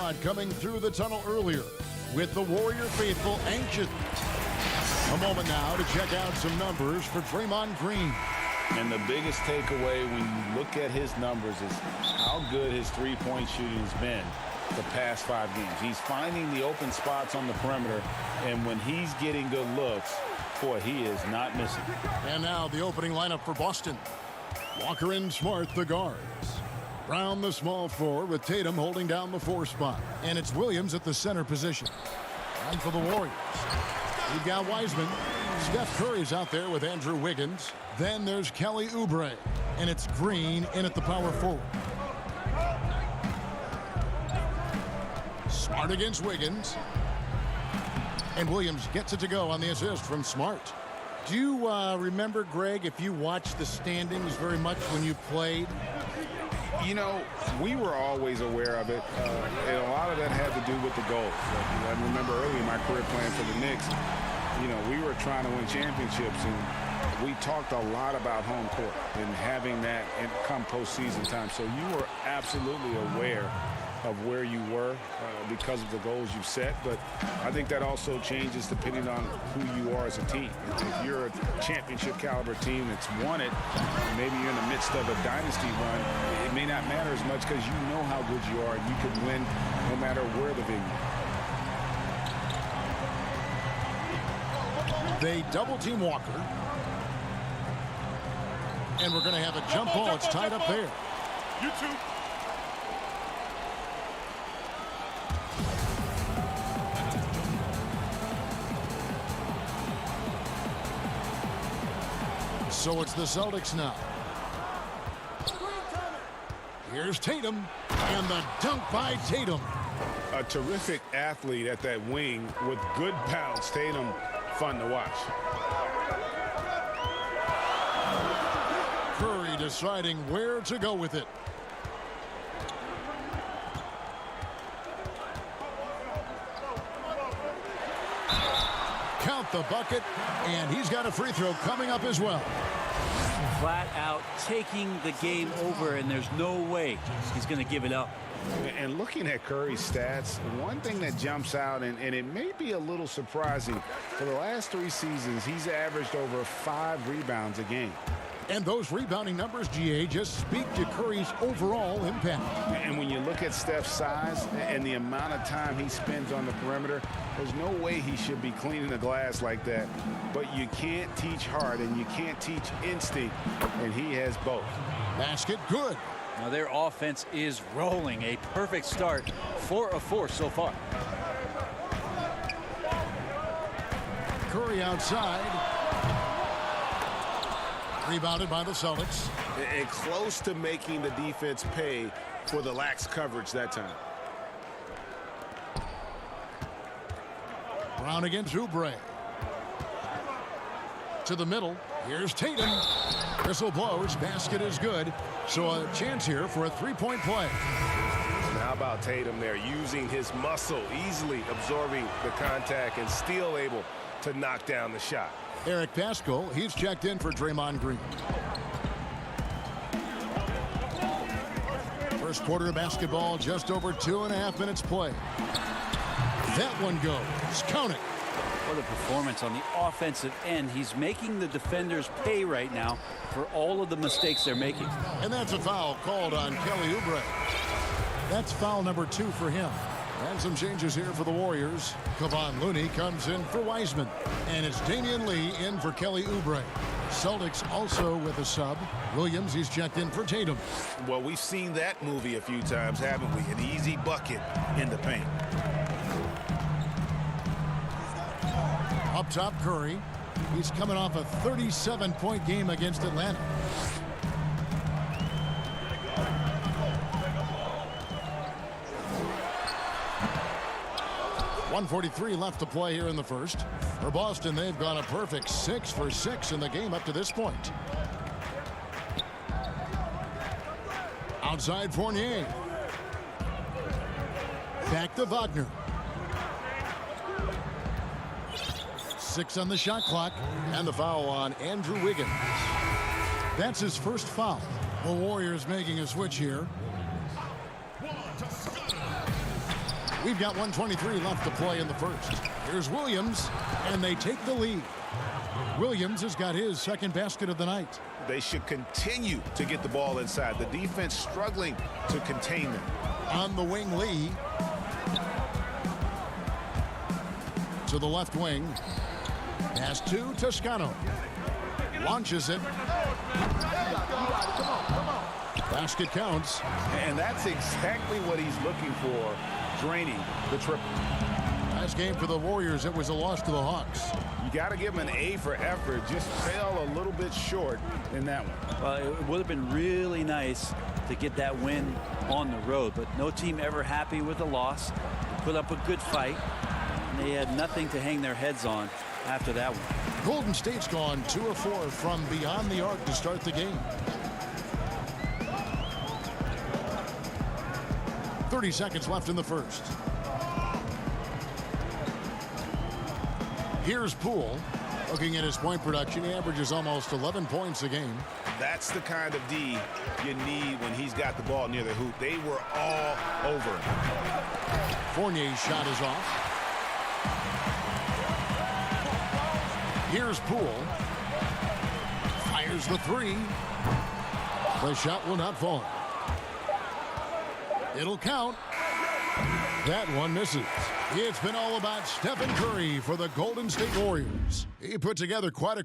crowd coming through the tunnel earlier with the Warrior faithful anxious. A moment now to check out some numbers for Draymond Green. And the biggest takeaway when you look at his numbers is how good his three-point shooting has been the past 5 games. He's finding the open spots on the perimeter, and when he's getting good looks, boy, he is not missing. And now the opening lineup for Boston. Walker and Smart, the guards. Brown, the small forward, with Tatum holding down the 4 spot. And it's Williams at the center position. And for the Warriors, we've got Wiseman. Steph Curry's out there with Andrew Wiggins. Then there's Kelly Oubre. And it's Green in at the power forward. Smart against Wiggins. And Williams gets it to go on the assist from Smart. Do you remember, Greg, if you watched the standings very much when you played? You know, we were always aware of it, and a lot of that had to do with the goals. I remember early in my career playing for the Knicks, you know, we were trying to win championships, and we talked a lot about home court and having that come postseason time. So you were absolutely aware of where you were because of the goals you set, but I think that also changes depending on who you are as a team. If you're a championship caliber team that's won it, maybe you're in the midst of a dynasty run, it may not matter as much because you know how good you are and you can win no matter where the venue. They double team Walker, and we're going to have a jump ball. It's tied up there. You two. So it's the Celtics now. Here's Tatum, and the dunk by Tatum. A terrific athlete at that wing with good bounce. Tatum, fun to watch. Curry deciding where to go with it. Count the bucket, and he's got a free throw coming up as well. Flat out taking the game over, and there's no way he's going to give it up. And looking at Curry's stats, one thing that jumps out, and it may be a little surprising, for the last 3 seasons, he's averaged over 5 rebounds a game. And those rebounding numbers, GA, just speak to Curry's overall impact. And when you look at Steph's size and the amount of time he spends on the perimeter, there's no way he should be cleaning the glass like that. But you can't teach heart and you can't teach instinct, and he has both. Basket good. Now their offense is rolling. A perfect start. 4 of 4 so far. Curry outside. Rebounded by the Celtics. And close to making the defense pay for the lax coverage that time. Brown against Oubre. To the middle. Here's Tatum. Whistle blows. Basket is good. So a chance here for a three-point play. And how about Tatum there, using his muscle, easily absorbing the contact and still able to knock down the shot. Eric Pascal, he's checked in for Draymond Green. First quarter of basketball, just over 2.5 minutes play. That one goes. Count it. What a performance on the offensive end. He's making the defenders pay right now for all of the mistakes they're making. And that's a foul called on Kelly Oubre. That's foul number 2 for him. And some changes here for the Warriors. Kevon Looney comes in for Wiseman. And it's Damian Lee in for Kelly Oubre. Celtics also with a sub. Williams, he's checked in for Tatum. Well, we've seen that movie a few times, haven't we? An easy bucket in the paint. Up top, Curry. He's coming off a 37-point game against Atlanta. .143 left to play here in the first. For Boston, they've gone a perfect 6 for 6 in the game up to this point. Outside Fournier. Back to Wagner. 6 on the shot clock, and the foul on Andrew Wiggins. That's his first foul. The Warriors making a switch here. We've got 1:23 left to play in the first. Here's Williams, and they take the lead. Williams has got his second basket of the night. They should continue to get the ball inside. The defense struggling to contain them. On the wing, Lee. To the left wing. Pass to Toscano. Launches it. Basket counts. And that's exactly what he's looking for, draining the triple. Last game for the Warriors, it was a loss to the Hawks. You got to give him an A for effort. Just fell a little bit short in that one. Well, it would have been really nice to get that win on the road, but no team ever happy with a loss. Put up a good fight, and they had nothing to hang their heads on after that one. Golden State's gone 2 of 4 from beyond the arc to start the game. 30 seconds left in the first. Here's Poole. Looking at his point production, he averages almost 11 points a game. That's the kind of D you need when he's got the ball near the hoop. They were all over him. Fournier's shot is off. Here's Poole. Fires the three. The shot will not fall. It'll count. That one misses. It's been all about Stephen Curry for the Golden State Warriors. He put together quite a...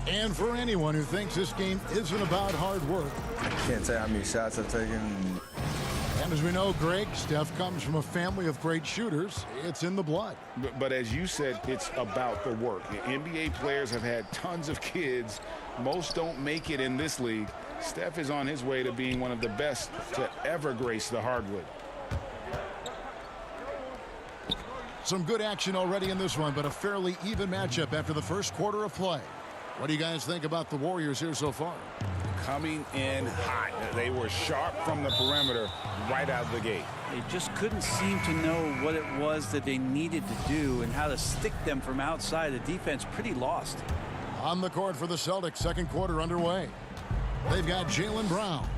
And for anyone who thinks this game isn't about hard work. Can't tell how many shots I've taken. And as we know, Greg, Steph comes from a family of great shooters. It's in the blood. But as you said, it's about the work. The NBA players have had tons of kids. Most don't make it in this league. Steph is on his way to being one of the best to ever grace the hardwood. Some good action already in this one, but a fairly even matchup after the first quarter of play. What do you guys think about the Warriors here so far? Coming in hot. They were sharp from the perimeter right out of the gate. They just couldn't seem to know what it was that they needed to do and how to stick them from outside. The defense pretty lost. On the court for the Celtics, second quarter underway. They've got Jaylen Brown.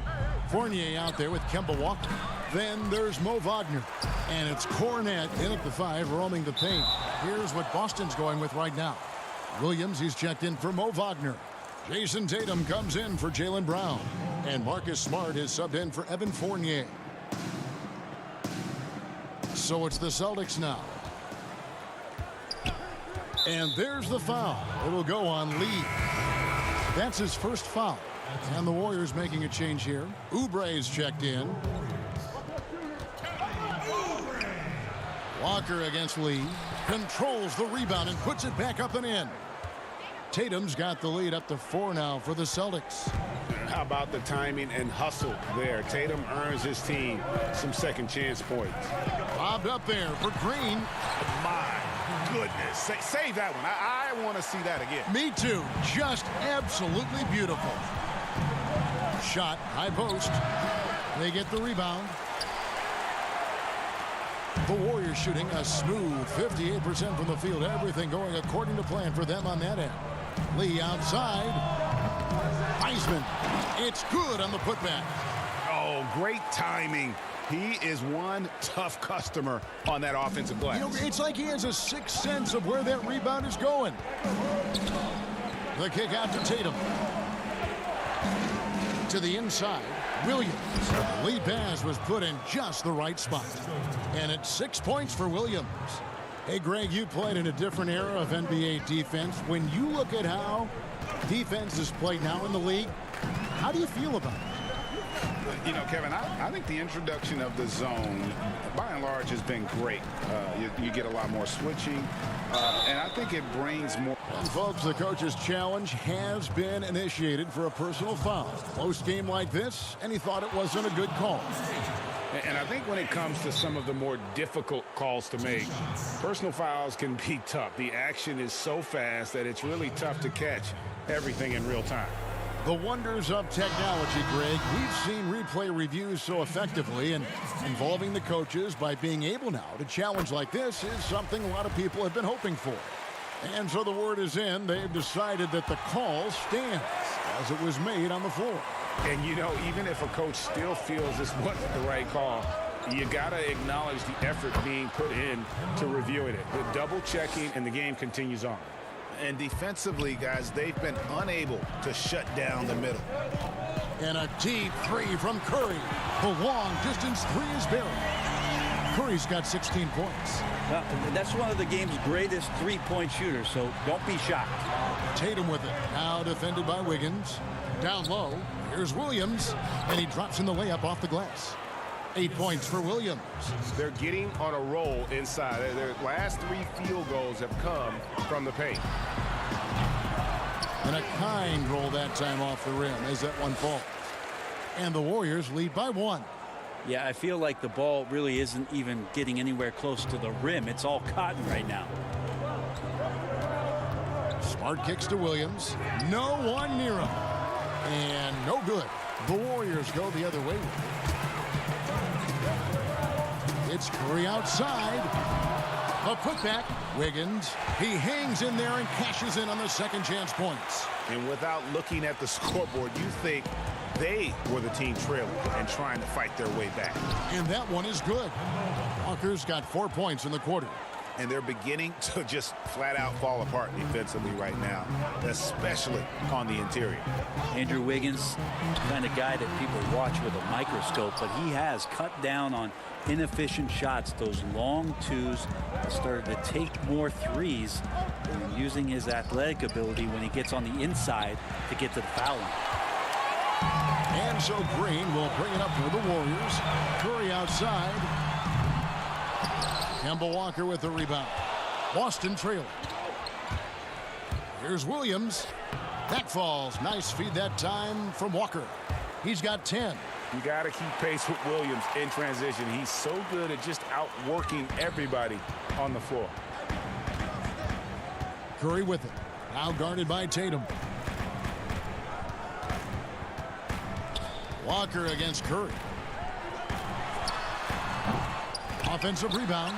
Fournier out there with Kemba Walker. Then there's Mo Wagner. And it's Cornette in at the 5, roaming the paint. Here's what Boston's going with right now. Williams, he's checked in for Mo Wagner. Jason Tatum comes in for Jaylen Brown. And Marcus Smart is subbed in for Evan Fournier. So it's the Celtics now. And there's the foul. It'll go on Lee. That's his first foul. And the Warriors making a change here. Oubre's checked in. Walker against Lee. Controls the rebound and puts it back up and in. Tatum's got the lead up to 4 now for the Celtics. How about the timing and hustle there? Tatum earns his team some second chance points. Bobbed up there for Green. My goodness. Save that one. I want to see that again. Me too. Just absolutely beautiful. Shot, high post. They get the rebound. The Warriors shooting a smooth 58% from the field. Everything going according to plan for them on that end. Lee outside. Wiseman. It's good on the putback. Oh, great timing. He is one tough customer on that offensive glass. You know, it's like he has a sixth sense of where that rebound is going. The kick out to Tatum. To the inside, Williams. The lead pass was put in just the right spot. And it's 6 points for Williams. Hey, Greg, you played in a different era of NBA defense. When you look at how defense is played now in the league, how do you feel about it? You know, Kevin, I think the introduction of the zone, by and large, has been great. You get a lot more switching, and I think it brings more. And, folks, the coach's challenge has been initiated for a personal foul. Close game like this, and he thought it wasn't a good call. And I think when it comes to some of the more difficult calls to make, personal fouls can be tough. The action is so fast that it's really tough to catch everything in real time. The wonders of technology, Greg. We've seen replay reviews so effectively, and involving the coaches by being able now to challenge like this is something a lot of people have been hoping for. And so the word is in. They've decided that the call stands as it was made on the floor. And, you know, even if a coach still feels this wasn't the right call, you got to acknowledge the effort being put in to reviewing it. The double checking, and the game continues on. And defensively, guys, they've been unable to shut down the middle. And a deep three from Curry. The long distance three is buried. Curry's got 16 points. That's one of the game's greatest three-point shooters, so don't be shocked. Tatum with it. Now defended by Wiggins. Down low. Here's Williams. And he drops in the layup off the glass. 8 points for Williams. They're getting on a roll inside. Their last 3 field goals have come from the paint. And a kind roll that time off the rim as that one falls. And the Warriors lead by 1. Yeah, I feel like the ball really isn't even getting anywhere close to the rim. It's all cotton right now. Smart kicks to Williams. No one near him. And no good. The Warriors go the other way. It's Curry outside. A putback. Wiggins. He hangs in there and cashes in on the second chance points. And without looking at the scoreboard, you think they were the team trailing and trying to fight their way back. And that one is good. Walker's got 4 points in the quarter. And they're beginning to just flat out fall apart defensively right now, especially on the interior. Andrew Wiggins, kind of guy that people watch with a microscope, but he has cut down on inefficient shots, those long twos, started to take more threes, and using his athletic ability when he gets on the inside to get to the foul line. And so Green will bring it up for the Warriors. Curry outside. Kemba Walker with the rebound. Boston trailing. Here's Williams. That falls. Nice feed that time from Walker. He's got 10. You got to keep pace with Williams in transition. He's so good at just outworking everybody on the floor. Curry with it. Now guarded by Tatum. Walker against Curry. Offensive rebound.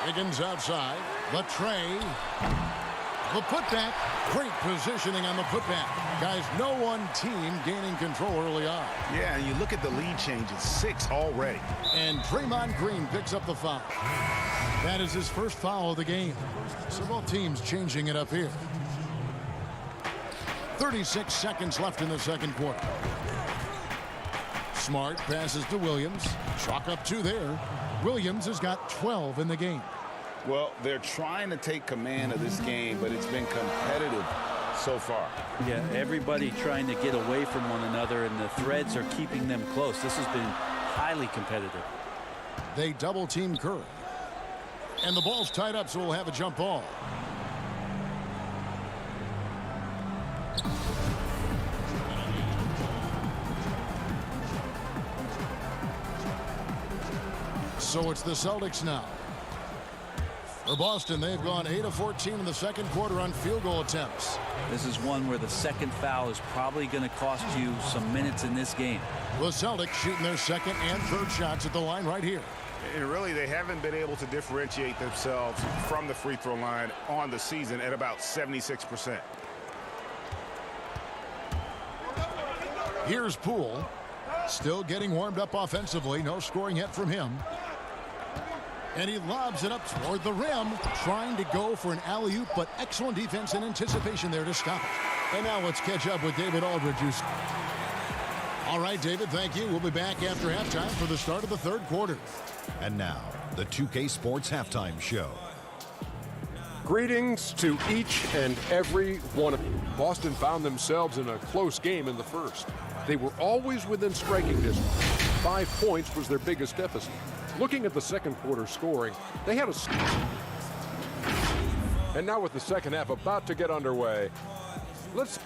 Wiggins outside. The tray. The putback. Great positioning on the putback. Guys, no one team gaining control early on. Yeah, and you look at the lead changes. 6 already. And Draymond Green picks up the foul. That is his first foul of the game. So both teams changing it up here. 36 seconds left in the second quarter. Smart passes to Williams. Chalk up 2 there. Williams has got 12 in the game. Well, they're trying to take command of this game, but it's been competitive so far. Yeah, everybody trying to get away from one another, and the threads are keeping them close. This has been highly competitive. They double team Curry. And the ball's tied up, so we'll have a jump ball. So it's the Celtics now. For Boston, they've gone 8 of 14 in the second quarter on field goal attempts. This is one where the second foul is probably going to cost you some minutes in this game. The Celtics shooting their second and third shots at the line right here. And really, they haven't been able to differentiate themselves from the free throw line on the season at about 76%. Here's Poole. Still getting warmed up offensively. No scoring yet from him. And he lobs it up toward the rim, trying to go for an alley-oop, but excellent defense and anticipation there to stop it. And now let's catch up with David Aldridge. All right, David, thank you. We'll be back after halftime for the start of the third quarter. And now, the 2K Sports Halftime Show. Greetings to each and every one of you. Boston found themselves in a close game in the first. They were always within striking distance. 5 points was their biggest deficit. Looking at the second quarter scoring, they had a... And now with the second half about to get underway, let's...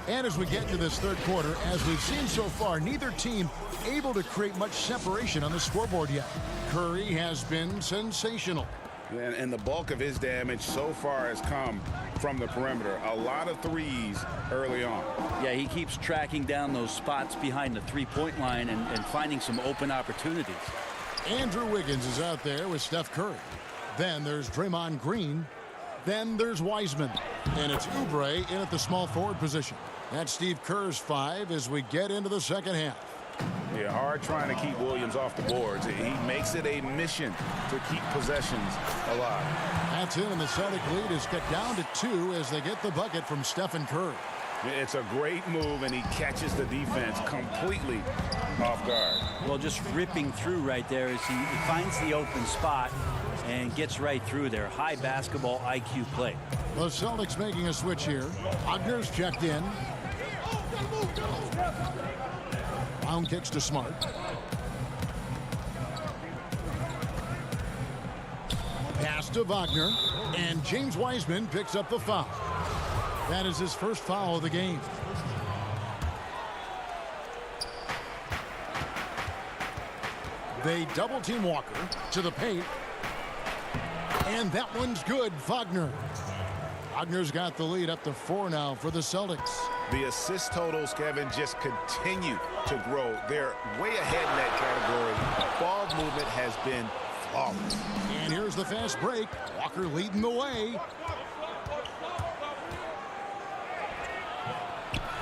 And as we get to this third quarter, as we've seen so far, neither team able to create much separation on the scoreboard yet. Curry has been sensational. And the bulk of his damage so far has come from the perimeter. A lot of threes early on. Yeah, he keeps tracking down those spots behind the three-point line and finding some open opportunities. Andrew Wiggins is out there with Steph Curry. Then there's Draymond Green. Then there's Wiseman. And it's Oubre in at the small forward position. That's Steve Kerr's 5 as we get into the second half. Yeah, hard trying to keep Williams off the boards. He makes it a mission to keep possessions alive. That's it, and the Celtic lead is cut down to 2 as they get the bucket from Stephen Curry. It's a great move, and he catches the defense completely off guard. Well, just ripping through right there as he finds the open spot and gets right through there. High basketball IQ play. The Celtics making a switch here. Wagner's checked in. Brown kicks to Smart. Pass to Wagner. And James Wiseman picks up the foul. That is his first foul of the game. They double team Walker to the paint. And that one's good. Wagner. Wagner's got the lead up to 4 now for the Celtics. The assist totals, Kevin, just continue to grow. They're way ahead in that category. Ball movement has been flawless. And here's the fast break. Walker leading the way.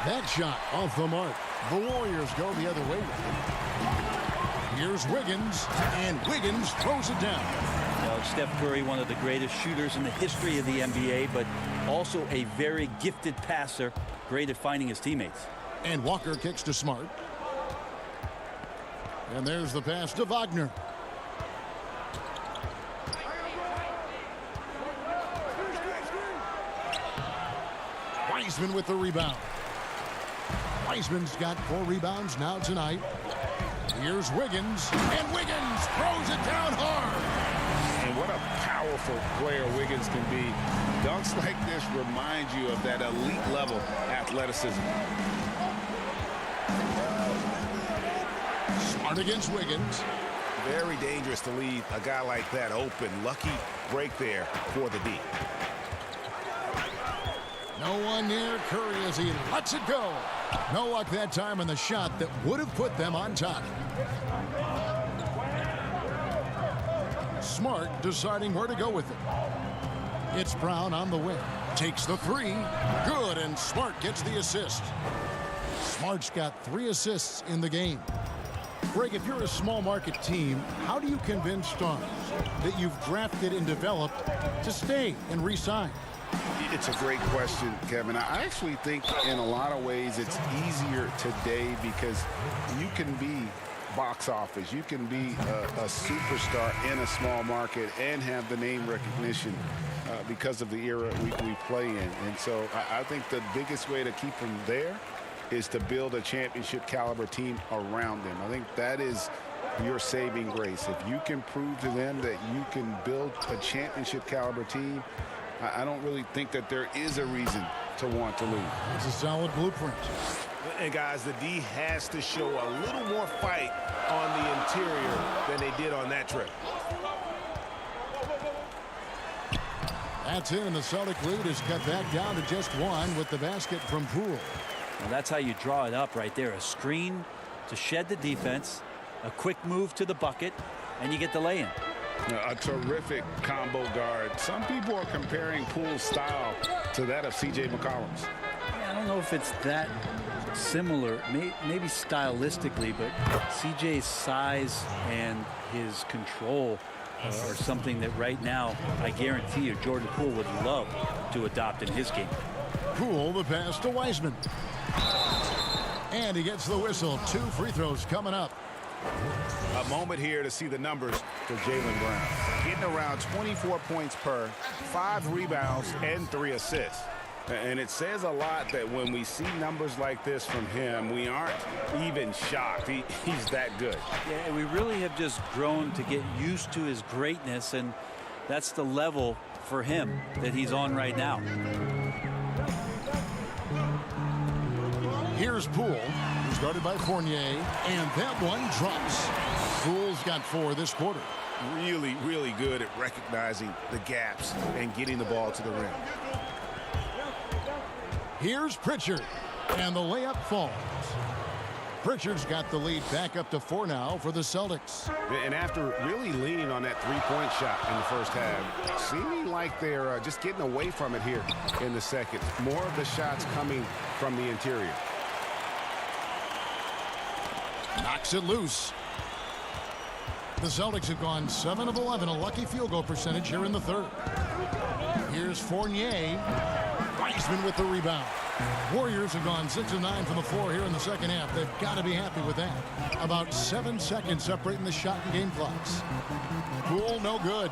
That shot off the mark. The Warriors go the other way. Here's Wiggins, and Wiggins throws it down. Well, Steph Curry, one of the greatest shooters in the history of the NBA, but also a very gifted passer, great at finding his teammates. And Walker kicks to Smart. And there's the pass to Wagner. Wiseman with the rebound. Wiseman's got 4 rebounds now tonight. Here's Wiggins, and Wiggins throws it down hard. And what a powerful player Wiggins can be. Dunks like this remind you of that elite level athleticism. Smart against Wiggins. Very dangerous to leave a guy like that open. Lucky break there for the D. No one near Curry as he lets it go. No luck that time on the shot that would have put them on top. Smart deciding where to go with it. It's Brown on the wing. Takes the 3. Good, and Smart gets the assist. Smart's got 3 assists in the game. Greg, if you're a small market team, how do you convince stars that you've drafted and developed to stay and re-sign? It's a great question, Kevin. I actually think in a lot of ways it's easier today because you can be box office. You can be a superstar in a small market and have the name recognition because of the era we play in. And so I think the biggest way to keep them there is to build a championship caliber team around them. I think that is your saving grace. If you can prove to them that you can build a championship caliber team, I don't really think that there is a reason to want to leave. It's a solid blueprint. And guys, the D has to show a little more fight on the interior than they did on that trip. That's it, and the Celtic lead is cut back down to just 1 with the basket from Poole. Well, that's how you draw it up right there. A screen to shed the defense, a quick move to the bucket, and you get the lay-in. A terrific combo guard. Some people are comparing Poole's style to that of C.J. McCollum's. I don't know if it's that similar, maybe stylistically, but CJ's size and his control are something that right now, I guarantee you, Jordan Poole would love to adopt in his game. Poole, the pass to Wiseman. And he gets the whistle. 2 free throws coming up. A moment here to see the numbers for Jaylen Brown. Getting around 24 points per, 5 rebounds, and 3 assists. And it says a lot that when we see numbers like this from him, we aren't even shocked. He's that good. Yeah, we really have just grown to get used to his greatness, and that's the level for him that he's on right now. Here's Poole, who's guarded by Fournier, and that one drops. Poole's got 4 this quarter. Really, really good at recognizing the gaps and getting the ball to the rim. Here's Pritchard, and the layup falls. Pritchard's got the lead back up to 4 now for the Celtics. And after really leaning on that three-point shot in the first half, seeming like they're just getting away from it here in the second. More of the shots coming from the interior. Knocks it loose. The Celtics have gone 7 of 11, a lucky field goal percentage here in the third. Here's Fournier. Wiseman with the rebound. Warriors have gone 6 of 9 from the floor here in the second half. They've got to be happy with that. About 7 seconds separating the shot and game clocks. Poole, no good.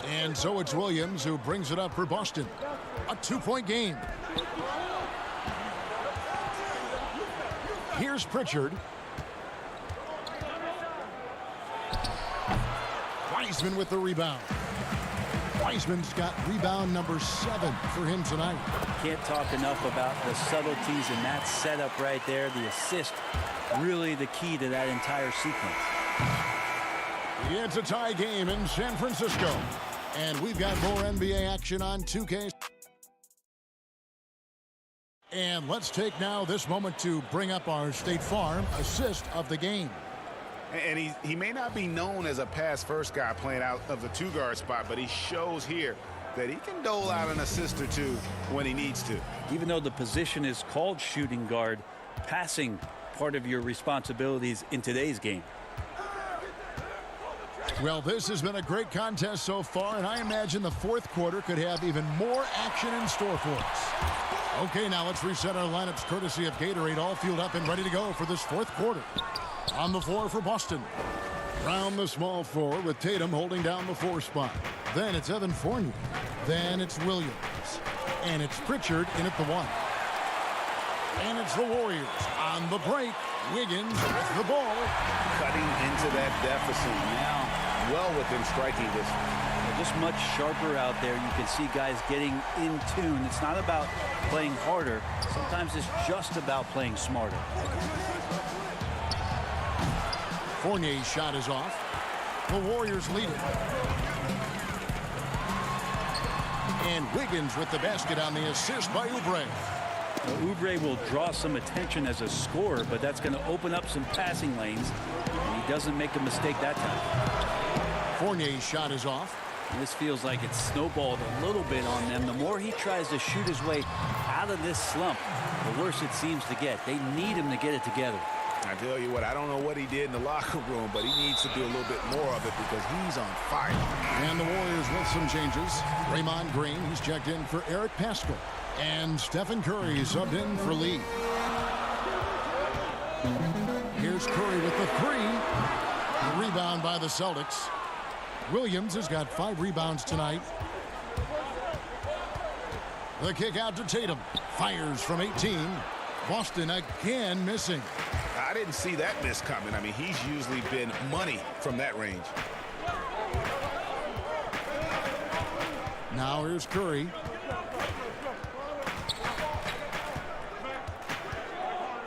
And so it's Williams who brings it up for Boston. A 2-point game. Here's Pritchard. Wiseman with the rebound. Wiseman's got rebound number 7 for him tonight. Can't talk enough about the subtleties in that setup right there. The assist, really the key to that entire sequence. It's a tie game in San Francisco. And we've got more NBA action on 2K. And let's take now this moment to bring up our State Farm assist of the game. And he may not be known as a pass-first guy playing out of the two-guard spot, but he shows here that he can dole out an assist or two when he needs to. Even though the position is called shooting guard, passing part of your responsibilities in today's game. Well, this has been a great contest so far, and I imagine the fourth quarter could have even more action in store for us. Okay, now let's reset our lineups courtesy of Gatorade, all fueled up and ready to go for this fourth quarter. On the floor for Boston. Round the small floor with Tatum holding down the 4 spot. Then it's Evan Fournier. Then it's Williams. And it's Pritchard in at the 1. And it's the Warriors on the break. Wiggins with the ball. Cutting into that deficit now. Well within striking distance. Just much sharper out there. You can see guys getting in tune. It's not about playing harder. Sometimes it's just about playing smarter. Fournier's shot is off. The Warriors lead it. And Wiggins with the basket on the assist by Oubre. Well, Oubre will draw some attention as a scorer, but that's going to open up some passing lanes. And he doesn't make a mistake that time. Fournier's shot is off. And this feels like it's snowballed a little bit on them. The more he tries to shoot his way out of this slump, the worse it seems to get. They need him to get it together. I tell you what, I don't know what he did in the locker room, but he needs to do a little bit more of it because he's on fire. And the Warriors with some changes. Raymond Green, he's checked in for Eric Paschall. And Stephen Curry subbed in for Lee. Here's Curry with the 3. The rebound by the Celtics. Williams has got 5 rebounds tonight. The kick out to Tatum. Fires from 18. Boston again missing. I didn't see that miss coming. I mean, he's usually been money from that range. Now here's Curry.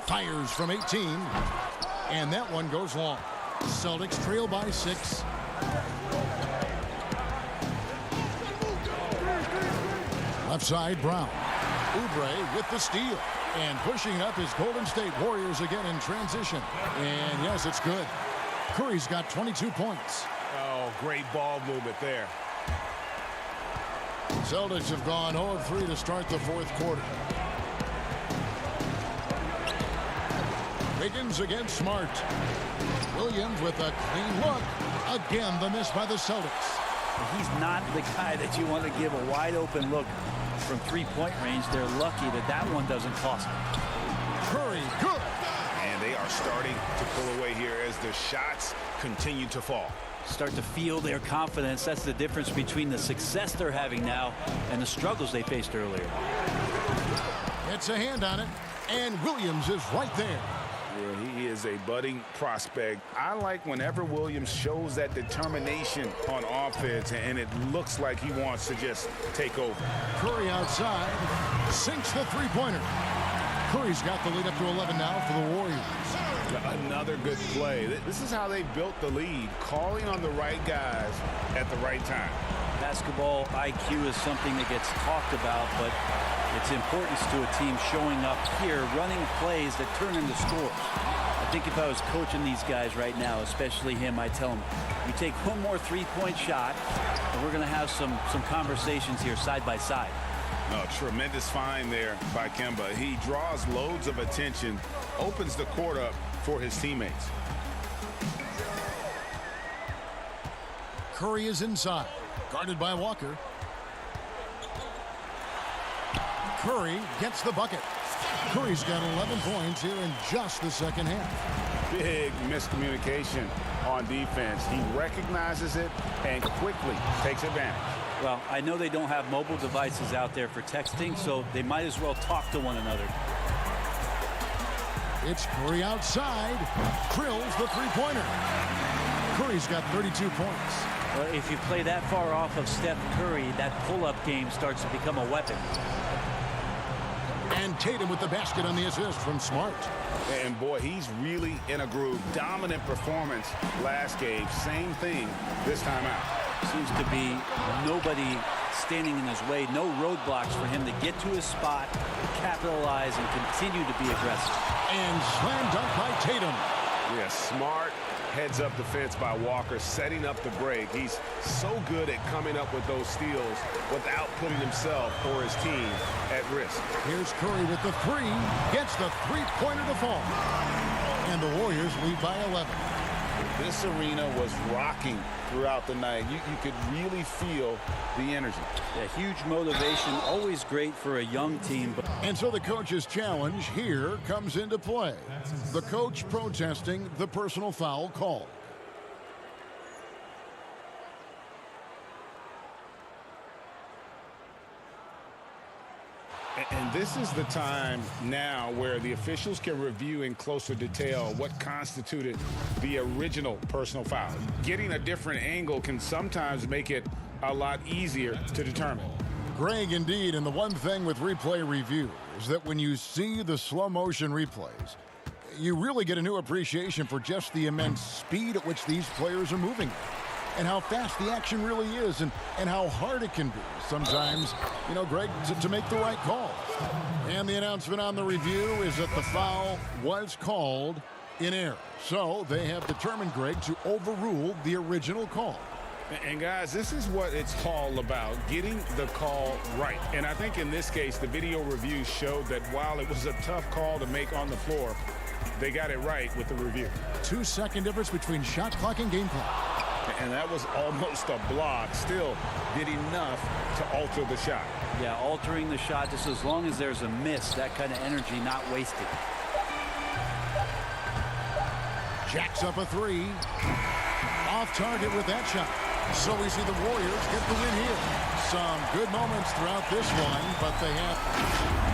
Fires from 18. And that one goes long. Celtics trail by 6. Left side, Brown. Oubre with the steal. And pushing up his Golden State Warriors again in transition. And yes, it's good. Curry's got 22 points. Oh, great ball movement there. Celtics have gone 0 of 3 to start the fourth quarter. Wiggins against Smart. Williams with a clean look. Again, the miss by the Celtics. He's not the guy that you want to give a wide open look from 3-point range. They're lucky that that one doesn't cost them. Curry, good. And they are starting to pull away here as the shots continue to fall. Start to feel their confidence. That's the difference between the success they're having now and the struggles they faced earlier. Gets a hand on it, and Williams is right there. Yeah, he is a budding prospect. I like whenever Williams shows that determination on offense, and it looks like he wants to just take over. Curry outside, sinks the three-pointer. Curry's got the lead up to 11 now for the Warriors. Another good play. This is how they built the lead, calling on the right guys at the right time. Basketball IQ is something that gets talked about, but its importance to a team showing up here, running plays that turn into scores. I think if I was coaching these guys right now, especially him, I'd tell him, you take one more three-point shot, and we're going to have some conversations here side by side. Oh, tremendous find there by Kemba. He draws loads of attention, opens the court up for his teammates. Curry is inside, guarded by Walker. Curry gets the bucket. Curry's got 11 points here in just the second half. Big miscommunication on defense. He recognizes it and quickly takes advantage. Well, I know they don't have mobile devices out there for texting, so they might as well talk to one another. It's Curry outside. Drills the three-pointer. Curry's got 32 points. Well, if you play that far off of Steph Curry, that pull-up game starts to become a weapon. And Tatum with the basket on the assist from Smart. And boy, he's really in a groove. Dominant performance last game. Same thing this time out. Seems to be nobody standing in his way. No roadblocks for him to get to his spot, capitalize, and continue to be aggressive. And slam dunk by Tatum. Yeah, smart heads-up defense by Walker, setting up the break. He's so good at coming up with those steals without putting himself or his team at risk. Here's Curry with the three. Gets the three-pointer to fall. And the Warriors lead by 11. This arena was rocking throughout the night. You could really feel the energy. Yeah, huge motivation, always great for a young team. And so the coach's challenge here comes into play. The coach protesting the personal foul call. And this is the time now where the officials can review in closer detail what constituted the original personal foul. Getting a different angle can sometimes make it a lot easier to determine. Greg, indeed, and the one thing with replay review is that when you see the slow motion replays, you really get a new appreciation for just the immense speed at which these players are moving and how fast the action really is and how hard it can be sometimes, you know, Greg, to make the right call. And the announcement on the review is that the foul was called in error. So they have determined, Greg, to overrule the original call. And guys, this is what it's all about, getting the call right. And I think in this case, the video review showed that while it was a tough call to make on the floor, they got it right with the review. 2-second difference between shot clock and game clock. And that was almost a block. Still did enough to alter the shot. Yeah, altering the shot just as long as there's a miss, that kind of energy not wasted. Jacks up a three. Off target with that shot. So we see the Warriors get the win here. Some good moments throughout this one, but they have...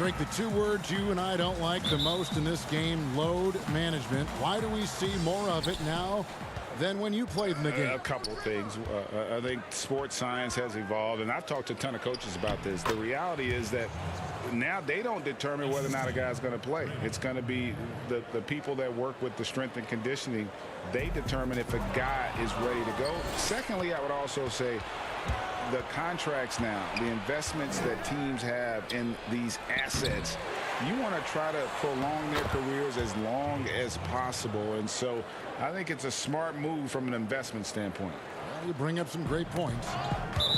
Drake, the two words you and I don't like the most in this game, load management. Why do we see more of it now than when you played in the game? A couple things. I think sports science has evolved, and I've talked to a ton of coaches about this. The reality is that now they don't determine whether or not a guy's going to play. It's going to be the people that work with the strength and conditioning. They determine if a guy is ready to go. Secondly, I would also say the contracts now, the investments that teams have in these assets, you want to try to prolong their careers as long as possible. And so I think it's a smart move from an investment standpoint. Well, you bring up some great points.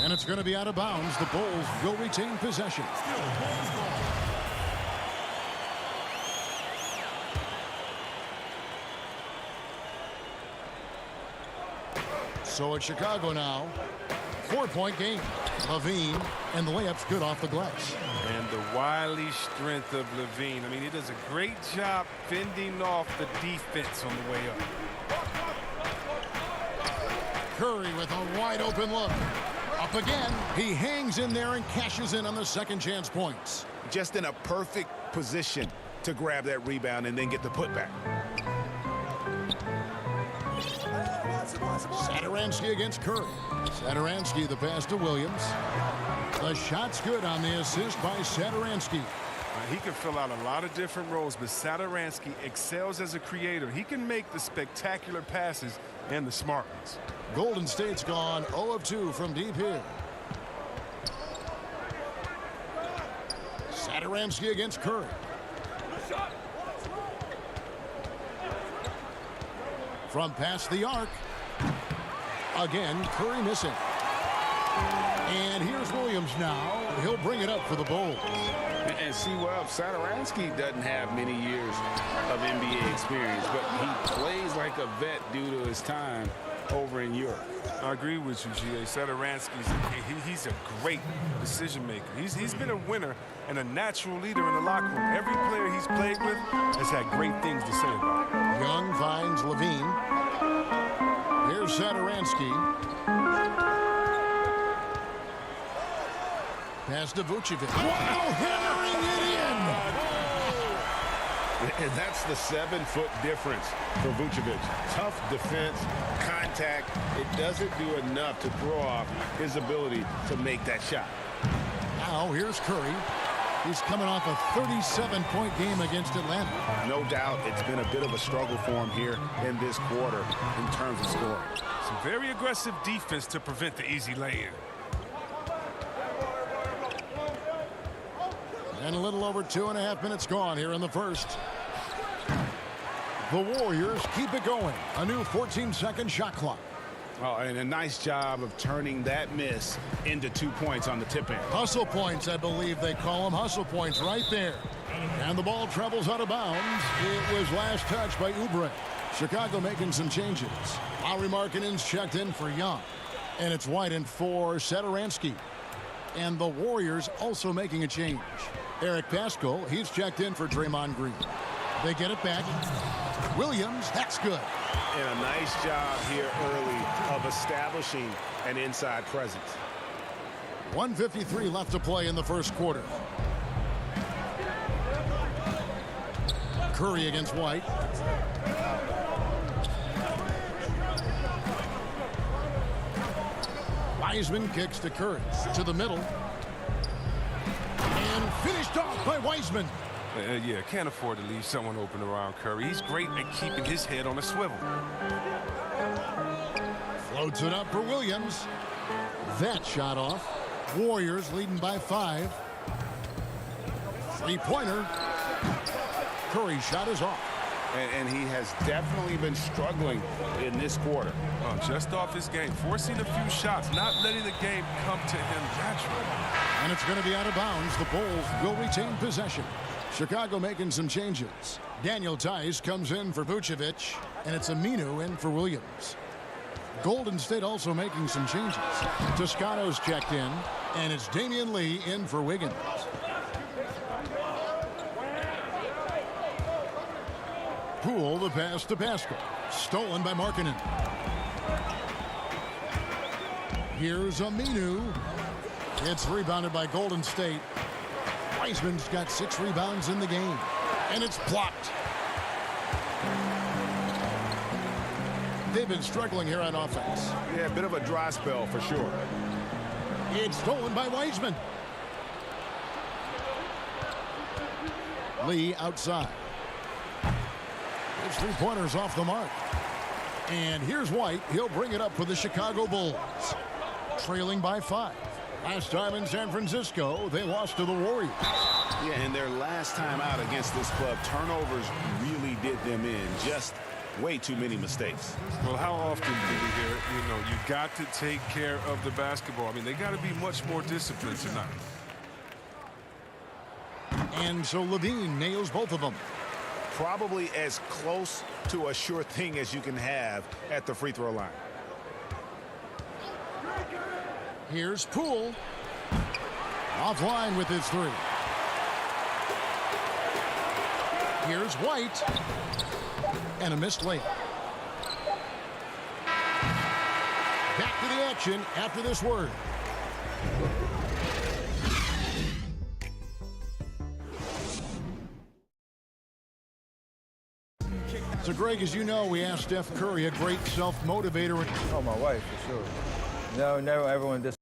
And it's going to be out of bounds. The Bulls will retain possession. So it's Chicago now. 4-point game. Levine, and the layup's good off the glass. And the wily strength of Levine. I mean, he does a great job fending off the defense on the way up. Curry with a wide open look. Up again. He hangs in there and cashes in on the second chance points. Just in a perfect position to grab that rebound and then get the putback. Satoransky against Curry. Satoransky the pass to Williams. The shot's good on the assist by Satoransky. He can fill out a lot of different roles, but Satoransky excels as a creator. He can make the spectacular passes and the smart ones. Golden State's gone 0 of 2 from deep here. Satoransky against Curry. From past the arc. Again, Curry missing. And here's Williams now. He'll bring it up for the Bulls. And see, well, Satoransky doesn't have many years of NBA experience, but he plays like a vet due to his time over in Europe. I agree with you, G.A. Satoransky's he's a great decision maker. He's been a winner and a natural leader in the locker room. Every player he's played with has had great things to say about him. Young finds Levine. Here's Satoransky. Pass to Vucevic. Wow, hammering it in! And that's the 7-foot difference for Vucevic. Tough defense, contact. It doesn't do enough to throw off his ability to make that shot. Now here's Curry. He's coming off a 37-point game against Atlanta. No doubt it's been a bit of a struggle for him here in this quarter in terms of scoring. Some very aggressive defense to prevent the easy lay-in. And a little over 2.5 minutes gone here in the first. The Warriors keep it going. A new 14-second shot clock. Oh, and a nice job of turning that miss into 2 points on the tip end. Hustle points, I believe they call them. Hustle points right there. And the ball travels out of bounds. It was last touched by Oubre. Chicago making some changes. Lauri Markkanen's checked in for Young. And it's White for Satoransky. And the Warriors also making a change. Eric Pascal, he's checked in for Draymond Green. They get it back. Williams, that's good. And a nice job here early of establishing an inside presence. 1:53 left to play in the first quarter. Curry against White. Wiseman kicks to Curry. To the middle. And finished off by Wiseman. Yeah, can't afford to leave someone open around Curry. He's great at keeping his head on a swivel. Floats it up for Williams. That shot off. Warriors leading by 5. Three-pointer. Curry's shot is off. And he has definitely been struggling in this quarter. Just off his game, forcing a few shots, not letting the game come to him naturally. And it's going to be out of bounds. The Bulls will retain possession. Chicago making some changes. Daniel Tice comes in for Vucevic, and it's Aminu in for Williams. Golden State also making some changes. Toscano's checked in, and it's Damian Lee in for Wiggins. Poole the pass to Pascal. Stolen by Markkanen. Here's Aminu. It's rebounded by Golden State. Wiseman's got 6 rebounds in the game. And it's blocked. They've been struggling here on offense. Yeah, a bit of a dry spell for sure. It's stolen by Wiseman. Lee outside. His 3-pointers off the mark. And here's White. He'll bring it up for the Chicago Bulls. Trailing by 5. Last time in San Francisco, they lost to the Warriors. Yeah, and their last time out against this club, turnovers really did them in. Just way too many mistakes. Well, how often do we hear it? You know, you got to take care of the basketball. I mean, they got to be much more disciplined tonight. And so Levine nails both of them. Probably as close to a sure thing as you can have at the free throw line. Here's Poole. Offline with his 3. Here's White. And a missed layup. Back to the action after this word. So, Greg, as you know, we asked Steph Curry, a great self-motivator. Oh, my wife, for sure. No, never everyone dis.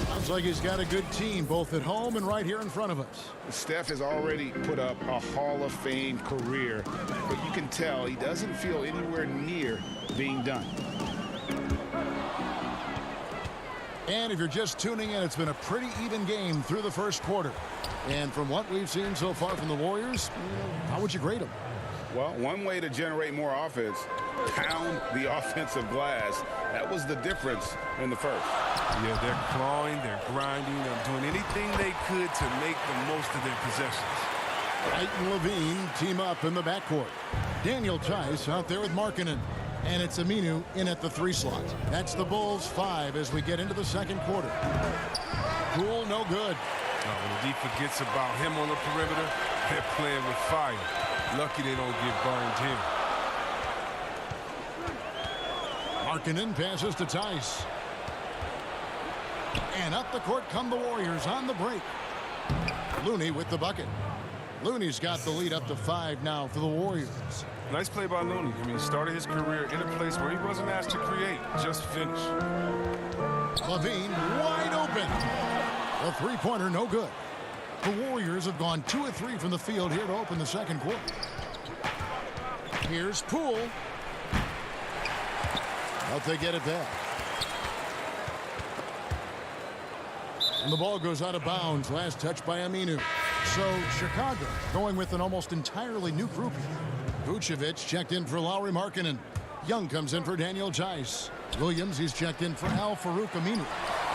Sounds like he's got a good team, both at home and right here in front of us. Steph has already put up a Hall of Fame career, but you can tell he doesn't feel anywhere near being done. And if you're just tuning in, it's been a pretty even game through the first quarter. And from what we've seen so far from the Warriors, how would you grade them? Well, one way to generate more offense, pound the offensive glass. That was the difference in the first. Yeah, they're clawing, they're grinding, they're doing anything they could to make the most of their possessions. Wright and Levine team up in the backcourt. Daniel Tice out there with Markkanen. And it's Aminu in at the 3 slot. That's the Bulls 5 as we get into the second quarter. Poole, no good. When the D forgets about him on the perimeter, they're playing with fire. Lucky they don't get burned here. Markkanen passes to Tice. And up the court come the Warriors on the break. Looney with the bucket. Looney's got the lead up to 5 now for the Warriors. Nice play by Looney. I mean, he started his career in a place where he wasn't asked to create, just finish. Levine wide open. The 3-pointer no good. The Warriors have gone 2 of 3 from the field here to open the second quarter. Here's Poole. Out they get it back. And the ball goes out of bounds. Last touch by Aminu. So Chicago going with an almost entirely new group here. Vucevic checked in for Lauri Markkanen. Young comes in for Daniel Tice. Williams, he's checked in for Al-Farouq Aminu.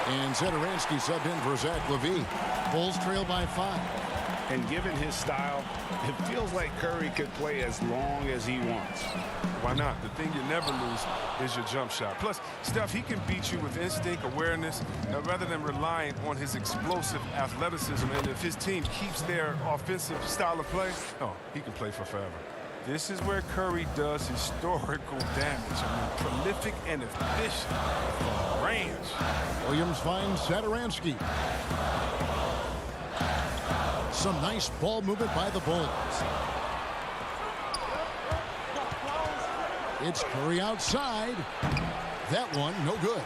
And Satoransky subbed in for Zach LaVine. Bulls trail by 5. And given his style, it feels like Curry could play as long as he wants. Why not? The thing you never lose is your jump shot. Plus, Steph, he can beat you with instinct, awareness, rather than relying on his explosive athleticism. And if his team keeps their offensive style of play, oh, he can play for forever. This is where Curry does historical damage. I mean, prolific and efficient from range. Williams finds Satoransky. Some nice ball movement by the Bulls. It's Curry outside. That one, no good.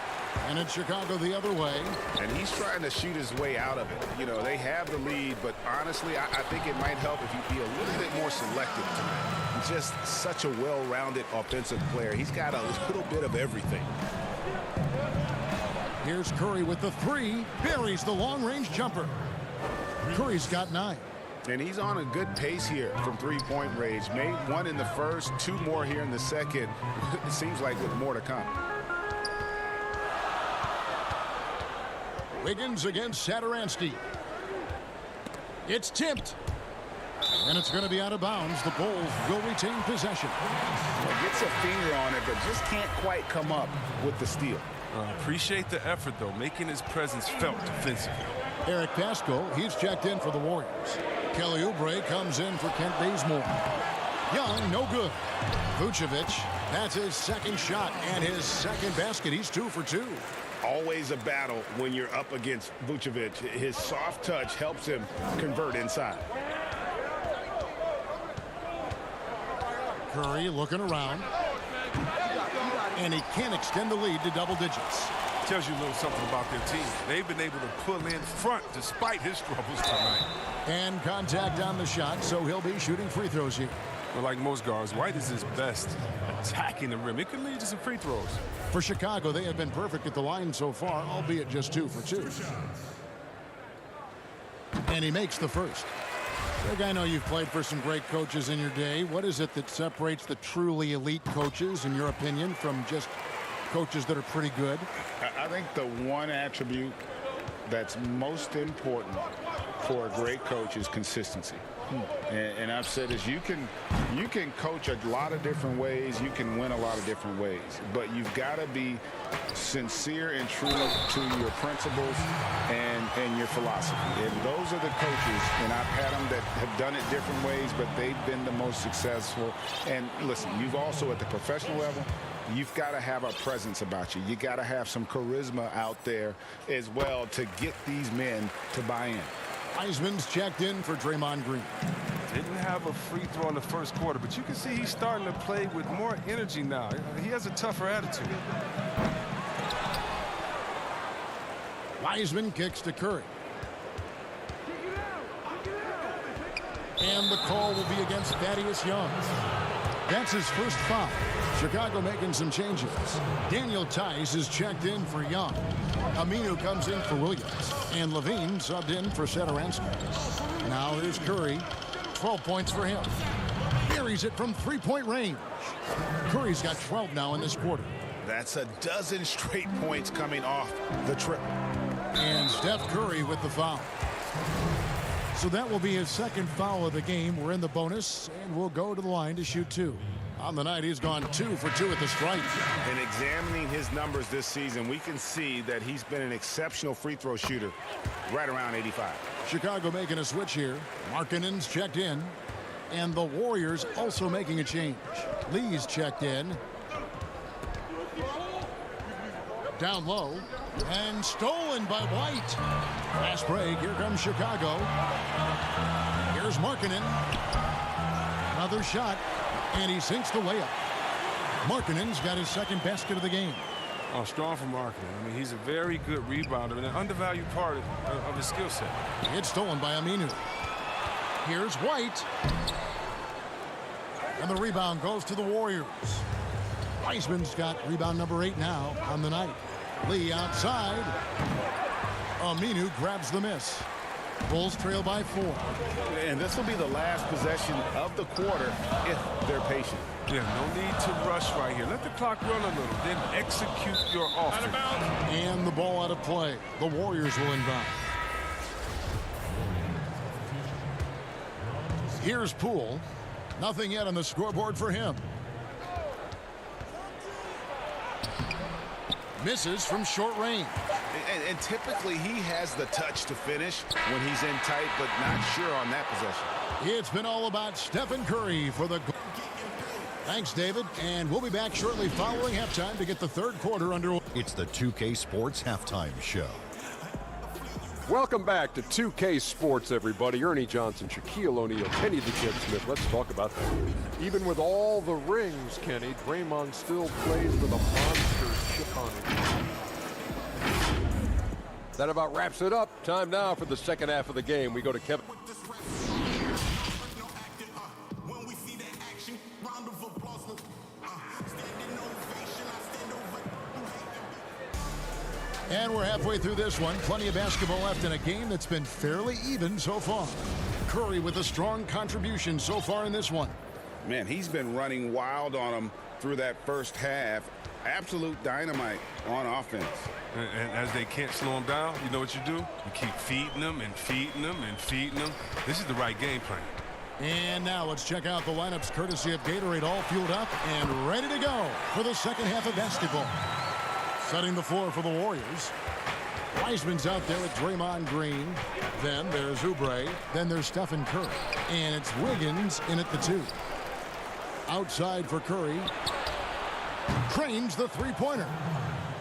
And it's Chicago the other way. And he's trying to shoot his way out of it. You know, they have the lead, but honestly, I think it might help if he'd be a little bit more selective tonight. He's just such a well-rounded offensive player. He's got a little bit of everything. Here's Curry with the 3. Buries the long-range jumper. Curry's got 9. And he's on a good pace here from 3-point range. Made 1 in the first, 2 more here in the second. It seems like with more to come. Wiggins against Satoransky. It's tipped. And it's going to be out of bounds. The Bulls will retain possession. Gets a finger on it, but just can't quite come up with the steal. Appreciate the effort, though, making his presence felt defensively. Eric Pascal, he's checked in for the Warriors. Kelly Oubre comes in for Kent Bazemore. Young, no good. Vucevic, that's his second shot and his second basket. He's 2 for 2. always a battle when you're up against Vucevic. His soft touch helps him convert inside. Curry looking around. And he can't extend the lead to double digits. Tells you a little something about their team. They've been able to pull in front despite his troubles tonight. And contact on the shot, so he'll be shooting free throws here. But like most guards, White is his best attacking the rim. It could lead to some free throws. For Chicago, they have been perfect at the line so far, albeit just 2 for 2. And he makes the first. Greg, I know you've played for some great coaches in your day. What is it that separates the truly elite coaches, in your opinion, from just coaches that are pretty good? I think the one attribute that's most important for a great coach is consistency. And I've said this, you can coach a lot of different ways, you can win a lot of different ways, but you've got to be sincere and true to your principles and your philosophy. And those are the coaches, and I've had them that have done it different ways, but they've been the most successful. And listen, you've also at the professional level, you've got to have a presence about you. You got to have some charisma out there as well to get these men to buy in. Wiseman's checked in for Draymond Green. Didn't have a free throw in the first quarter, but you can see he's starting to play with more energy now. He has a tougher attitude. Wiseman kicks to Curry. And the call will be against Thaddeus Young. That's his first foul. Chicago making some changes. Daniel Tice is checked in for Young. Aminu comes in for Williams. And Levine subbed in for Satoransky. Now here's Curry. 12 points for him. Carries it from three-point range. Curry's got 12 now in this quarter. That's a dozen straight points coming off the trip. And Steph Curry with the foul. So that will be his second foul of the game. We're in the bonus, and we'll go to the line to shoot 2. On the night, he's gone 2 for 2 at the stripe. And examining his numbers this season, we can see that he's been an exceptional free throw shooter, right around 85. Chicago making a switch here. Markkanen's checked in. And the Warriors also making a change. Lee's checked in. Down low. And stolen by White. Fast break. Here comes Chicago. Here's Markkanen. Another shot. And he sinks the layup. Markkanen's got his second basket of the game. Oh, strong for Markkanen. I mean, he's a very good rebounder and an undervalued part of his skill set. It's stolen by Aminu. Here's White. And the rebound goes to the Warriors. Wiseman's got rebound number 8 now on the night. Lee outside. Aminu grabs the miss. Bulls trail by 4. And this will be the last possession of the quarter if they're patient. Yeah, no need to rush right here. Let the clock run a little, then execute your offense. And the ball out of play. The Warriors will inbound. Here's Poole. Nothing yet on the scoreboard for him. Misses from short range. And typically he has the touch to finish when he's in tight, but not sure on that possession. It's been all about Stephen Curry for the goal. Thanks, David. And we'll be back shortly following halftime to get the third quarter underway. It's the 2K Sports Halftime Show. Welcome back to 2K Sports, everybody. Ernie Johnson, Shaquille O'Neal, Kenny the Jet Smith. Let's talk about that. Even with all the rings, Kenny, Draymond still plays with a monster chip on him. That about wraps it up. Time now for the second half of the game. We go to Kevin. And we're halfway through this one. Plenty of basketball left in a game that's been fairly even so far. Curry with a strong contribution so far in this one. Man, he's been running wild on him through that first half. Absolute dynamite on offense. And as they can't slow him down, you know what you do? You keep feeding them and feeding them and feeding them. This is the right game plan. And now let's check out the lineups courtesy of Gatorade, all fueled up and ready to go for the second half of basketball. Setting the floor for the Warriors. Wiseman's out there with Draymond Green. Then there's Oubre. Then there's Stephen Curry. And it's Wiggins in at the 2. Outside for Curry. Cranes the three-pointer.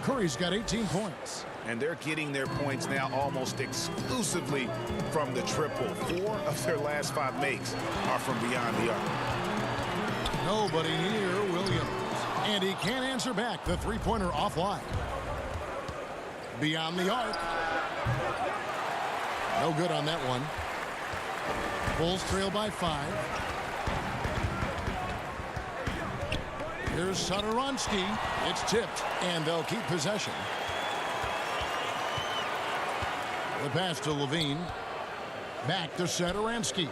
Curry's got 18 points. And they're getting their points now almost exclusively from the triple. 4 of their last 5 makes are from beyond the arc. Nobody near Williams. And he can't answer back. The three-pointer offline. Beyond the arc. No good on that one. Bulls trail by 5. Here's Satoransky. It's tipped, and they'll keep possession. The pass to Levine. Back to Satoransky.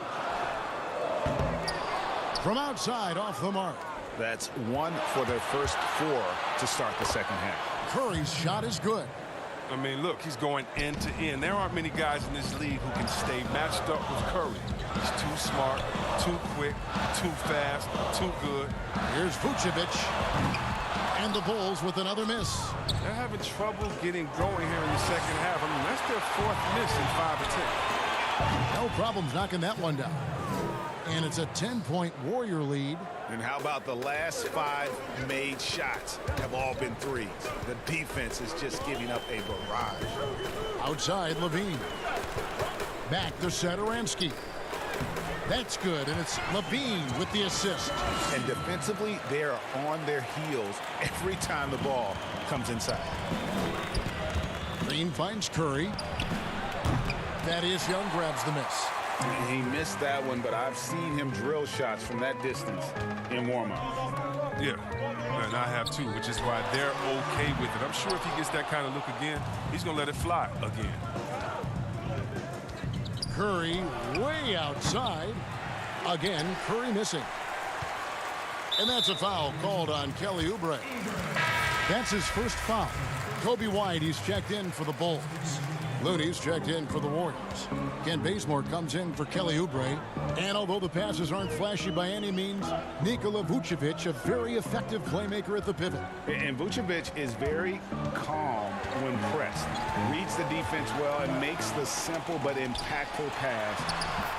From outside, off the mark. That's 1 for their first 4 to start the second half. Curry's shot is good. I mean, look, he's going end to end. There aren't many guys in this league who can stay matched up with Curry. He's too smart, too quick, too fast, too good. Here's Vucevic. And the Bulls with another miss. They're having trouble getting going here in the second half. I mean, that's their 4th miss in 5 attempts. No problems knocking that one down. And it's a 10-point Warrior lead. And how about the last 5 made shots have all been threes? The defense is just giving up a barrage. Outside, Levine. Back to Satoransky. That's good, and it's Levine with the assist. And defensively, they are on their heels every time the ball comes inside. Green finds Curry. Thaddeus Young grabs the miss. He missed that one, but I've seen him drill shots from that distance in warm-up. Yeah, and I have too, which is why they're okay with it. I'm sure if he gets that kind of look again, he's going to let it fly again. Curry way outside. Again, Curry missing. And that's a foul called on Kelly Oubre. That's his first foul. Kobe White, he's checked in for the Bulls. Looney's checked in for the Warriors. Ken Bazemore comes in for Kelly Oubre. And although the passes aren't flashy by any means, Nikola Vucevic, a very effective playmaker at the pivot. And Vucevic is very calm when pressed. Reads the defense well and makes the simple but impactful pass.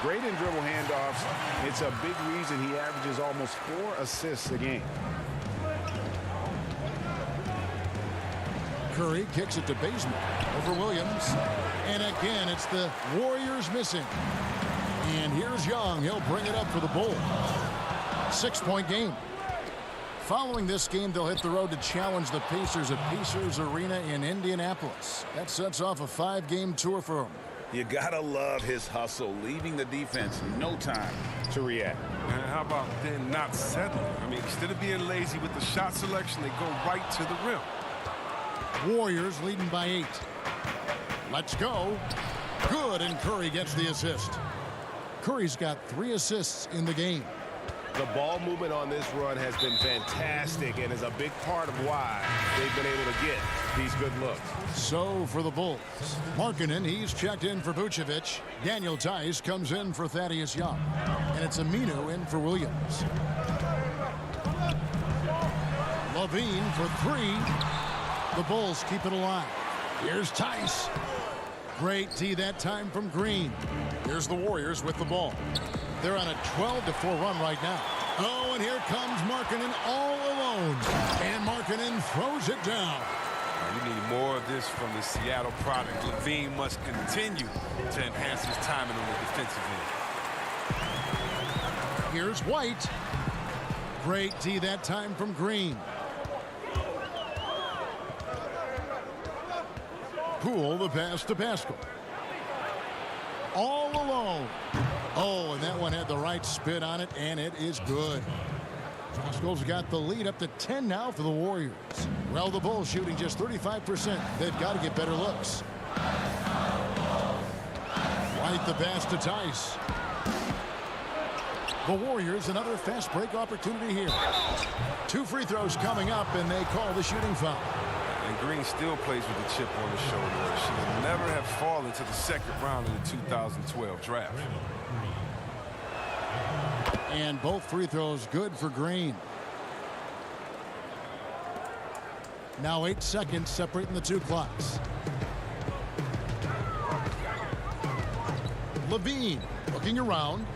Great in dribble handoffs. It's a big reason he averages almost 4 assists a game. Curry kicks it to Bazemore over Williams. And again, it's the Warriors missing. And here's Young. He'll bring it up for the Bulls. 6-point game. Following this game, they'll hit the road to challenge the Pacers at Pacers Arena in Indianapolis. That sets off a 5-game tour for him. You gotta love his hustle, leaving the defense no time to react. And how about then not settling? I mean, instead of being lazy with the shot selection, they go right to the rim. Warriors leading by 8. Let's go. Good, and Curry gets the assist. Curry's got 3 assists in the game. The ball movement on this run has been fantastic and is a big part of why they've been able to get these good looks. So for the Bulls, Markkanen, he's checked in for Vucevic. Daniel Tice comes in for Thaddeus Young. And it's Aminu in for Williams. Levine for 3. The Bulls keep it alive. Here's Tice. Great D that time from Green. Here's the Warriors with the ball. They're on a 12-4 run right now. Oh, and here comes Markkanen all alone. And Markkanen throws it down. We need more of this from the Seattle product. Levine must continue to enhance his timing on the defensive end. Here's White. Great D that time from Green. Poole, the pass to Pascal. All alone. Oh, and that one had the right spin on it, and it is good. Pascal's got the lead up to 10 now for the Warriors. Well, the Bulls shooting just 35%. They've got to get better looks. White the pass to Tice. The Warriors, another fast break opportunity here. 2 free throws coming up, and they call the shooting foul. And Green still plays with a chip on his shoulder. She will never have fallen to the second round of the 2012 draft. And both free throws good for Green. Now 8 seconds separating the 2 clocks. Levine looking around.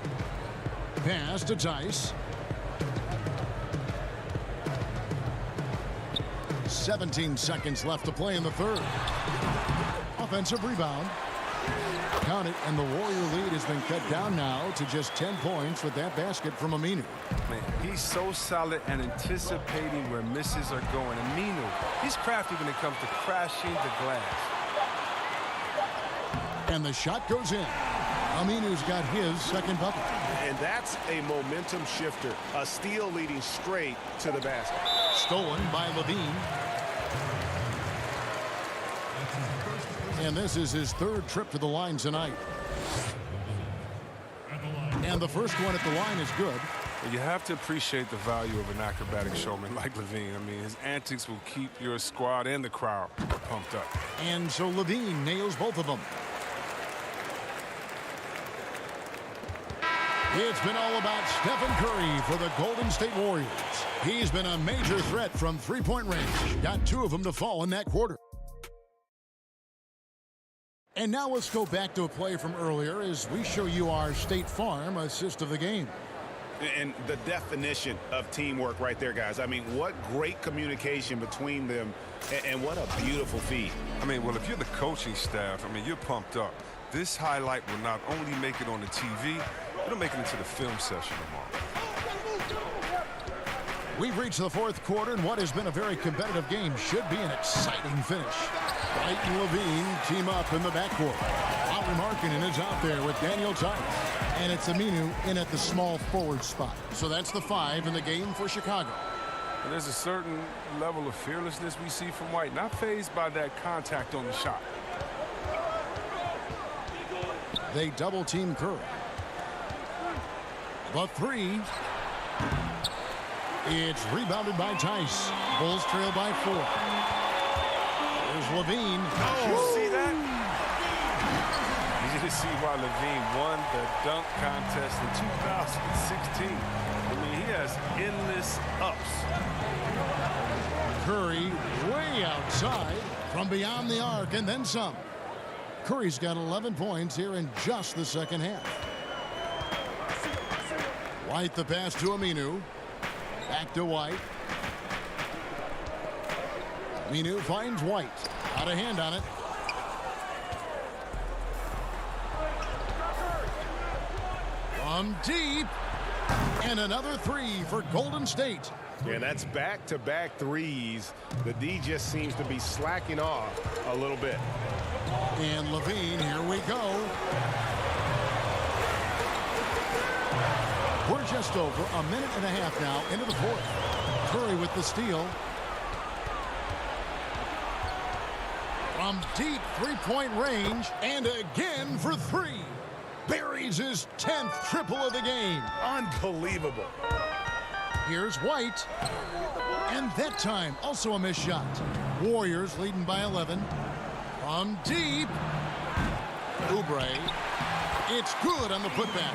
Pass to Tice. 17 seconds left to play in the third. Offensive rebound. Count it, and the Warrior lead has been cut down now to just 10 points with that basket from Aminu. Man, he's so solid and anticipating where misses are going. Aminu, he's crafty when it comes to crashing the glass. And the shot goes in. Aminu's got his second bucket. And that's a momentum shifter. A steal leading straight to the basket. Stolen by Levine. And this is his third trip to the line tonight. And the first one at the line is good. You have to appreciate the value of an acrobatic showman like Levine. I mean, his antics will keep your squad and the crowd pumped up. And so Levine nails both of them. It's been all about Stephen Curry for the Golden State Warriors. He's been a major threat from three-point range. Got two of them to fall in that quarter. And now let's go back to a play from earlier as we show you our State Farm assist of the game. And the definition of teamwork right there, guys. I mean, what great communication between them, and what a beautiful feed. I mean, well, if you're the coaching staff, I mean, you're pumped up. This highlight will not only make it on the TV, it'll make it into the film session tomorrow. We've reached the fourth quarter, and what has been a very competitive game should be an exciting finish. Wright and Levine team up in the backcourt. Lauri Markkanen is out there with Daniel Tice. And it's Aminu in at the small forward spot. So that's the 5 in the game for Chicago. And there's a certain level of fearlessness we see from White, not fazed by that contact on the shot. They double team Curry. The 3. It's rebounded by Tice. Bulls trail by 4. There's Levine. Oh, you see that? You see why Levine won the dunk contest in 2016. I mean, he has endless ups. Curry way outside from beyond the arc and then some. Curry's got 11 points here in just the second half. White the pass to Aminu. Back to White. Aminu finds White. Out of hand on it. From deep. And another 3 for Golden State. Yeah, that's back-to-back threes. The D just seems to be slacking off a little bit. And Levine, here we go. We're just over a minute and a half now into the fourth. Curry with the steal. From deep three-point range, and again for 3. Buries his 10th triple of the game. Unbelievable. Here's White. And that time, also a missed shot. Warriors leading by 11. From deep. Oubre. It's good on the putback.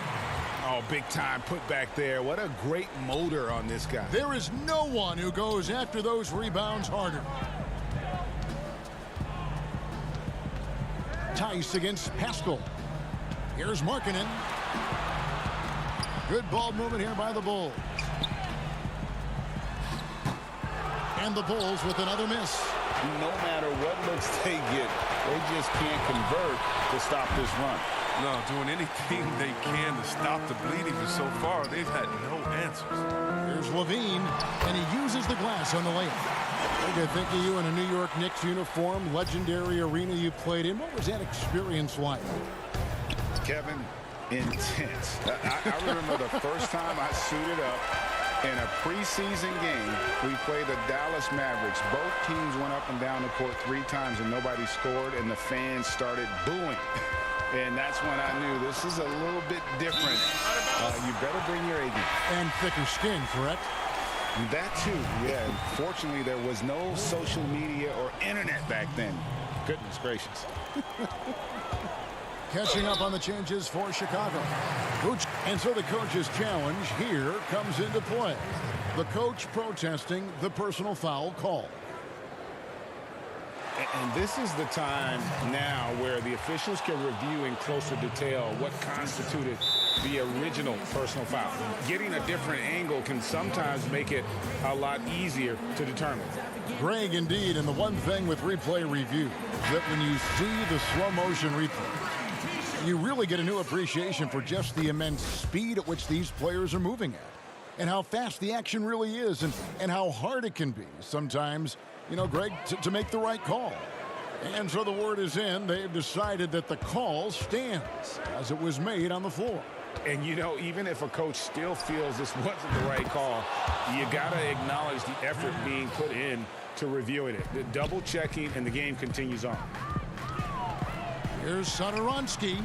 Oh, big time putback there. What a great motor on this guy. There is no one who goes after those rebounds harder. Tice against Pascal. Here's Markkanen. Good ball movement here by the Bulls. And the Bulls with another miss. No matter what looks they get, they just can't convert to stop this run. No, doing anything they can to stop the bleeding, but so far they've had no answers. Here's Levine, and he uses the glass on the layup. Okay, think of you in a New York Knicks uniform, legendary arena you played in. What was that experience like? Kevin, intense. I remember the first time I suited up in a preseason game. We played the Dallas Mavericks. Both teams went up and down the court 3 times, and nobody scored, and the fans started booing. And that's when I knew this is a little bit different. You better bring your A game. And thicker skin, correct? That too, yeah. Fortunately, there was no social media or internet back then. Goodness gracious. Catching up on the changes for Chicago. And so the coach's challenge here comes into play. The coach protesting the personal foul call. And this is the time now where the officials can review in closer detail what constituted the original personal foul. Getting a different angle can sometimes make it a lot easier to determine. Greg, indeed, and the one thing with replay review is that when you see the slow motion replay, you really get a new appreciation for just the immense speed at which these players are moving at, and how fast the action really is, and how hard it can be sometimes, you know, Greg, to make the right call. And so the word is in. They've decided that the call stands as it was made on the floor. And, you know, even if a coach still feels this wasn't the right call, you got to acknowledge the effort being put in to reviewing it. The double checking, and the game continues on. Here's Satoransky.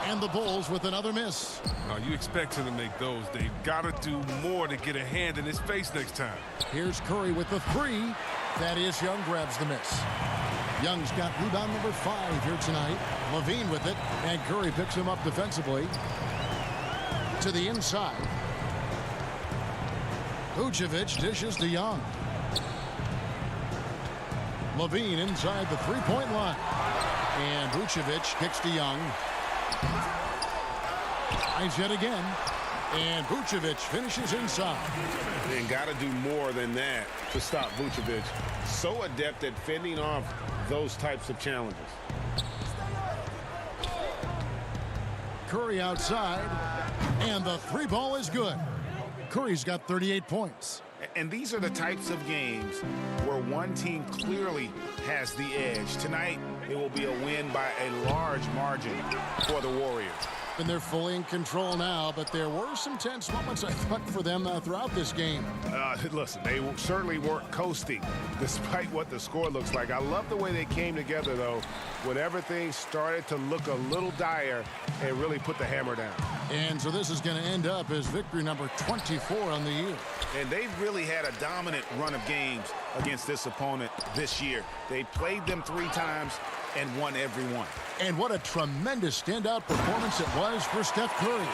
And the Bulls with another miss. Now, you expect him to make those. They've got to do more to get a hand in his face next time. Here's Curry with the three. Thaddeus Young grabs the miss. Young's got rebound number 5 here tonight. Levine with it, and Curry picks him up defensively. To the inside. Vucevic dishes to Young. Levine inside the three-point line. And Vucevic kicks to Young. Tries yet again. And Vucevic finishes inside. And got to do more than that to stop Vucevic. So adept at fending off those types of challenges. Curry outside. And the three ball is good. Curry's got 38 points. And these are the types of games where one team clearly has the edge. Tonight, it will be a win by a large margin for the Warriors. And they're fully in control now, but there were some tense moments, I thought, for them throughout this game. Listen, they certainly weren't coasting, despite what the score looks like. I love the way they came together, though, when everything started to look a little dire and really put the hammer down. And so this is going to end up as victory number 24 on the year. And they've really had a dominant run of games against this opponent this year. They played them 3 times and won every one. And what a tremendous standout performance it was for Steph Curry.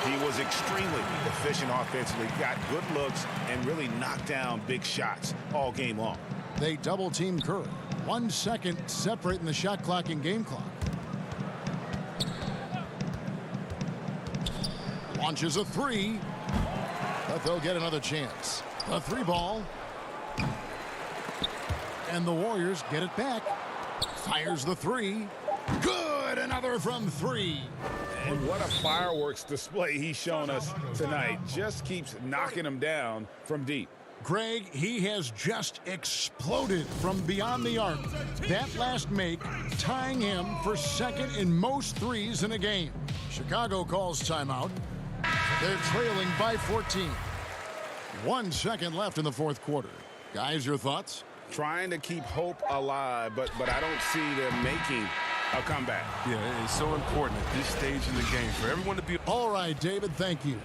He was extremely efficient offensively, got good looks, and really knocked down big shots all game long. They double-team Curry. 1 second separating the shot clock and game clock. Launches a 3. But they'll get another chance. The 3 ball. And the Warriors get it back. Fires the 3. Good! Another from 3. And what a fireworks display he's shown us tonight. Just keeps knocking them down from deep. Greg, he has just exploded from beyond the arc. That last make tying him for second in most threes in a game. Chicago calls timeout. They're trailing by 14. 1 second left in the fourth quarter. Guys, your thoughts? Trying to keep hope alive, but I don't see them making a comeback. Yeah, it's so important at this stage in the game for everyone to be. All right, David, thank you.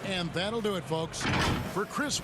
And that'll do it, folks, for Chris.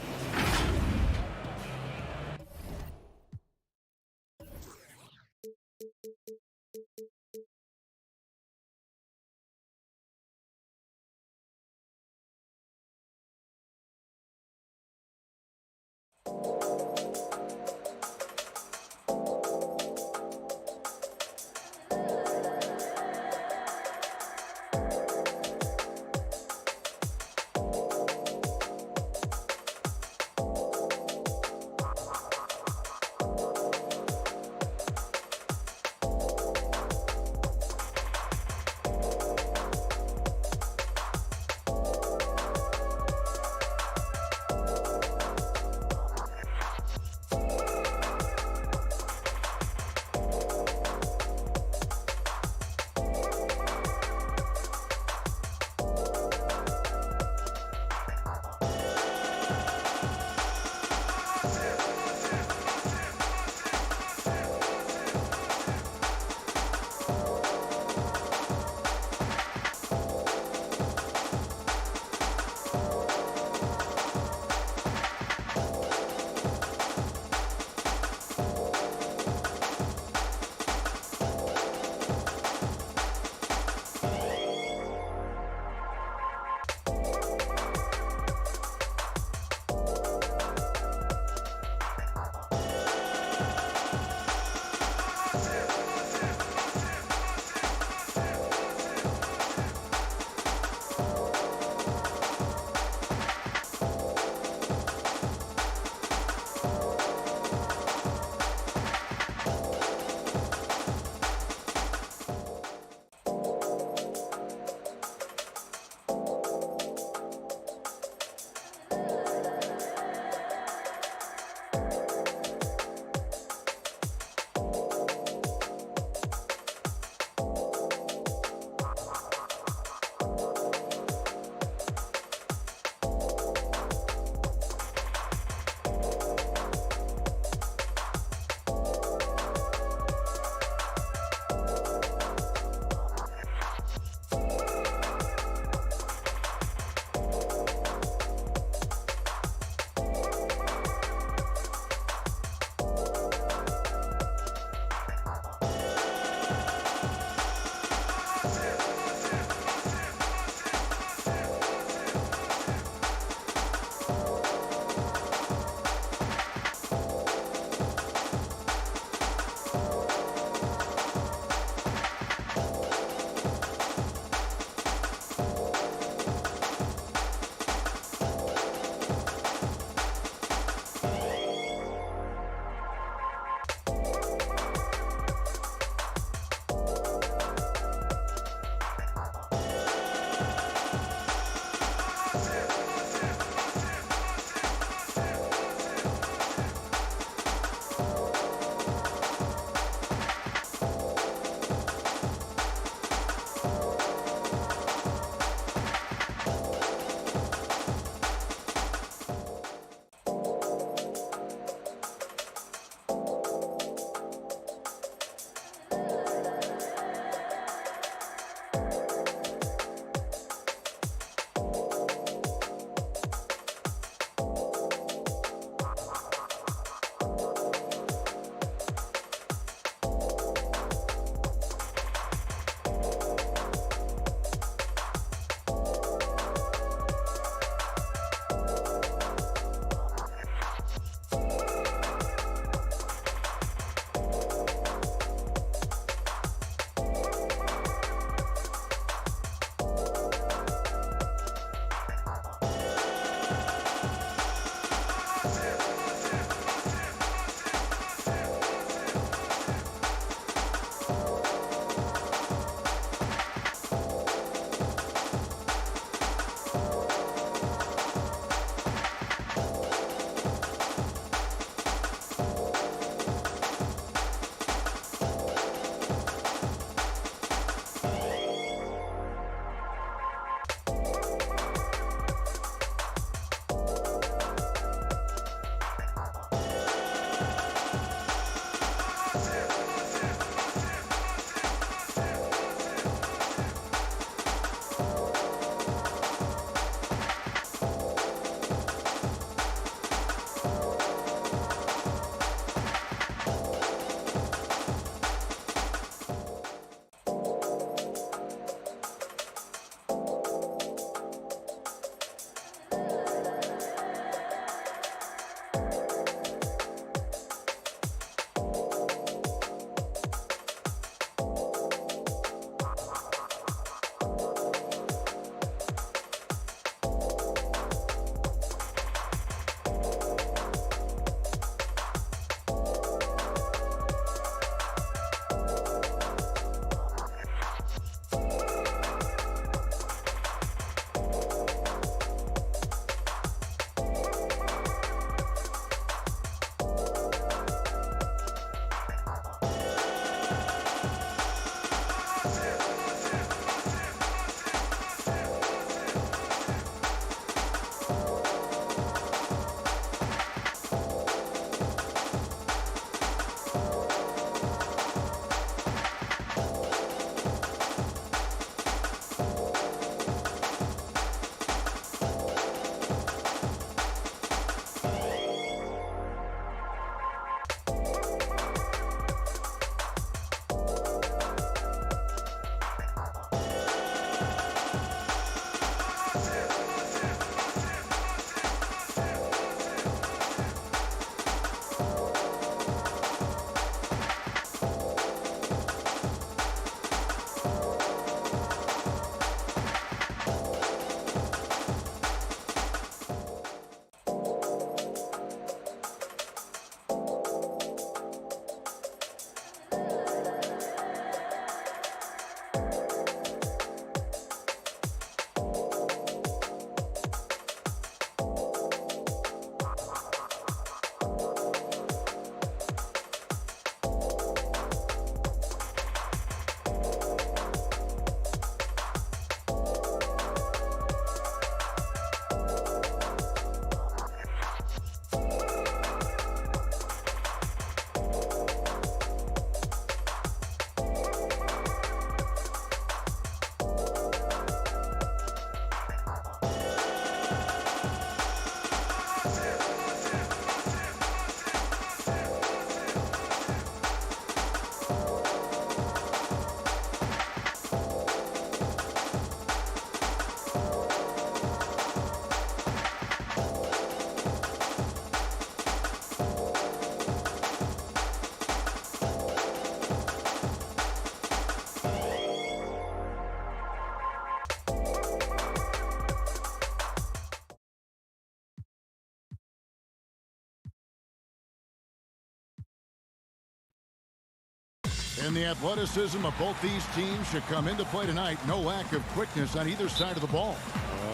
And the athleticism of both these teams should come into play tonight. No lack of quickness on either side of the ball.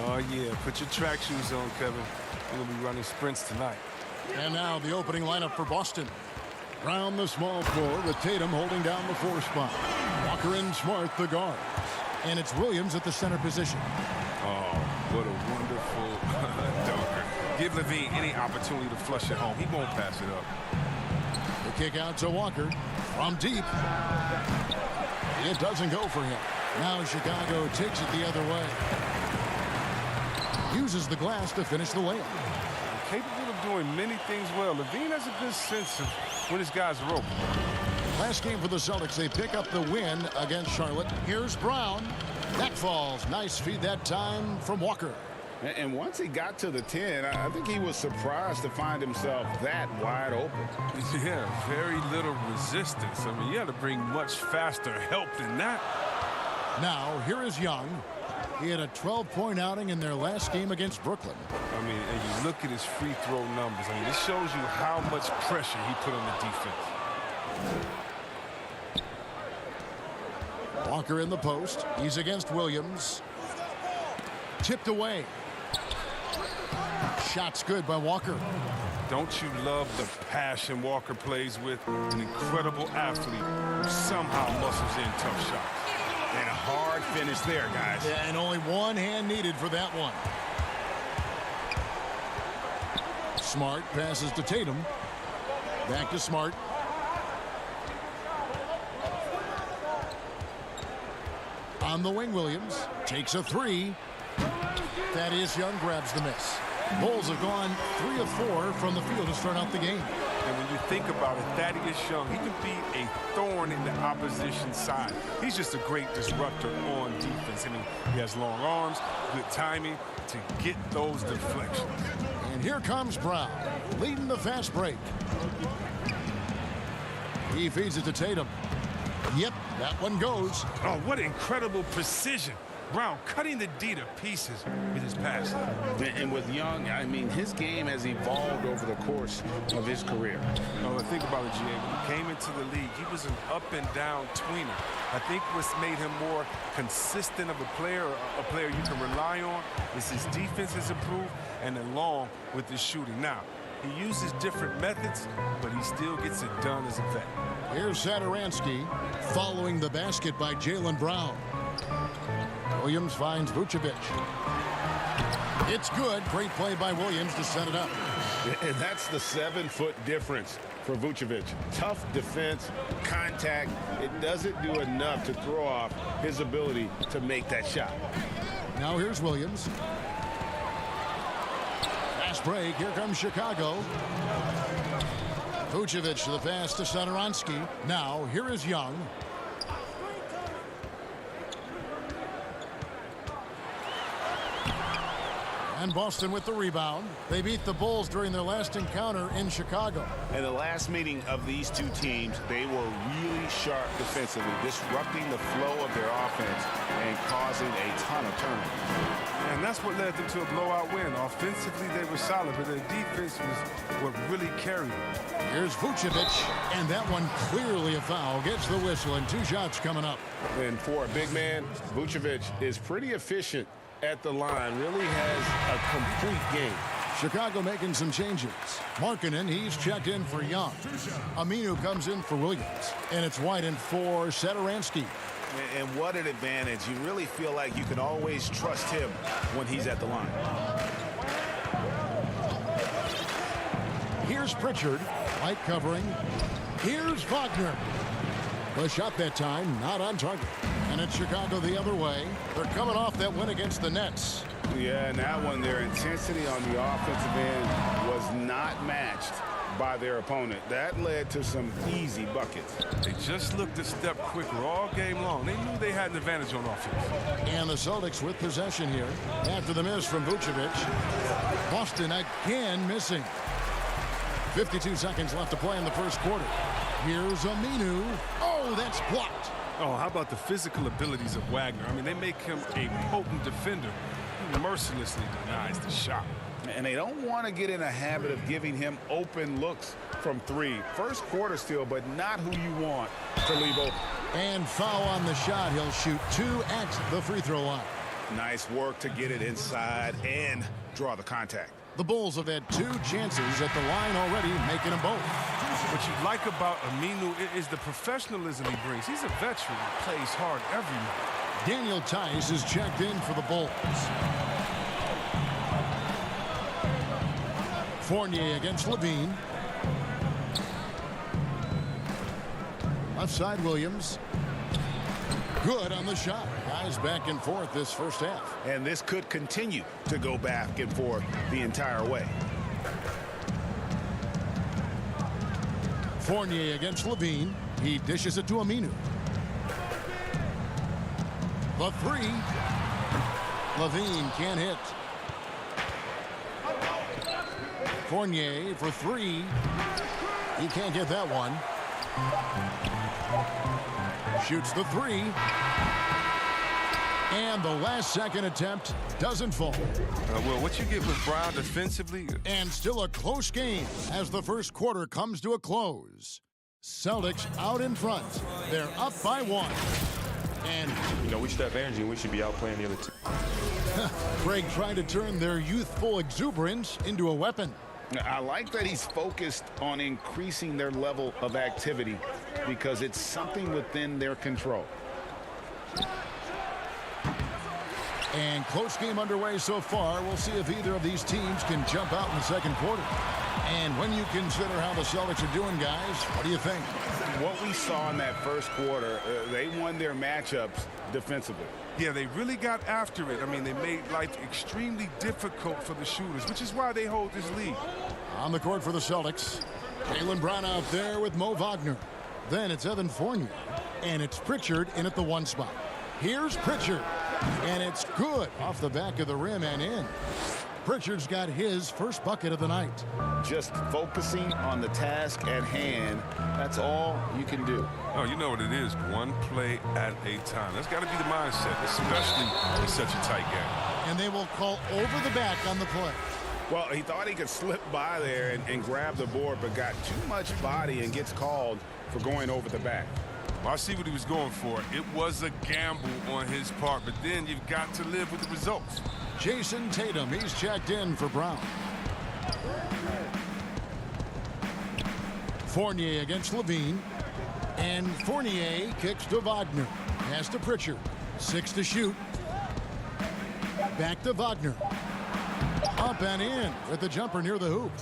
Oh, yeah. Put your track shoes on, Kevin. We're going to be running sprints tonight. And now the opening lineup for Boston. Brown, the small forward, with Tatum holding down the 4 spot. Walker and Smart, the guards. And it's Williams at the center position. Oh, what a wonderful dunker. Give Levine any opportunity to flush it home. He won't pass it up. The kick out to Walker from deep. It doesn't go for him. Now Chicago takes it the other way. Uses the glass to finish the layup. Capable of doing many things well. Levine has a good sense of when his guys are open. Last game for the Celtics, they pick up the win against Charlotte. Here's Brown. That falls. Nice feed that time from Walker. And once he got to the 10, I think he was surprised to find himself that wide open. Yeah, very little resistance. I mean, you had to bring much faster help than that. Now, here is Young. He had a 12-point outing in their last game against Brooklyn. I mean, and you look at his free throw numbers. I mean, this shows you how much pressure he put on the defense. Walker in the post. He's against Williams. Tipped away. Shot's good by Walker. Don't you love the passion Walker plays with? An incredible athlete who somehow muscles in tough shots. And a hard finish there, guys. Yeah, and only one hand needed for that one. Smart passes to Tatum. Back to Smart. On the wing, Williams takes a 3. Thaddeus Young grabs the miss. Bulls have gone 3 of 4 from the field to start out the game. And when you think about it, Thaddeus Young, he can be a thorn in the opposition side. He's just a great disruptor on defense. I mean, he has long arms, good timing to get those deflections. And here comes Brown, leading the fast break. He feeds it to Tatum. Yep, that one goes. Oh, what incredible precision. Brown cutting the D to pieces with his pass. And with Young, I mean, his game has evolved over the course of his career. Oh, think about it, G.A. When he came into the league, he was an up-and-down tweener. I think what's made him more consistent of a player you can rely on, is his defense has improved, and along with his shooting. Now, he uses different methods, but he still gets it done as a vet. Here's Satoransky following the basket by Jaylen Brown. Williams finds Vucevic. It's good. Great play by Williams to set it up. And that's the 7-foot difference for Vucevic. Tough defense, contact. It doesn't do enough to throw off his ability to make that shot. Now here's Williams. Fast break. Here comes Chicago. Vucevic to the pass to Satoransky. Now here is Young. And Boston with the rebound. They beat the Bulls during their last encounter in Chicago. In the last meeting of these two teams, they were really sharp defensively, disrupting the flow of their offense and causing a ton of turnovers. And that's what led them to a blowout win. Offensively, they were solid, but their defense was what really carried them. Here's Vucevic, and that one clearly a foul. Gets the whistle, and 2 shots coming up. And for a big man, Vucevic is pretty efficient at the line, really has a complete game. Chicago making some changes. Markkanen, he's checked in for Young. Aminu comes in for Williams. And it's White in for Satoransky. And what an advantage. You really feel like you can always trust him when he's at the line. Here's Pritchard. White covering. Here's Wagner. The shot that time, not on target. And it's Chicago the other way. They're coming off that win against the Nets. Yeah, and that one, their intensity on the offensive end was not matched by their opponent. That led to some easy buckets. They just looked a step quicker all game long. They knew they had an advantage on offense. And the Celtics with possession here after the miss from Vucevic. Boston again missing. 52 seconds left to play in the first quarter. Here's Aminu. Oh, that's blocked. Oh, how about the physical abilities of Wagner? I mean, they make him a potent defender. He mercilessly denies the shot. And they don't want to get in a habit of giving him open looks from 3. First quarter still, but not who you want to leave open. And foul on the shot. He'll shoot 2 at the free throw line. Nice work to get it inside and draw the contact. The Bulls have had 2 chances at the line already, making them both. What you like about Aminu is the professionalism he brings. He's a veteran. He plays hard every night. Daniel Tice is checked in for the Bulls. Fournier against Levine. Left side Williams. Good on the shot. Guys back and forth this first half. And this could continue to go back and forth the entire way. Fournier against Levine. He dishes it to Aminu. The 3. Levine can't hit. Fournier for 3. He can't get that one. Shoots the 3. And the last second attempt doesn't fall. Well, what you get with Brown defensively. And still a close game as the first quarter comes to a close. Celtics out in front. They're up by 1. And, you know, we should have energy and we should be outplaying the other team. Craig trying to turn their youthful exuberance into a weapon. I like that he's focused on increasing their level of activity because it's something within their control. And close game underway so far. We'll see if either of these teams can jump out in the second quarter. And when you consider how the Celtics are doing, guys, what do you think? What we saw in that first quarter, they won their matchups defensively. Yeah, they really got after it. I mean, they made life extremely difficult for the shooters, which is why they hold this lead. On the court for the Celtics, Jaylen Brown out there with Mo Wagner. Then it's Evan Fournier, and it's Pritchard in at the 1 spot. Here's Pritchard, and it's good off the back of the rim and in. Pritchard's got his first bucket of the night. Just focusing on the task at hand, that's all you can do. Oh, you know what it is, one play at a time. That's got to be the mindset, especially in such a tight game. And they will call over the back on the play. Well, he thought he could slip by there and grab the board, but got too much body and gets called for going over the back. Well, I see what he was going for. It was a gamble on his part, but then you've got to live with the results. Jason Tatum, he's checked in for Brown. Fournier against Levine. And Fournier kicks to Wagner. Pass to Pritchard. 6 to shoot. Back to Wagner. Up and in with the jumper near the hoop.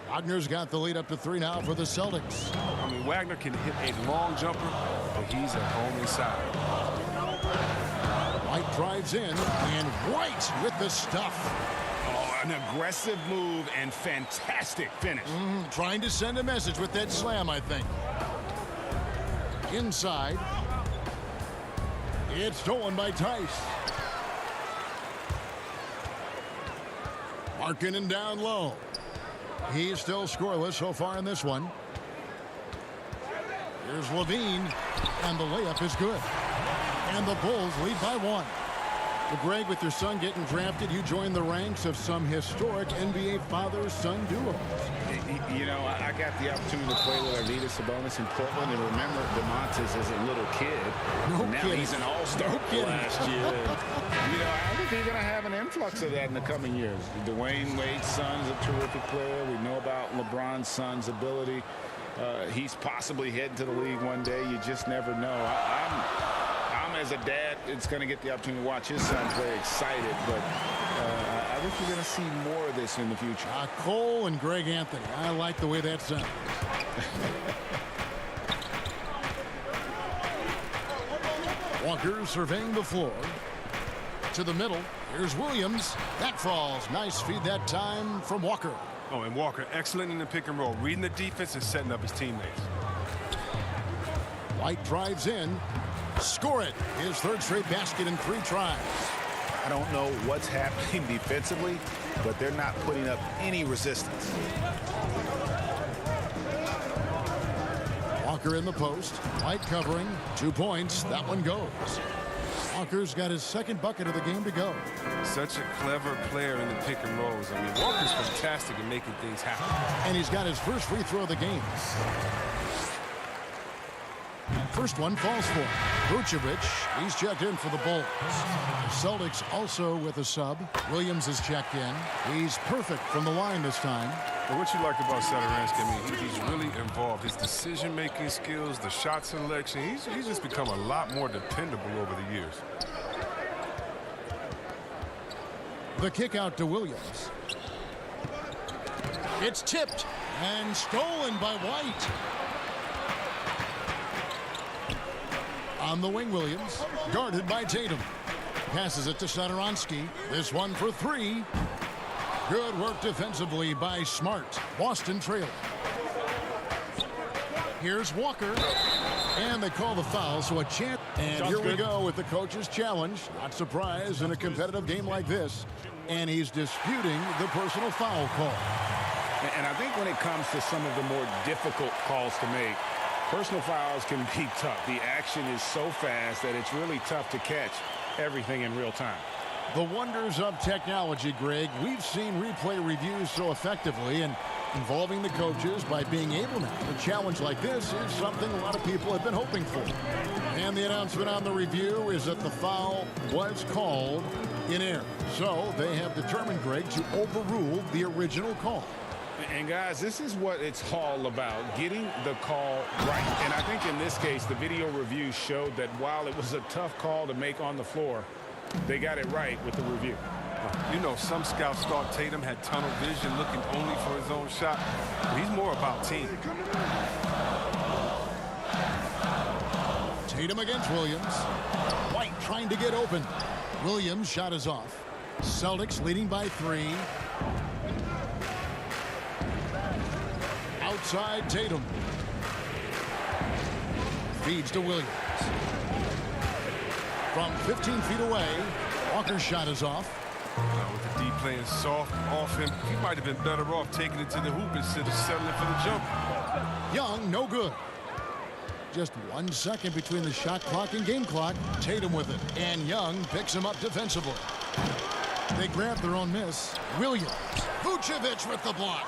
Wagner's got the lead up to 3 now for the Celtics. I mean, Wagner can hit a long jumper, but he's at home inside. White drives in, and White with the stuff. Oh, an aggressive move and fantastic finish. Trying to send a message with that slam, I think. Inside. It's stolen by Tice. Markkanen down low. He's still scoreless so far in this one. Here's Levine, and the layup is good. And the Bulls lead by 1. Well, Greg, with your son getting drafted, you joined the ranks of some historic NBA father-son duos. You know, I got the opportunity to play with Arvydas Sabonis in Portland, and remember DeMontis as a little kid. Now kidding. he's an all-star last year. You know, I think you're going to have an influx of that in the coming years. Dwayne Wade's son is a terrific player. We know about LeBron's son's ability. He's possibly heading to the league one day. You just never know. I'm as a dad, it's going to get the opportunity to watch his son play excited, but I think you're going to see more of this in the future. Cole and Greg Anthony. I like the way that sounds. Walker surveying the floor. To the middle. Here's Williams. That falls. Nice feed that time from Walker. Oh, and Walker, excellent in the pick and roll, reading the defense and setting up his teammates. White drives in. Score it. His 3rd straight basket in 3 tries. I don't know what's happening defensively, but they're not putting up any resistance. Walker in the post. White covering. 2 points. That one goes. Walker's got his second bucket of the game to go. Such a clever player in the pick and rolls. I mean, Walker's fantastic at making things happen. And he's got his first free throw of the game. First one falls for Vucevic. He's checked in for the Bulls. The Celtics also with a sub. Williams is checked in. He's perfect from the line this time. But what you like about Satoransky, I mean, he's really involved. His decision-making skills, the shot selection, he's just become a lot more dependable over the years. The kick out to Williams. It's tipped and stolen by White. On the wing, Williams, guarded by Tatum. Passes it to Satoransky. This one for three. Good work defensively by Smart. Boston trailing. Here's Walker. And they call the foul, so a chance. And here we go with the coach's challenge. Not surprised in a competitive game like this. And he's disputing the personal foul call. And I think when it comes to some of the more difficult calls to make, personal fouls can be tough. The action is so fast that it's really tough to catch everything in real time. The wonders of technology, Greg. We've seen replay reviews so effectively, and involving the coaches by being able now to challenge like this is something a lot of people have been hoping for. And the announcement on the review is that the foul was called in error. So they have determined, Greg, to overrule the original call. And guys, this is what it's all about, getting the call right. And I think in this case, the video review showed that while it was a tough call to make on the floor, they got it right with the review. You know, some scouts thought Tatum had tunnel vision, looking only for his own shot. But he's more about team. Tatum against Williams. White trying to get open. Williams' shot is off. Celtics leading by 3. Outside Tatum. Feeds to Williams. From 15 feet away, Walker's shot is off. With the D playing soft off him, he might have been better off taking it to the hoop instead of settling for the jump. Young, no good. Just 1 second between the shot clock and game clock. Tatum with it, and Young picks him up defensively. They grab their own miss. Williams. Vucevic with the block.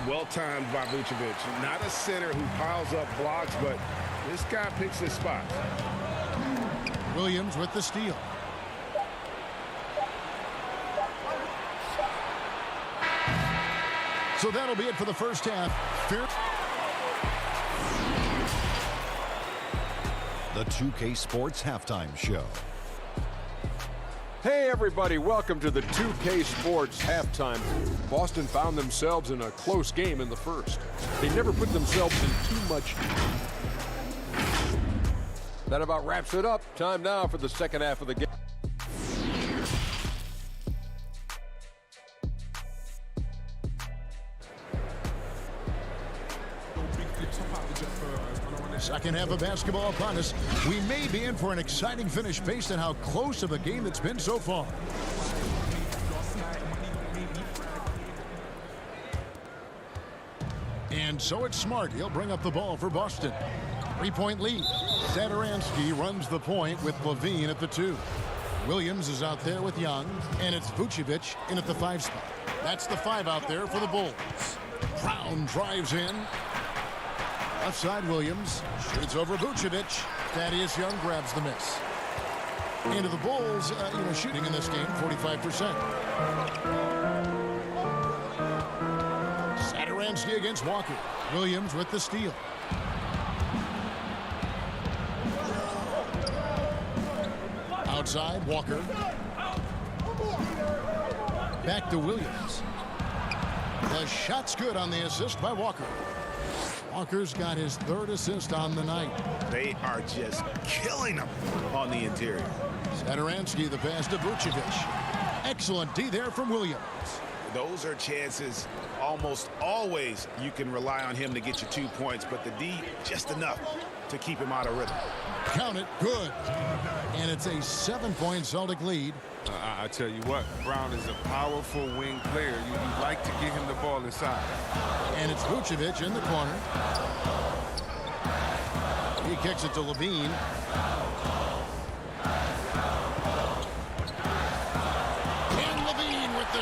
Well timed by Vucevic. Not a center who piles up blocks, but this guy picks his spots. Williams with the steal. So that'll be it for the first half. The 2K Sports Halftime Show. Hey everybody, welcome to the 2K Sports Halftime. Boston found themselves in a close game in the first. They never put themselves in too much. That about wraps it up. Time now for the second half of the game. Second half of basketball upon us. We may be in for an exciting finish based on how close of a game it's been so far. And so it's Smart. He'll bring up the ball for Boston. 3-point lead. Satoransky runs the point with Levine at the 2. Williams is out there with Young, and it's Vucevic in at the 5 spot. That's the 5 out there for the Bulls. Brown drives in. Left side, Williams shoots over Vucevic. Thaddeus Young grabs the miss. Into the Bulls, shooting in this game, 45%. Satoransky against Walker. Williams with the steal. Outside, Walker. Back to Williams. The shot's good on the assist by Walker. Walker's got his 3rd assist on the night. They are just killing them on the interior. Satoransky, the pass to Vucevic. Excellent D there from Williams. Those are chances almost always you can rely on him to get you 2 points, but the D just enough to keep him out of rhythm. Count it, good. And it's a 7-point Celtic lead. I tell you what, Brown is a powerful wing player. You like to get him the ball inside. And it's Vucevic in the corner. He kicks it to Levine.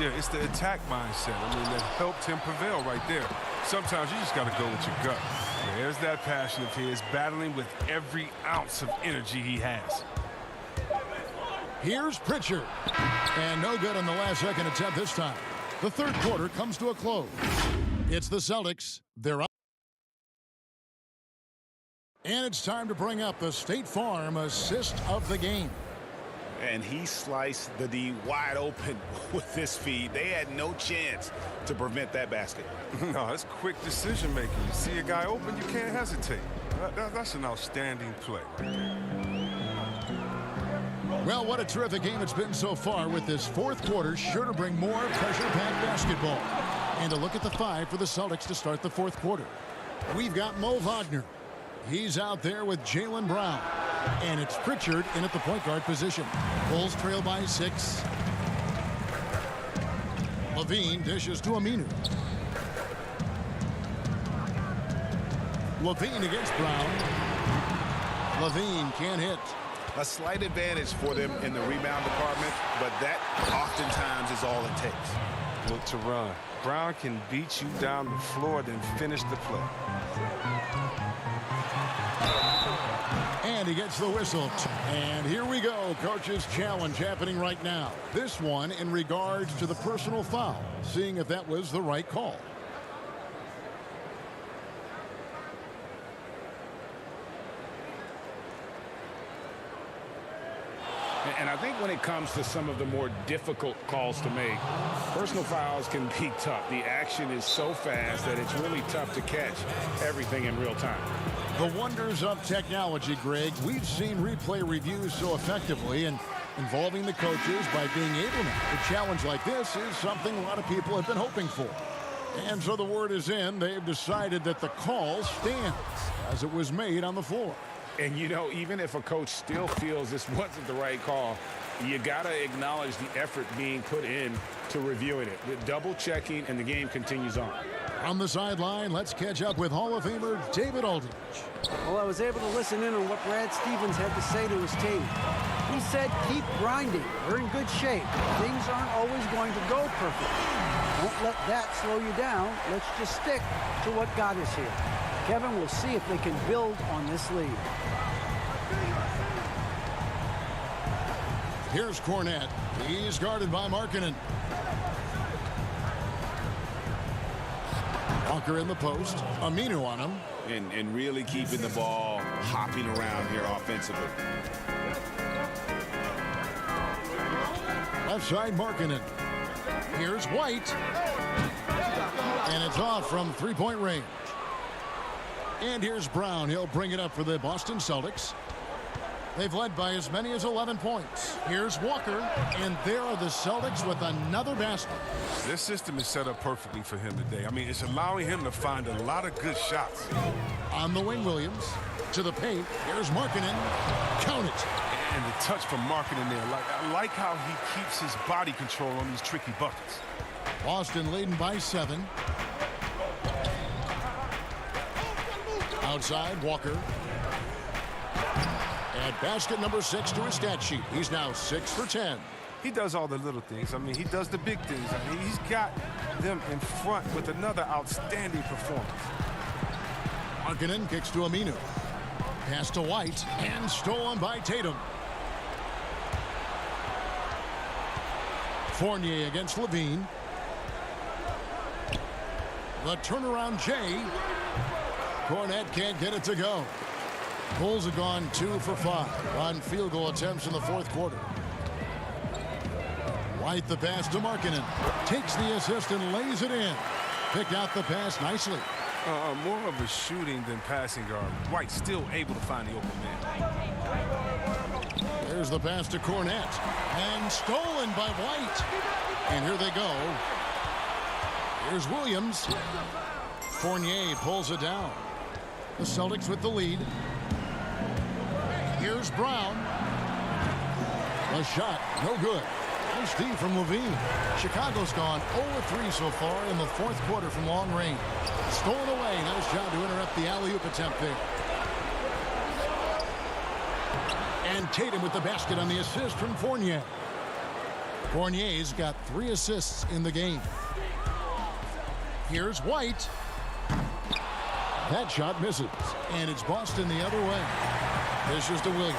Yeah, it's the attack mindset. I mean, that helped him prevail right there. Sometimes you just got to go with your gut. There's that passion of his, battling with every ounce of energy he has. Here's Pritchard. And no good on the last-second attempt this time. The third quarter comes to a close. It's the Celtics. They're up. And it's time to bring up the State Farm assist of the game. And he sliced the D wide open with this feed. They had no chance to prevent that basket. No, it's quick decision making. You see a guy open, you can't hesitate. That's an outstanding play right there. Well, what a terrific game it's been so far, with this fourth quarter sure to bring more pressure-packed basketball. And a look at the five for the Celtics to start the fourth quarter. We've got Mo Wagner. He's out there with Jaylen Brown. And it's Pritchard in at the point guard position. Bulls trail by 6. Levine dishes to Aminu. Levine against Brown. Levine can't hit. A slight advantage for them in the rebound department, but that oftentimes is all it takes. Look to run. Brown can beat you down the floor, then finish the play. And he gets the whistle. And here we go. Coach's challenge happening right now. This one in regards to the personal foul. Seeing if that was the right call. And I think when it comes to some of the more difficult calls to make, personal fouls can be tough. The action is so fast that it's really tough to catch everything in real time. The wonders of technology, Greg. We've seen replay reviews so effectively, and involving the coaches by being able now to challenge like this is something a lot of people have been hoping for. And so the word is in. They've decided that the call stands as it was made on the floor. And, you know, even if a coach still feels this wasn't the right call, you got to acknowledge the effort being put in to reviewing it. The double checking, and the game continues on. On the sideline, let's catch up with Hall of Famer David Aldridge. Well, I was able to listen in on what Brad Stevens had to say to his team. He said, keep grinding. We're in good shape. Things aren't always going to go perfect. Don't let that slow you down. Let's just stick to what got us here. Kevin, we'll see if they can build on this lead. Here's Cornette. He's guarded by Markkanen. Walker in the post. Aminu on him. And really keeping the ball hopping around here offensively. Left side, Markkanen. Here's White. And it's off from three-point range. And here's Brown. He'll bring it up for the Boston Celtics. They've led by as many as 11 points. Here's Walker, and there are the Celtics with another basket. This system is set up perfectly for him today. I mean, it's allowing him to find a lot of good shots. On the wing, Williams. To the paint. Here's Markkanen. Count it. And the touch from Markkanen there. I like how he keeps his body control on these tricky buckets. Boston leading by 7. Outside, Walker. At basket number 6 to his stat sheet. He's now 6 for 10. He does all the little things. I mean, he does the big things. I mean, he's got them in front with another outstanding performance. Markkanen kicks to Aminu. Pass to White and stolen by Tatum. Fournier against Levine. The turnaround Jay. Cornette can't get it to go. Bulls have gone 2 for 5 on field goal attempts in the fourth quarter. White the pass to Markkanen. Takes the assist and lays it in. Picked out the pass nicely. More of a shooting than passing guard. White still able to find the open man. There's the pass to Cornette. And stolen by White. And here they go. Here's Williams. Fournier pulls it down. The Celtics with the lead. Here's Brown. A shot, no good. Nice D from Levine. Chicago's gone 0-3 so far in the fourth quarter from long range. Stolen away. Nice job to interrupt the alley-oop attempt there. And Tatum with the basket on the assist from Fournier. Fournier's got 3 assists in the game. Here's White. That shot misses, and it's Boston the other way. This is to Williams.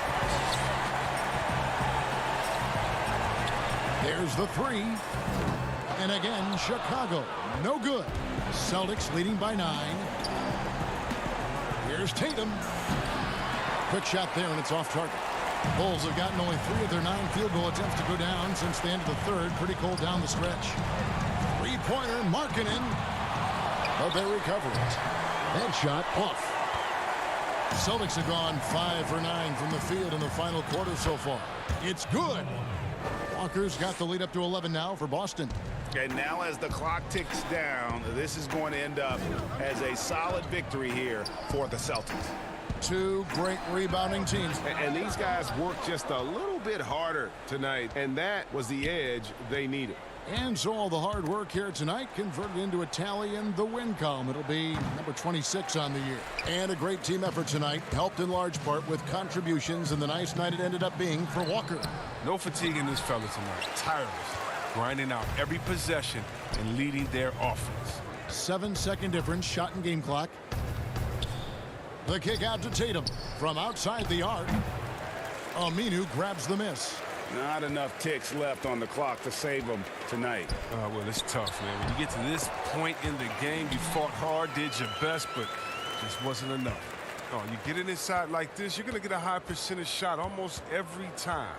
There's the 3. And again, Chicago, no good. Celtics leading by 9. Here's Tatum. Quick shot there, and it's off target. Bulls have gotten only 3 of their 9 field goal attempts to go down since the end of the third. Pretty cold down the stretch. Three-pointer, Markkanen. But they recover it. That shot off. Celtics have gone 5 for 9 from the field in the final quarter so far. It's good. Walker's got the lead up to 11 now for Boston. And now as the clock ticks down, this is going to end up as a solid victory here for the Celtics. 2 great rebounding teams. And these guys worked just a little bit harder tonight, and that was the edge they needed. And so all the hard work here tonight converted into a tally in the win column. It'll be number 26 on the year. And a great team effort tonight, helped in large part with contributions, and the nice night it ended up being for Walker. No fatigue in this fella tonight. Tireless, grinding out every possession and leading their offense. 7-second difference, shot and game clock. The kick out to Tatum from outside the arc. Aminu grabs the miss. Not enough ticks left on the clock to save them tonight. Well, it's tough, man. When you get to this point in the game, you fought hard, did your best, but just wasn't enough. Oh, you get it inside like this, you're going to get a high percentage shot almost every time.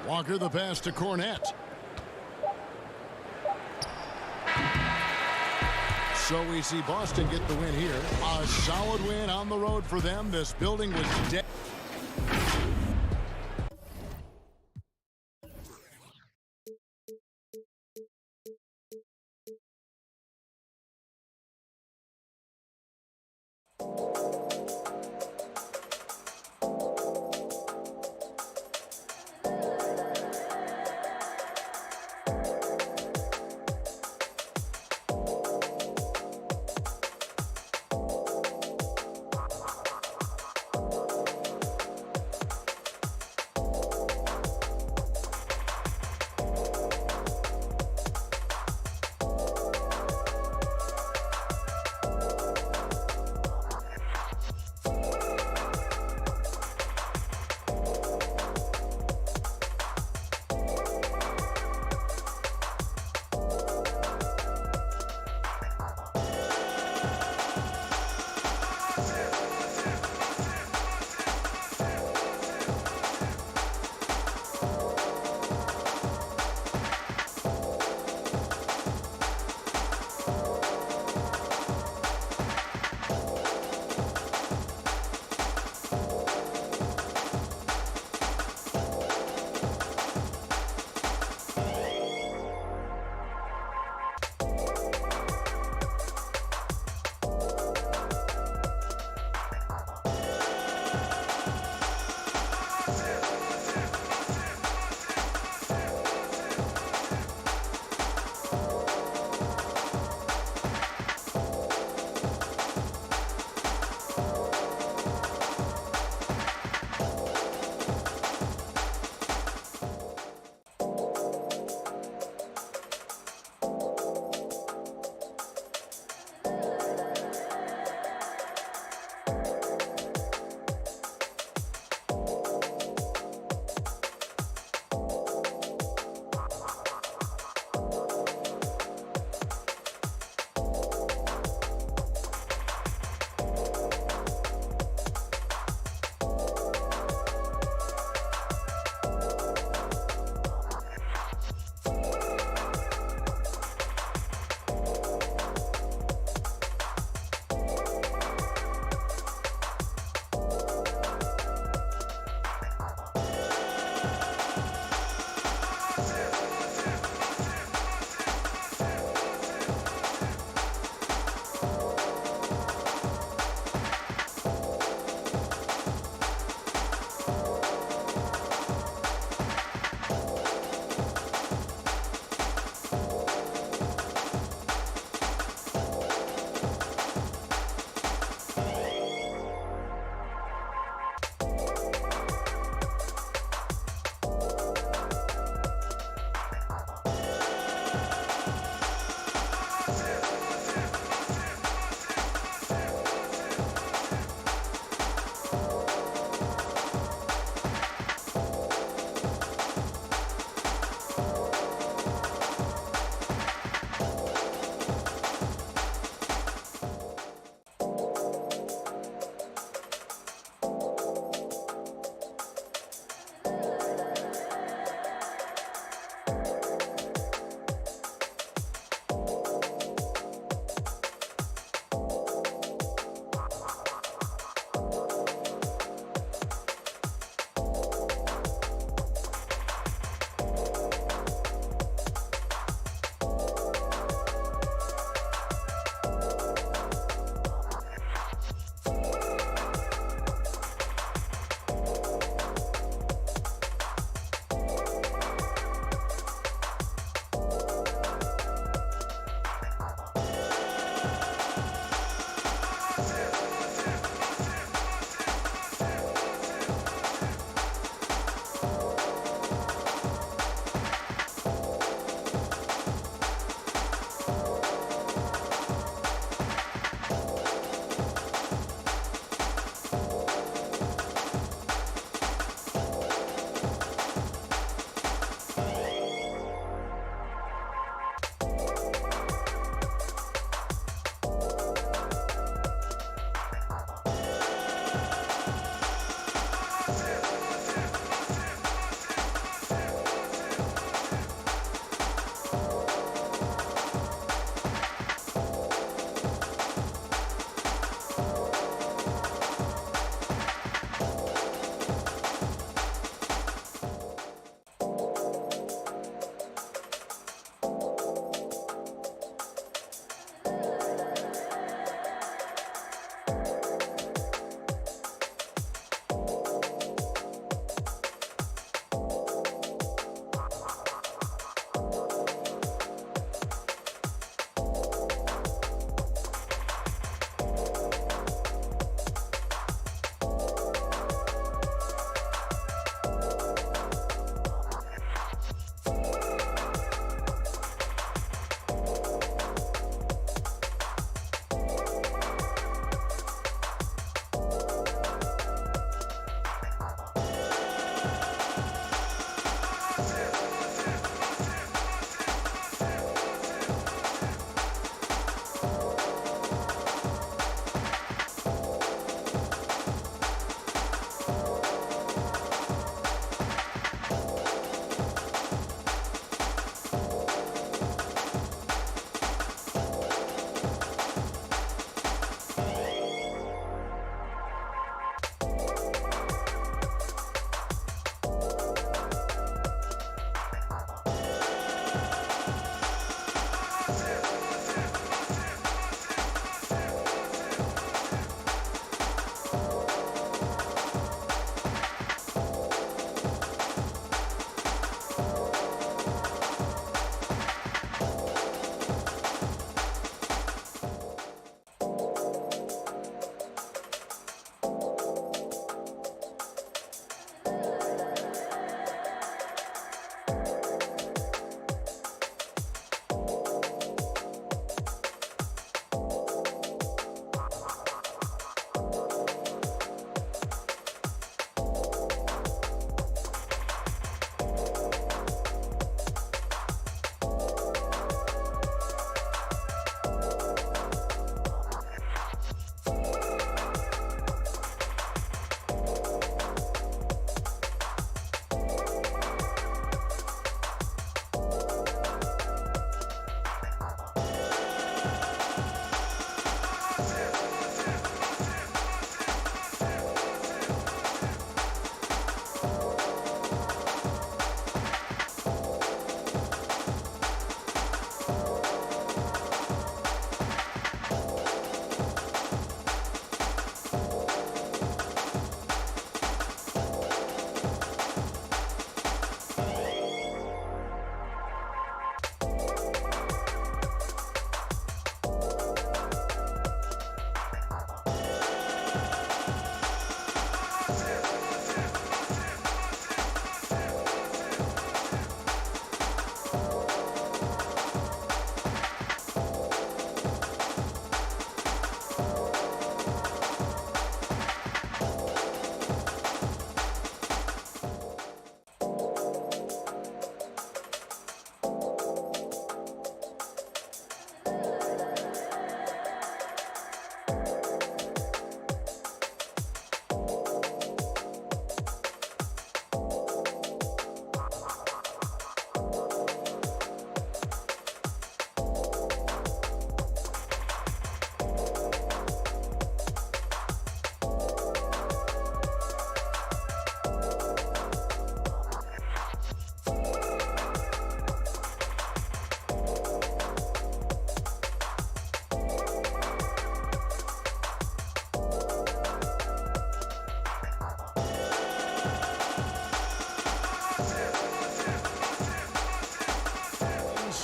Walker the pass to Cornette. So we see Boston get the win here. A solid win on the road for them. This building was dead.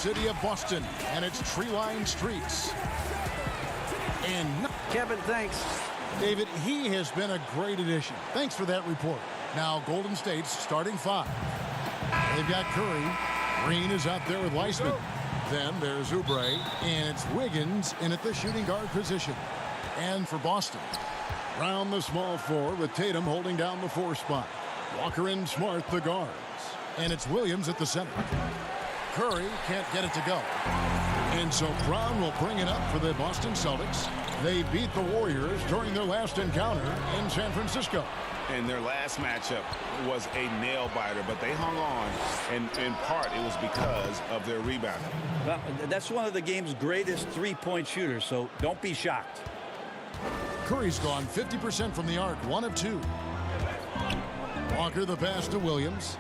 city of Boston and its tree-lined streets. And Kevin, thanks. David, he has been a great addition. Thanks for that report. Now Golden State's starting 5. They've got Curry. Green is out there with Weissman. Then there's Oubre, and it's Wiggins in at the shooting guard position. And for Boston, round the small 4 with Tatum holding down the 4 spot. Walker and Smart the guards. And it's Williams at the center. Curry can't get it to go. And so Brown will bring it up for the Boston Celtics. They beat the Warriors during their last encounter in San Francisco. And their last matchup was a nail-biter, but they hung on, and in part it was because of their rebounding. Well, that's one of the game's greatest three-point shooters, so don't be shocked. Curry's gone 50% from the arc, 1 of 2. Walker the pass to Williams.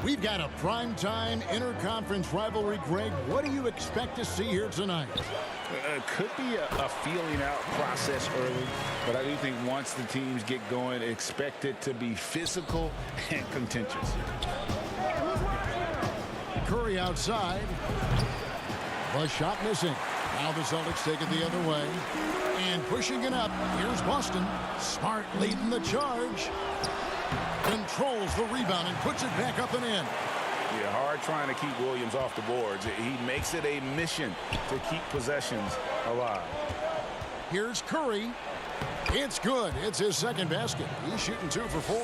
We've got a primetime interconference rivalry, Greg. What do you expect to see here tonight? Could be a feeling out process early, but I do think once the teams get going, expect it to be physical and contentious. Curry outside. The shot missing. Now the Celtics take it the other way. And pushing it up, here's Boston. Smart leading the charge. Controls the rebound and puts it back up and in. Yeah, hard trying to keep Williams off the boards. He makes it a mission to keep possessions alive. Here's Curry. It's good. It's his second basket. He's shooting 2 for 4.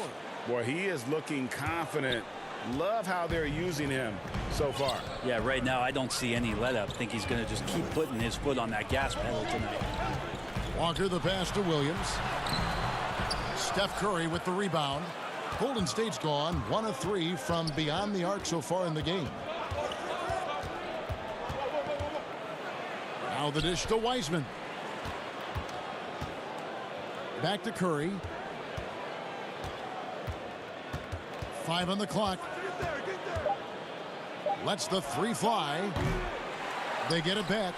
Boy, he is looking confident. Love how they're using him so far. Yeah, right now I don't see any let up. I think he's going to just keep putting his foot on that gas pedal tonight. Walker the pass to Williams. Steph Curry with the rebound. Golden State's gone 1 of 3 from beyond the arc so far in the game. Now the dish to Weissman. Back to Curry. 5 on the clock. Lets the 3 fly. They get it back.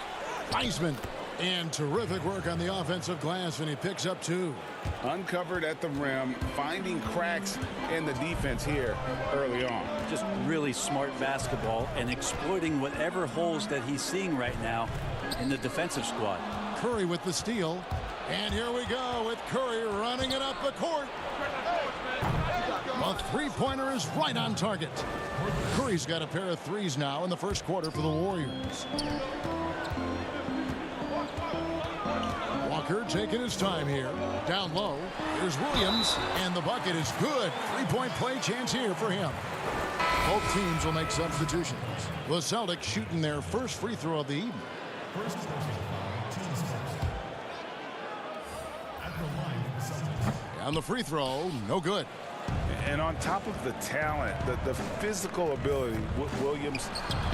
Weissman. And terrific work on the offensive glass, and he picks up 2. Uncovered at the rim, finding cracks in the defense here early on. Just really smart basketball and exploiting whatever holes that he's seeing right now in the defensive squad. Curry with the steal. And here we go with Curry running it up the court. A three-pointer is right on target. Curry's got a pair of threes now in the first quarter for the Warriors. Walker taking his time here. Down low. Here's Williams. And the bucket is good. Three-point play chance here for him. Both teams will make substitutions. The Celtics shooting their first free throw of the evening. And the free throw, no good. And on top of the talent, the physical ability, Williams,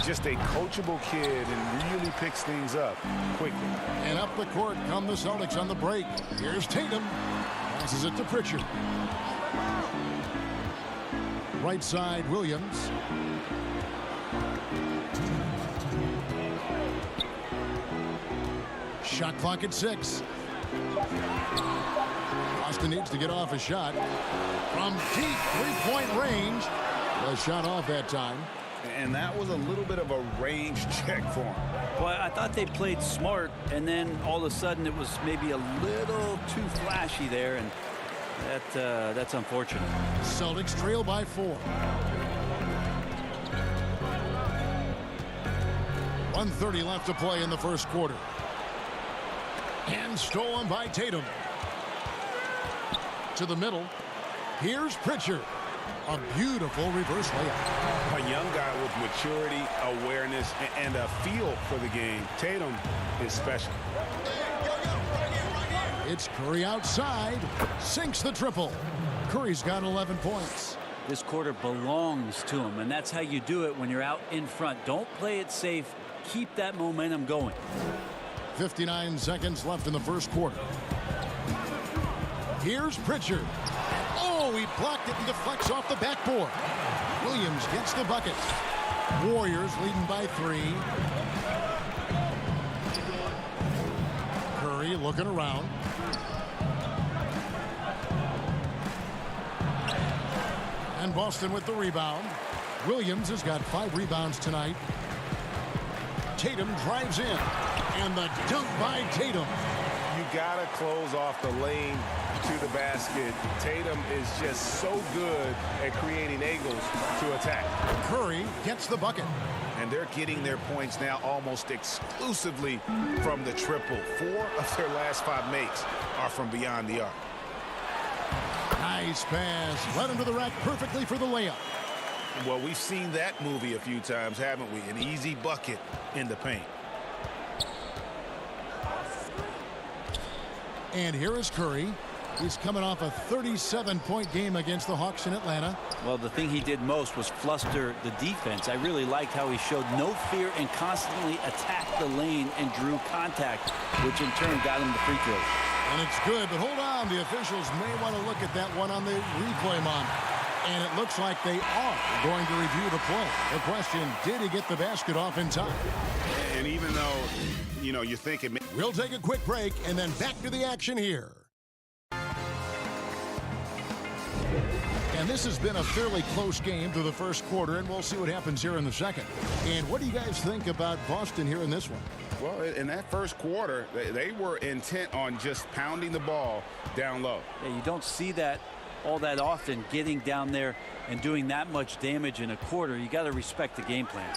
just a coachable kid and really picks things up quickly. And up the court come the Celtics on the break. Here's Tatum. Passes it to Pritchard. Right side, Williams. Shot clock at 6. Boston needs to get off a shot from deep three-point range. The shot off that time. And that was a little bit of a range check for him. Well, I thought they played smart, and then all of a sudden it was maybe a little too flashy there, and that's unfortunate. Celtics trail by 4. 1:30 left to play in the first quarter. And stolen by Tatum. To the middle. Here's Pritchard. A beautiful reverse layup. A young guy with maturity, awareness, and a feel for the game. Tatum is special. It's Curry outside. Sinks the triple. Curry's got 11 points. This quarter belongs to him, and that's how you do it when you're out in front. Don't play it safe. Keep that momentum going. 59 seconds left in the first quarter. Here's Pritchard. Oh, he blocked it and deflects off the backboard. Williams gets the bucket. Warriors leading by 3. Curry looking around. And Boston with the rebound. Williams has got 5 rebounds tonight. Tatum drives in. And the dunk by Tatum. You got to close off the lane to the basket. Tatum is just so good at creating angles to attack. Curry gets the bucket. And they're getting their points now almost exclusively from the triple. 4 of their last 5 makes are from beyond the arc. Nice pass. Led into the rack perfectly for the layup. Well, we've seen that movie a few times, haven't we? An easy bucket in the paint. And here is Curry. He's coming off a 37-point game against the Hawks in Atlanta. Well, the thing he did most was fluster the defense. I really liked how he showed no fear and constantly attacked the lane and drew contact, which in turn got him the free throw. And it's good, but hold on. The officials may want to look at that one on the replay monitor. And it looks like they are going to review the play. The question, did he get the basket off in time? And even though, you know, you're thinking... We'll take a quick break and then back to the action here. And this has been a fairly close game through the first quarter, and we'll see what happens here in the second. And what do you guys think about Boston here in this one? Well, in that first quarter, they were intent on just pounding the ball down low. Yeah, you don't see that all that often, getting down there and doing that much damage in a quarter. You got to respect the game plan.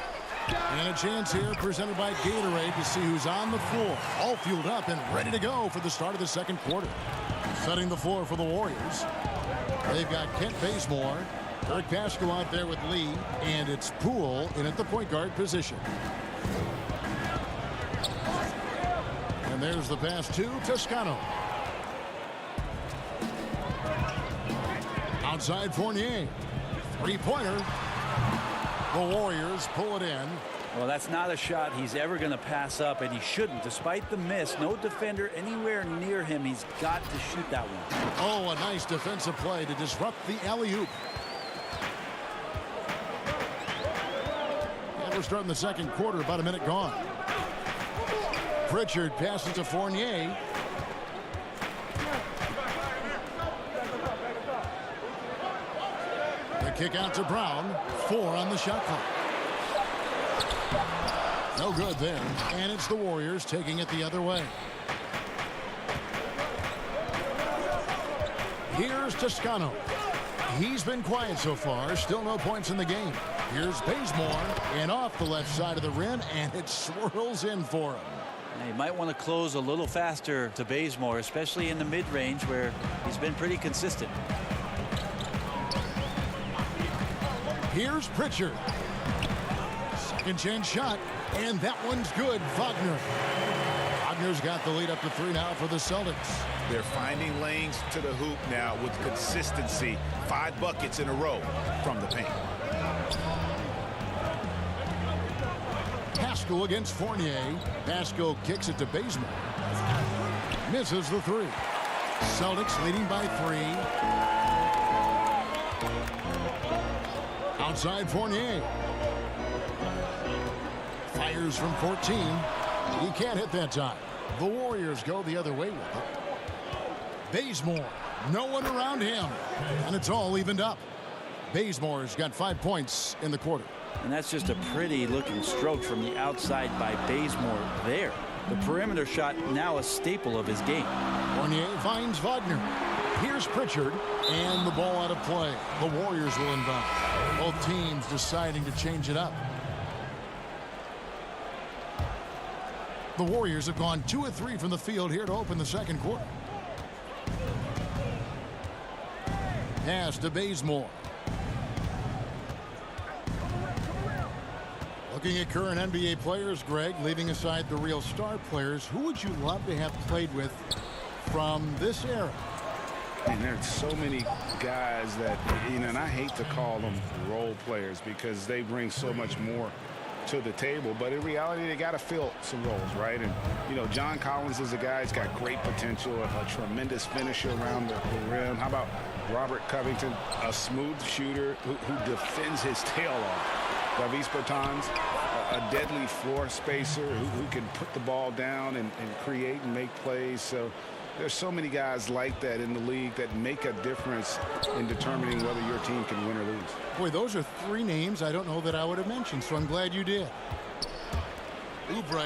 And a chance here presented by Gatorade to see who's on the floor. All fueled up and ready to go for the start of the second quarter. Setting the floor for the Warriors. They've got Kent Bazemore, Eric Pasco out there with Lee, and it's Poole in at the point guard position. And there's the pass to Toscano. Outside Fournier. Three-pointer. The Warriors pull it in. Well, that's not a shot he's ever going to pass up, and he shouldn't. Despite the miss, no defender anywhere near him. He's got to shoot that one. Oh, a nice defensive play to disrupt the alley-oop. And we're starting the second quarter, about a minute gone. Pritchard passes to Fournier. The kick out to Brown. 4 on the shot clock. No good there. And it's the Warriors taking it the other way. Here's Toscano. He's been quiet so far. Still no points in the game. Here's Bazemore. And off the left side of the rim. And it swirls in for him. Now, you might want to close a little faster to Bazemore, especially in the mid-range where he's been pretty consistent. Here's Pritchard. Second chance shot. And that one's good. Wagner. Wagner's got the lead up to 3 now for the Celtics. They're finding lanes to the hoop now with consistency. 5 buckets in a row from the paint. Pascal against Fournier. Pascal kicks it to Bazemore. Misses the 3. Celtics leading by 3. Outside Fournier. Fires from 14. He can't hit that time. The Warriors go the other way with it. Bazemore. No one around him. And it's all evened up. Bazemore's got 5 points in the quarter. And that's just a pretty looking stroke from the outside by Bazemore there. The perimeter shot now a staple of his game. Fournier finds Wagner. Here's Pritchard. And the ball out of play. The Warriors will inbound. Both teams deciding to change it up. The Warriors have gone 2 of 3 from the field here to open the second quarter. Pass to Bazemore. Looking at current NBA players, Greg, leaving aside the real star players, who would you love to have played with from this era? And there's so many guys that, you know, and I hate to call them role players because they bring so much more to the table, but in reality they got to fill some roles, right? And you know, John Collins is a guy that's got great potential, a tremendous finisher around the rim. How about Robert Covington, a smooth shooter who defends his tail off? Davis Bertans, a deadly floor spacer who can put the ball down and create and make plays. So There's so many guys like that in the league that make a difference in determining whether your team can win or lose. Boy, those are three names I don't know that I would have mentioned, so I'm glad you did. Oubre,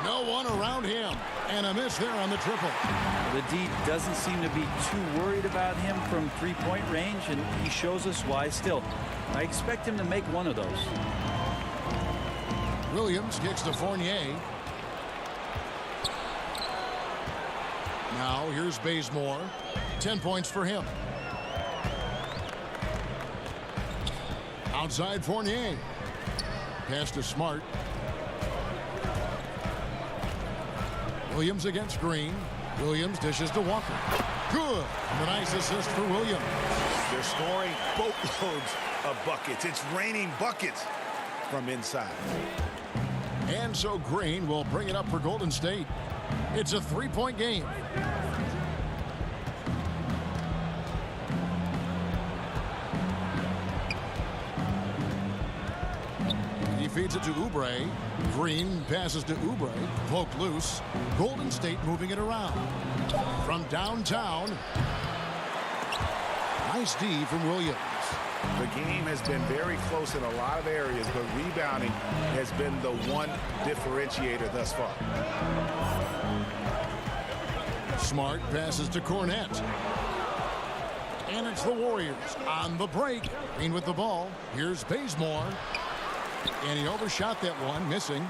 no one around him, and a miss there on the triple. The D doesn't seem to be too worried about him from three-point range, and he shows us why still. I expect him to make one of those. Williams kicks to Fournier. Now here's Bazemore. 10 points for him. Outside Fournier. Pass to Smart. Williams against Green. Williams dishes to Walker. Good. And a nice assist for Williams. They're scoring boatloads of buckets. It's raining buckets from inside. And so Green will bring it up for Golden State. It's a three-point game. He feeds it to Oubre. Green passes to Oubre. Poked loose. Golden State moving it around. From downtown. Nice D from Williams. The game has been very close in a lot of areas, but rebounding has been the one differentiator thus far. Smart passes to Cornette. And it's the Warriors on the break. Green with the ball. Here's Bazemore. And he overshot that one, missing.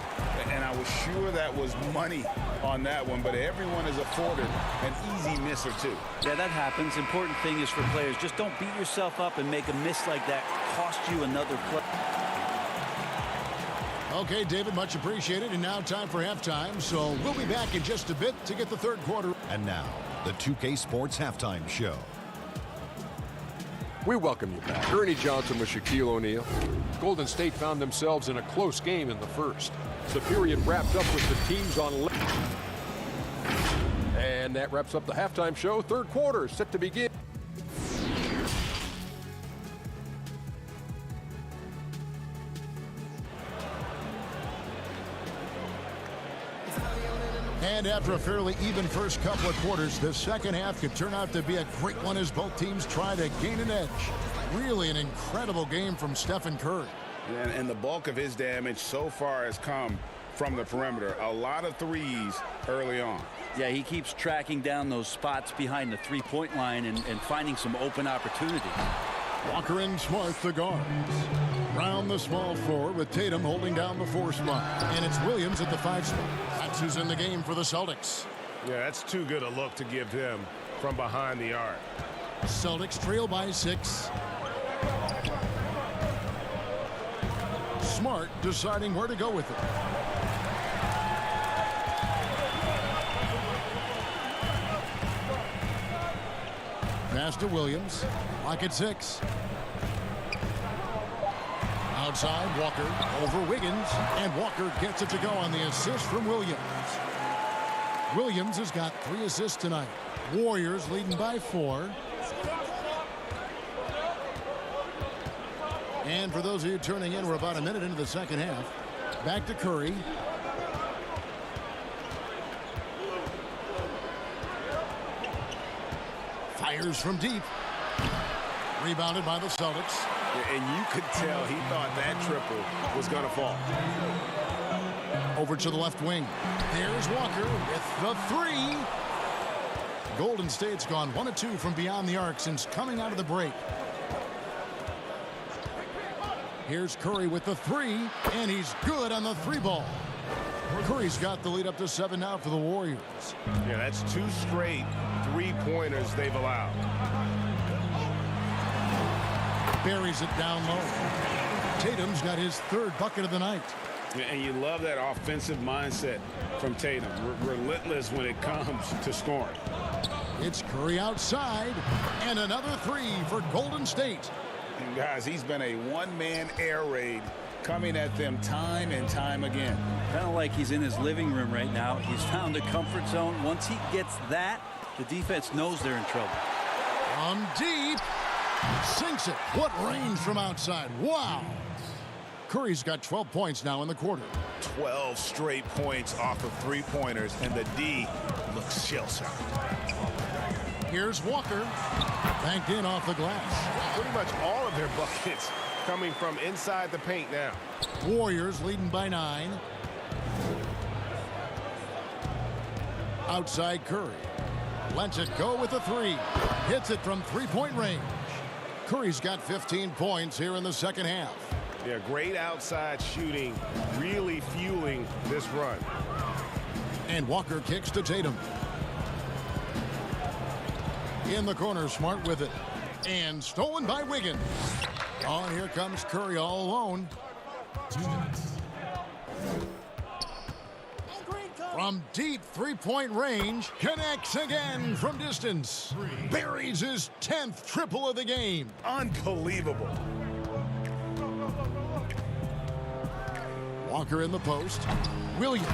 And I was sure that was money on that one, but everyone is afforded an easy miss or two. Yeah, that happens. Important thing is for players, just don't beat yourself up and make a miss like that cost you another play. Okay, David, much appreciated. And now time for halftime. So we'll be back in just a bit to get the third quarter. And now, the 2K Sports Halftime Show. We welcome you back. Ernie Johnson with Shaquille O'Neal. Golden State found themselves in a close game in the first. The period wrapped up with the teams on left. And that wraps up the halftime show. Third quarter set to begin. And after a fairly even first couple of quarters, the second half could turn out to be a great one as both teams try to gain an edge. Really an incredible game from Stephen Curry. And the bulk of his damage so far has come from the perimeter. A lot of threes early on. Yeah, he keeps tracking down those spots behind the three-point line and finding some open opportunities. Walker and Smart, the guards. Round the small four with Tatum holding down the 4 spot. And it's Williams at the 5 spot. That's who's in the game for the Celtics. Yeah, that's too good a look to give him from behind the arc. Celtics trail by 6. Smart deciding where to go with it. Pass to Williams. Lock at 6. Outside, Walker over Wiggins, and Walker gets it to go on the assist from Williams. Williams has got 3 assists tonight. Warriors leading by 4. And for those of you turning in, we're about a minute into the second half. Back to Curry. Fires from deep. Rebounded by the Celtics. And you could tell he thought that triple was going to fall. Over to the left wing. There's Walker with the 3. Golden State's gone 1 of 2 from beyond the arc since coming out of the break. Here's Curry with the 3, and he's good on the 3 ball. Curry's got the lead up to 7 now for the Warriors. Yeah, that's 2 straight 3-pointers they've allowed. Buries it down low. Tatum's got his 3rd bucket of the night. And you love that offensive mindset from Tatum. Relentless when it comes to scoring. It's Curry outside, and another 3 for Golden State. And guys, he's been a one-man air raid coming at them time and time again. Kind of like he's in his living room right now. He's found a comfort zone. Once he gets that, the defense knows they're in trouble. From deep. Sinks it. What range from outside. Wow. Curry's got 12 points now in the quarter. 12 straight points off of 3-pointers, and the D looks shell-shocked. Here's Walker. Banked in off the glass. Pretty much all of their buckets coming from inside the paint now. Warriors leading by 9. Outside Curry. Lets it go with a 3. Hits it from three-point range. Curry's got 15 points here in the second half. Yeah, great outside shooting, really fueling this run. And Walker kicks to Tatum. In the corner, Smart with it. And stolen by Wiggins. Oh, and here comes Curry all alone. From deep three-point range, connects again from distance. Buries his 10th triple of the game. Unbelievable. Walker in the post. Williams.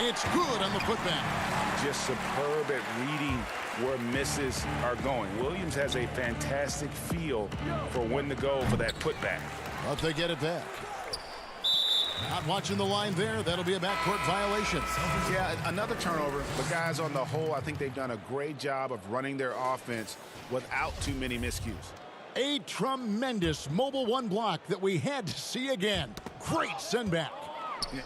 It's good on the putback. Just superb at reading where misses are going. Williams has a fantastic feel for when to go for that putback. But they get it back. Not watching the line there. That'll be a backcourt violation. Yeah, another turnover. But guys, on the whole, I think they've done a great job of running their offense without too many miscues. A tremendous mobile one block that we had to see again. Great send back.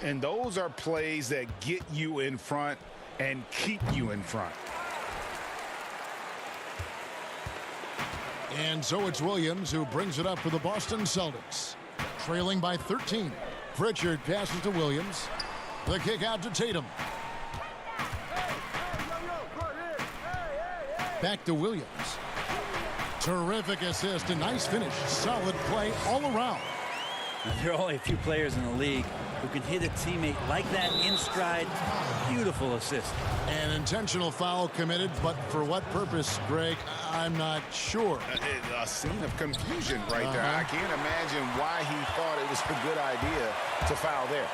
And those are plays that get you in front and keep you in front. And so it's Williams who brings it up for the Boston Celtics. Trailing by 13. Pritchard passes to Williams. The kick out to Tatum. Back to Williams. Terrific assist, a nice finish. Solid play all around. There are only a few players in the league who can hit a teammate like that in stride. Beautiful assist. An intentional foul committed, but for what purpose, Greg? I'm not sure. A scene of confusion right there. I can't imagine why he thought it was a good idea to foul there.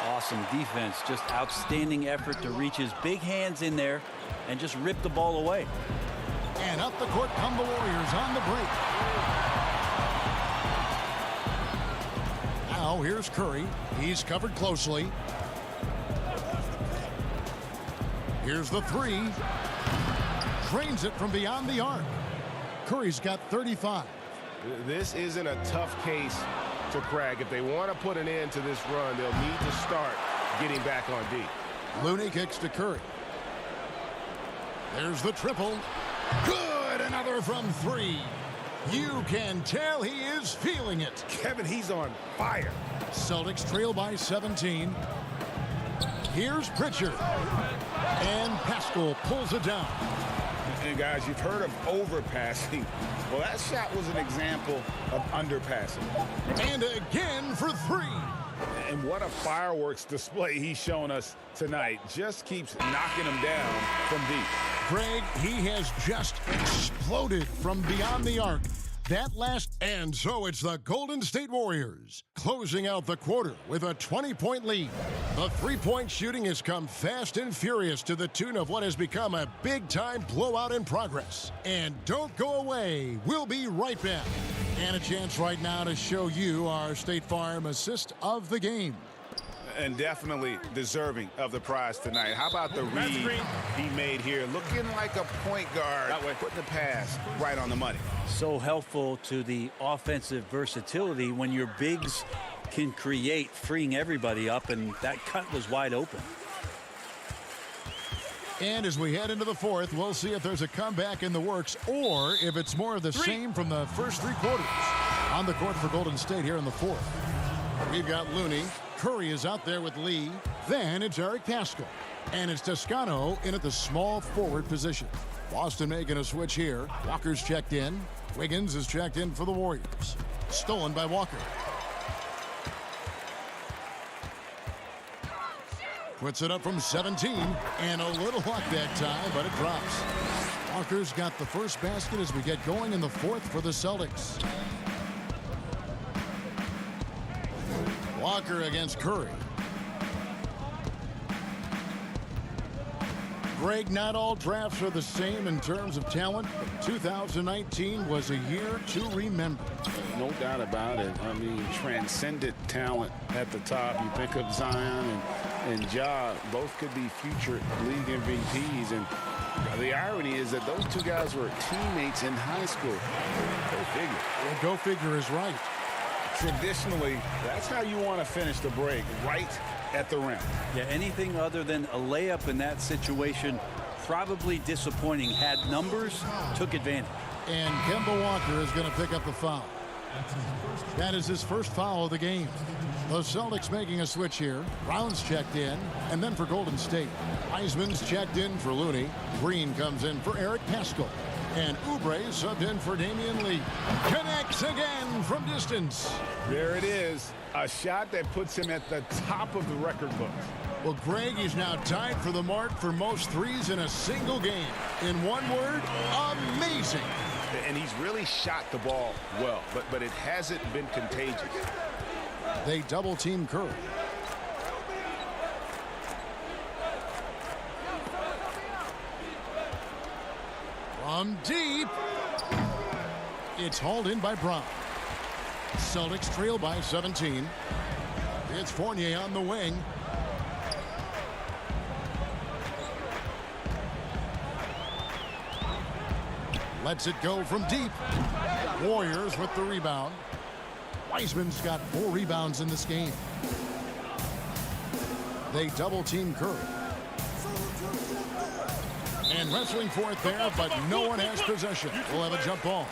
Awesome defense. Just outstanding effort to reach his big hands in there and just rip the ball away. And up the court come the Warriors on the break. Now here's Curry. He's covered closely. Here's the 3. Drains it from beyond the arc. Curry's got 35. This isn't a tough case to crack. If they want to put an end to this run, they'll need to start getting back on D. Looney kicks to Curry. There's the triple. Good! Another from 3. You can tell he is feeling it. Kevin, he's on fire. Celtics trail by 17. Here's Pritchard. And Pascal pulls it down. And guys, you've heard of overpassing. Well, that shot was an example of underpassing. And again for 3. And what a fireworks display he's shown us tonight. Just keeps knocking him down from deep. Greg, he has just exploded from beyond the arc. That last, and so it's the Golden State Warriors closing out the quarter with a 20-point lead. The three-point shooting has come fast and furious to the tune of what has become a big-time blowout in progress. And don't go away. We'll be right back. And a chance right now to show you our State Farm assist of the game. And definitely deserving of the prize tonight. How about the read he made here? Looking like a point guard, putting the pass right on the money. So helpful to the offensive versatility when your bigs can create, freeing everybody up, and that cut was wide open. And as we head into the fourth, we'll see if there's a comeback in the works or if it's more of the same from the first 3 quarters. On the court for Golden State here in the fourth. We've got Looney. Curry is out there with Lee. Then it's Eric Pascal. And it's Toscano in at the small forward position. Boston making a switch here. Walker's checked in. Wiggins is checked in for the Warriors. Stolen by Walker. Puts it up from 17. And a little luck that time, but it drops. Walker's got the first basket as we get going in the fourth for the Celtics. Walker against Curry. Greg, not all drafts are the same in terms of talent, but 2019 was a year to remember. No doubt about it. I mean, transcendent talent at the top. You think of Zion and and Ja both could be future league MVPs. And the irony is that those two guys were teammates in high school. Go figure. Well, go figure is right. Traditionally, that's how you want to finish the break, right at the rim. Yeah, anything other than a layup in that situation, probably disappointing. Had numbers, took advantage. And Kemba Walker is going to pick up the foul. That is his first foul of the game. The Celtics making a switch here. Brown's checked in, and then for Golden State. Wiseman's checked in for Looney. Green comes in for Eric Paschall. And Oubre subbed in for Damian Lee. Connects again from distance. There it is. A shot that puts him at the top of the record books. Well, Greg is now tied for the mark for most threes in a single game. In one word, amazing. And he's really shot the ball well, but it hasn't been contagious. They double team Curry. From deep. It's hauled in by Brown. Celtics trail by 17. It's Fournier on the wing. Lets it go from deep. Warriors with the rebound. Wiseman's got 4 rebounds in this game. They double team Curry. And wrestling for it there, but no one has possession. We'll have a jump ball.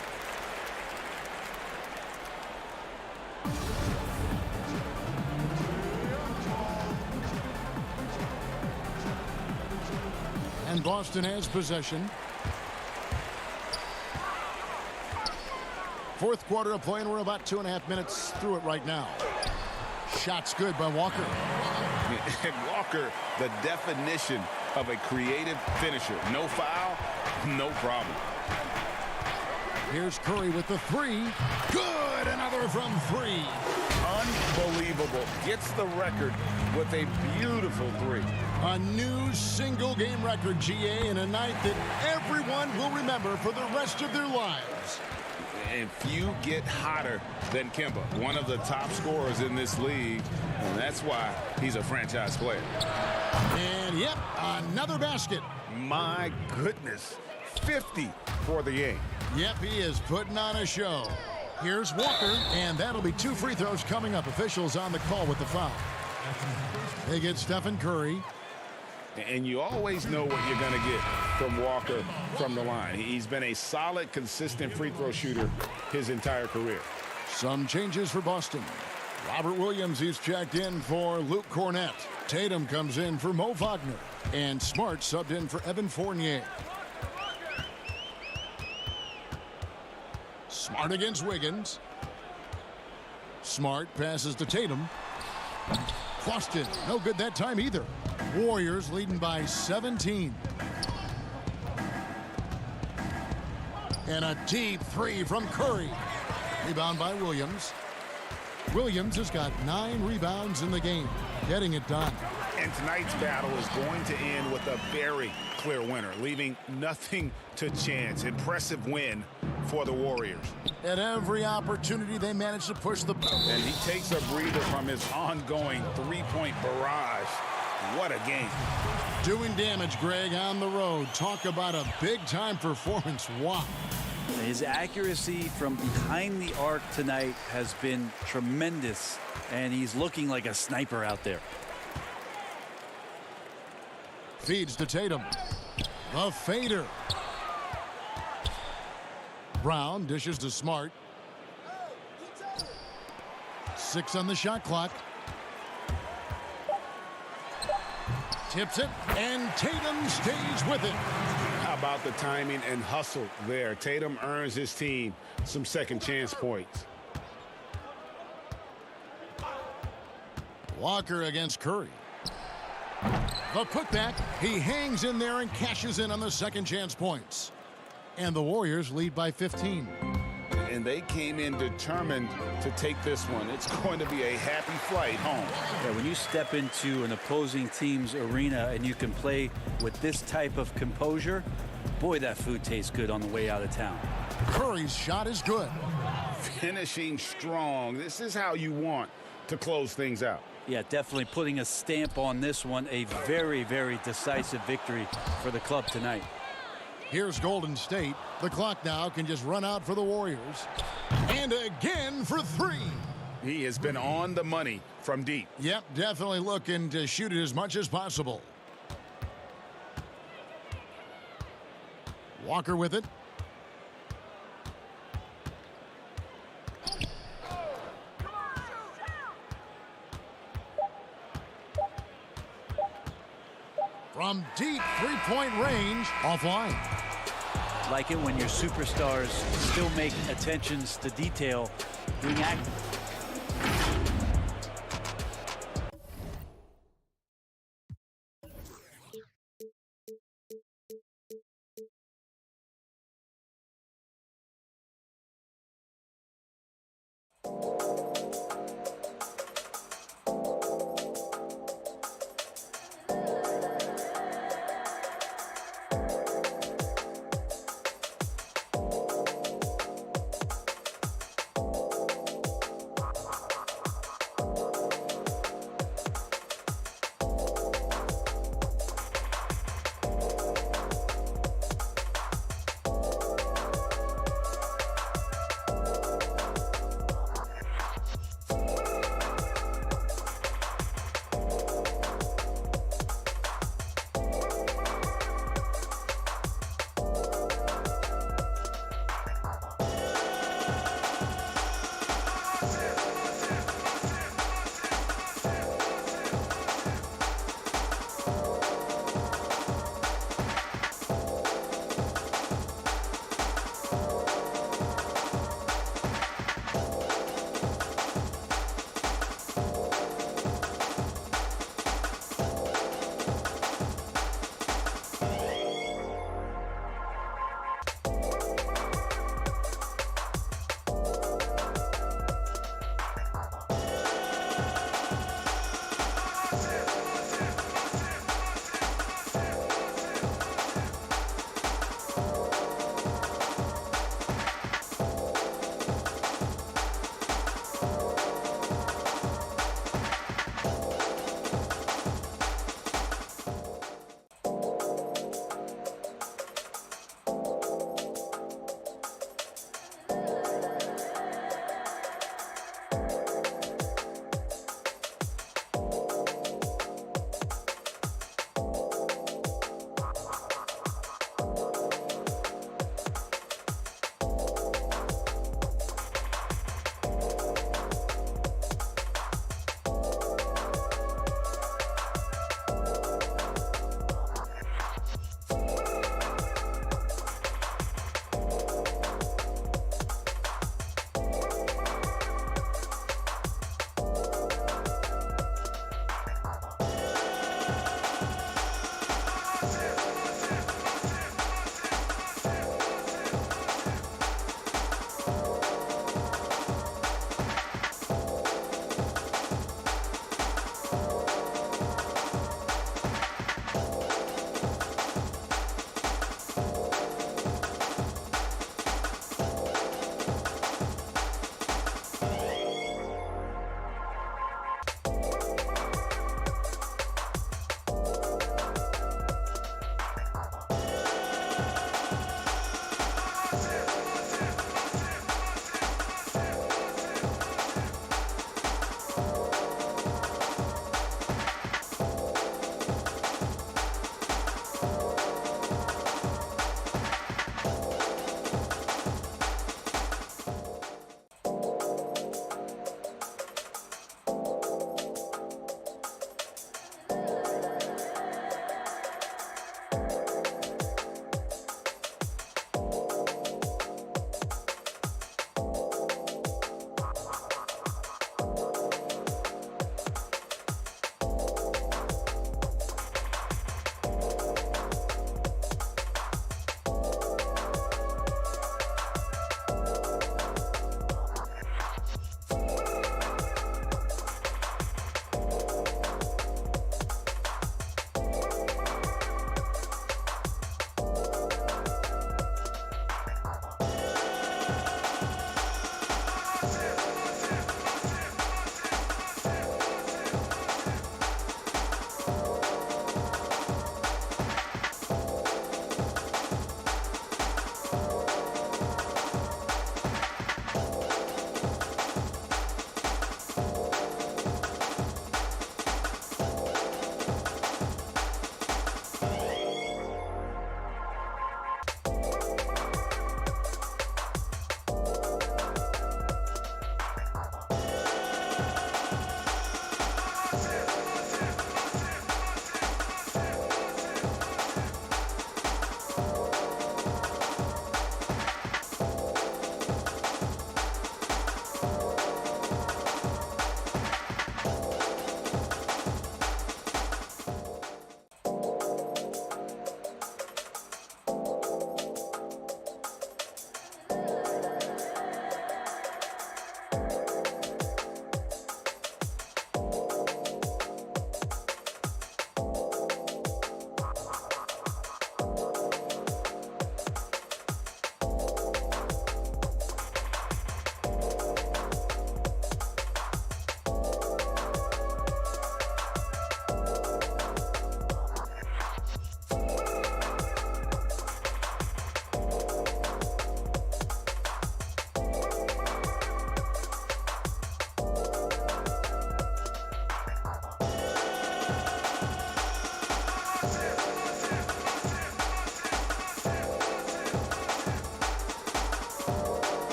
And Boston has possession. Fourth quarter of play, and we're about 2.5 minutes through it right now. Shot's good by Walker. And Walker, the definition of a creative finisher. No foul, no problem. Here's Curry with the 3. Good, another from 3. Unbelievable. Gets the record with a beautiful 3. A new single-game record, GA, in a night that everyone will remember for the rest of their lives. And few get hotter than Kemba, one of the top scorers in this league, and that's why he's a franchise player. And, yep, another basket. My goodness, 50 for the game. Yep, he is putting on a show. Here's Walker, and that'll be 2 free throws coming up. Officials on the call with the foul. They get Stephen Curry. And you always know what you're going to get from Walker from the line. He's been a solid, consistent free throw shooter his entire career. Some changes for Boston. Robert Williams, he's checked in for Luke Cornett. Tatum comes in for Mo Wagner. And Smart subbed in for Evan Fournier. Smart against Wiggins. Smart passes to Tatum. Boston, no good that time either. Warriors leading by 17. And a deep 3 from Curry. Rebound by Williams. Williams has got 9 rebounds in the game, getting it done. And tonight's battle is going to end with a very clear winner, leaving nothing to chance. Impressive win for the Warriors. At every opportunity, they manage to push the... And he takes a breather from his ongoing 3-point barrage. What a game. Doing damage, Greg, on the road. Talk about a big-time performance. Wow. His accuracy from behind the arc tonight has been tremendous, and he's looking like a sniper out there. Feeds to Tatum. A fader. Brown dishes to Smart. 6 on the shot clock. Tips it, and Tatum stays with it. How about the timing and hustle there? Tatum earns his team some second chance points. Walker against Curry. The putback. He hangs in there and cashes in on the second chance points. And the Warriors lead by 15. And they came in determined to take this one. It's going to be a happy flight home. Yeah, when you step into an opposing team's arena and you can play with this type of composure, boy, that food tastes good on the way out of town. Curry's shot is good. Finishing strong. This is how you want to close things out. Yeah, definitely putting a stamp on this one. A very, very decisive victory for the club tonight. Here's Golden State. The clock now can just run out for the Warriors. And again for three. He has been on the money from deep. Yep, definitely looking to shoot it as much as possible. Walker with it. From deep three-point range, offline. Like it when your superstars still make attentions to detail being active.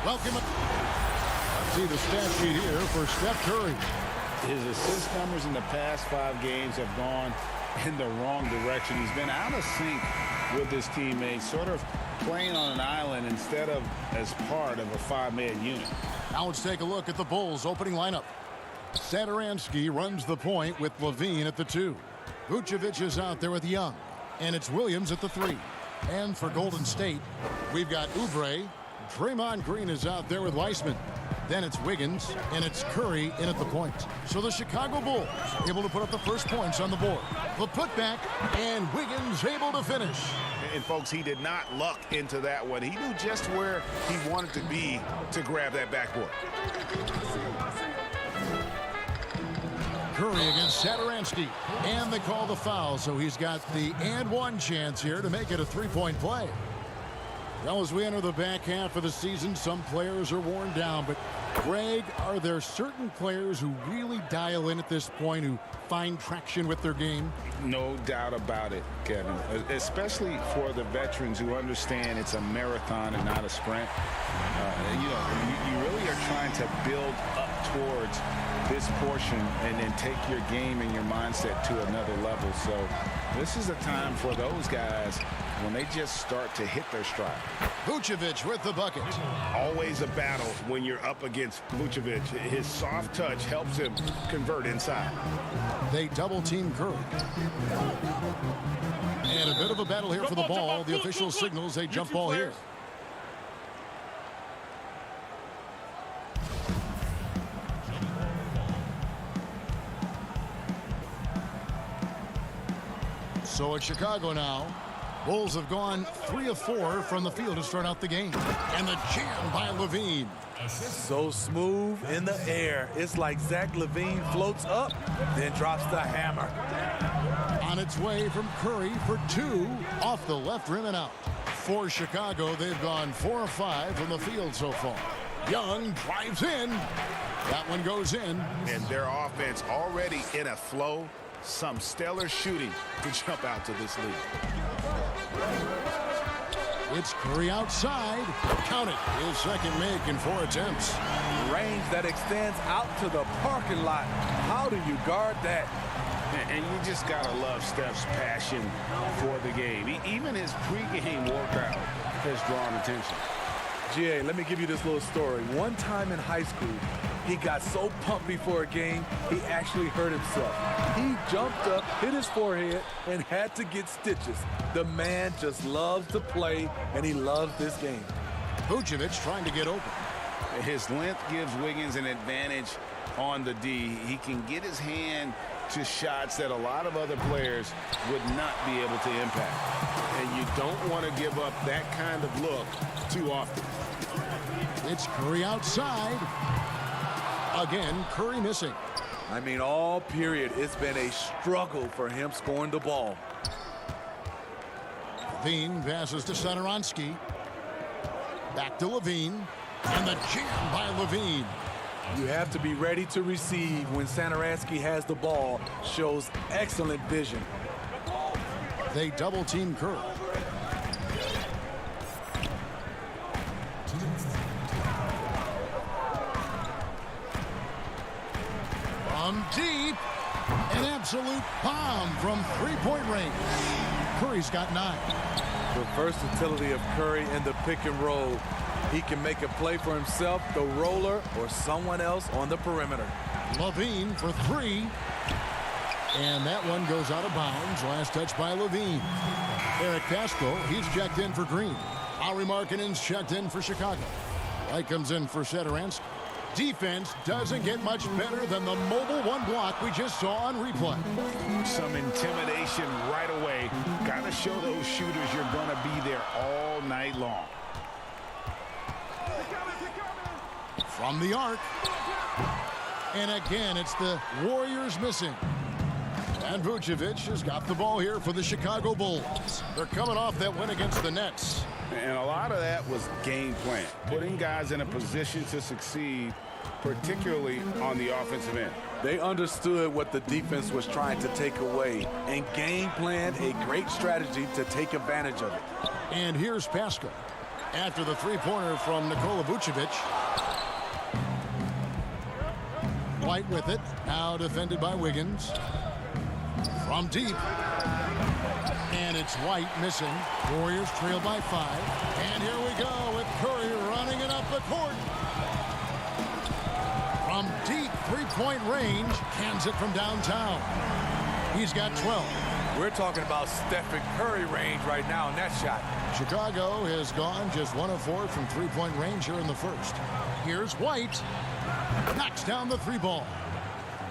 Welcome. Let's see the stat sheet here for Steph Curry. His assist numbers in the past 5 games have gone in the wrong direction. He's been out of sync with his teammates, sort of playing on an island instead of as part of a 5-man unit. Now let's take a look at the Bulls' opening lineup. Satoransky runs the point with Levine at the 2. Vucevic is out there with Young, and it's Williams at the 3. And for Golden State, we've got Oubre. Draymond Green is out there with Weissman. Then it's Wiggins, and it's Curry in at the point. So the Chicago Bulls able to put up the first points on the board. The putback, and Wiggins able to finish. And folks, he did not luck into that one. He knew just where he wanted to be to grab that backboard. Curry against Satoransky, and they call the foul, so he's got the and one chance here to make it a 3-point play. Well, as we enter the back half of the season, some players are worn down, but Greg, are there certain players who really dial in at this point, who find traction with their game? No doubt about it, Kevin, especially for the veterans who understand it's a marathon and not a sprint. You really are trying to build up towards this portion and then take your game and your mindset to another level. So this is a time for those guys when they just start to hit their stride. Vucevic with the bucket. Always a battle when you're up against Vucevic. His soft touch helps him convert inside. They double team Curry. And a bit of a battle here for the ball. The official signals a jump ball here. So it's Chicago now. Bulls have gone 3 of 4 from the field to start out the game. And the jam by Levine. So smooth in the air. It's like Zach LaVine floats up, then drops the hammer. On its way from Curry for 2 off the left rim and out. For Chicago, they've gone 4 of 5 from the field so far. Young drives in. That one goes in. And their offense already in a flow. Some stellar shooting to jump out to this lead. It's Curry outside. Count it. His second make in 4 attempts. Range that extends out to the parking lot. How do you guard that? And you just got to love Steph's passion for the game. Even his pregame workout has drawn attention. GA, let me give you this little story. One time in high school, he got so pumped before a game, he actually hurt himself. He jumped up, hit his forehead, and had to get stitches. The man just loves to play, and he loves this game. Vucevic trying to get open. His length gives Wiggins an advantage on the D. He can get his hand to shots that a lot of other players would not be able to impact. And you don't want to give up that kind of look too often. It's Curry outside. Again, Curry missing. I mean, all period, it's been a struggle for him scoring the ball. Levine passes to Satoransky. Back to Levine. And the jam by Levine. You have to be ready to receive when Satoransky has the ball. Shows excellent vision. They double team Curry. From deep, an absolute bomb from 3-point range. Curry's got 9. The versatility of Curry in the pick and roll. He can make a play for himself, the roller, or someone else on the perimeter. Levine for 3. And that one goes out of bounds. Last touch by Levine. Eric Castro, he's checked in for Green. Lauri Markkanen's checked in for Chicago. Light comes in for Satoransky. Defense doesn't get much better than the mobile one block we just saw on replay. Some intimidation right away. Got to show those shooters you're going to be there all night long. From the arc. And again, it's the Warriors missing. And Vucevic has got the ball here for the Chicago Bulls. They're coming off that win against the Nets. And a lot of that was game plan. Putting guys in a position to succeed, particularly on the offensive end. They understood what the defense was trying to take away and game planned a great strategy to take advantage of it. And here's Pascal. after the three-pointer from Nikola Vucevic. White with it. Now defended by Wiggins. From deep. And it's White missing. Warriors trail by 5. And here we go with Curry running it up the court. From deep three-point range. Cans it from downtown. He's got 12. We're talking about Stephen Curry range right now in that shot. Chicago has gone just 1 of 4 from three-point range here in the first. Here's White. Knocks down the three ball.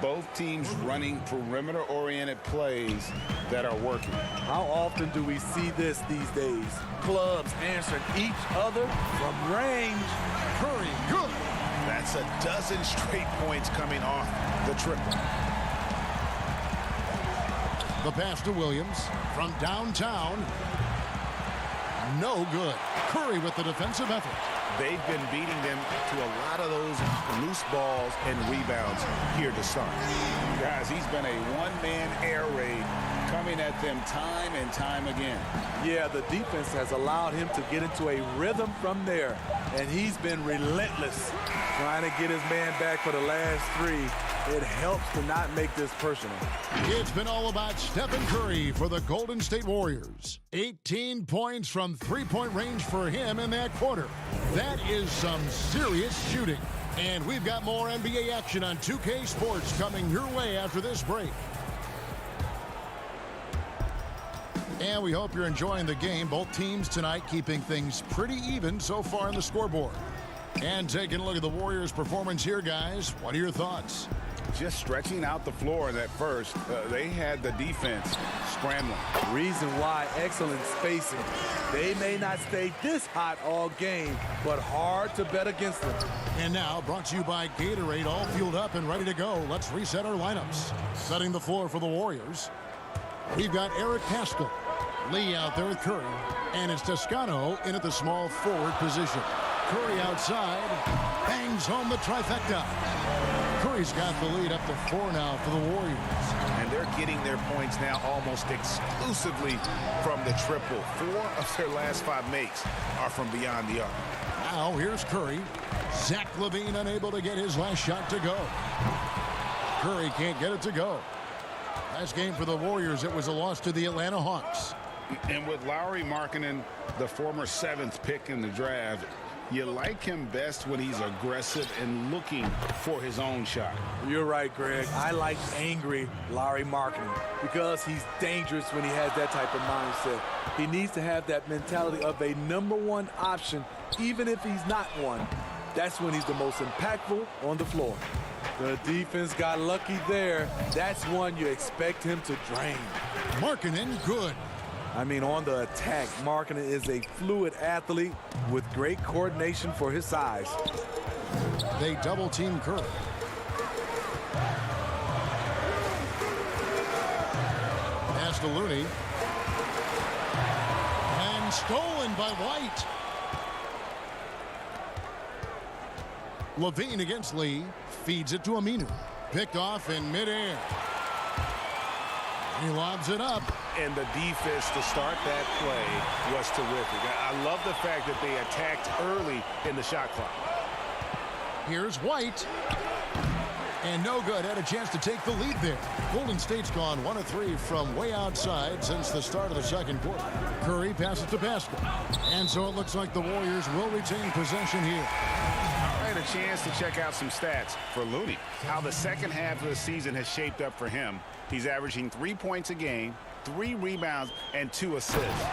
Both teams running perimeter-oriented plays that are working. How often do we see this these days? Clubs answering each other from range. Curry, good. That's a dozen straight points coming off the triple. The pass to Williams from downtown. No good. Curry with the defensive effort. They've been beating them to a lot of those loose balls and rebounds here to start. Guys, he's been a one-man air raid coming at them time and time again. Yeah, the defense has allowed him to get into a rhythm from there, and he's been relentless trying to get his man back for the last 3. It helps to not make this personal. It's been all about Stephen Curry for the Golden State Warriors. 18 points from three-point range for him in that quarter. That is some serious shooting. And we've got more NBA action on 2K Sports coming your way after this break. And we hope you're enjoying the game. Both teams tonight keeping things pretty even so far on the scoreboard. And taking a look at the Warriors' performance here, guys. What are your thoughts? Just stretching out the floor in that first. They had the defense scrambling. Reason why, excellent spacing. They may not stay this hot all game, but hard to bet against them. And now, brought to you by Gatorade, all fueled up and ready to go. Let's reset our lineups. Setting the floor for the Warriors. We've got Eric Pascal. Lee out there with Curry. And it's Toscano in at the small forward position. Curry outside. Bangs home the trifecta. Curry's got the lead up to 4 now for the Warriors. And they're getting their points now almost exclusively from the triple. 4 of their last 5 makes are from beyond the arc. Now here's Curry. Zach LaVine unable to get his last shot to go. Curry can't get it to go. Last game for the Warriors, it was a loss to the Atlanta Hawks. And with Lauri Markkanen, the former 7th pick in the draft, you like him best when he's aggressive and looking for his own shot. You're right, Greg. I like angry Lauri Markkanen because he's dangerous when he has that type of mindset. He needs to have that mentality of a #1 option, even if he's not one. That's when he's the most impactful on the floor. The defense got lucky there. That's one you expect him to drain. Markkanen, good. I mean, on the attack, Markkanen is a fluid athlete with great coordination for his size. They double-team Curry. Pass to Looney. And stolen by White. LaVine against Lee. Feeds it to Aminu. Picked off in midair. He lobs it up. And the defense to start that play was terrific. I love the fact that they attacked early in the shot clock. Here's White. And no good. Had a chance to take the lead there. Golden State's gone 1 of 3 from way outside since the start of the second quarter. Curry passes to Pascal. And so it looks like the Warriors will retain possession here. I had a chance to check out some stats for Looney. How the second half of the season has shaped up for him. He's averaging 3 points a game, 3 rebounds, and 2 assists.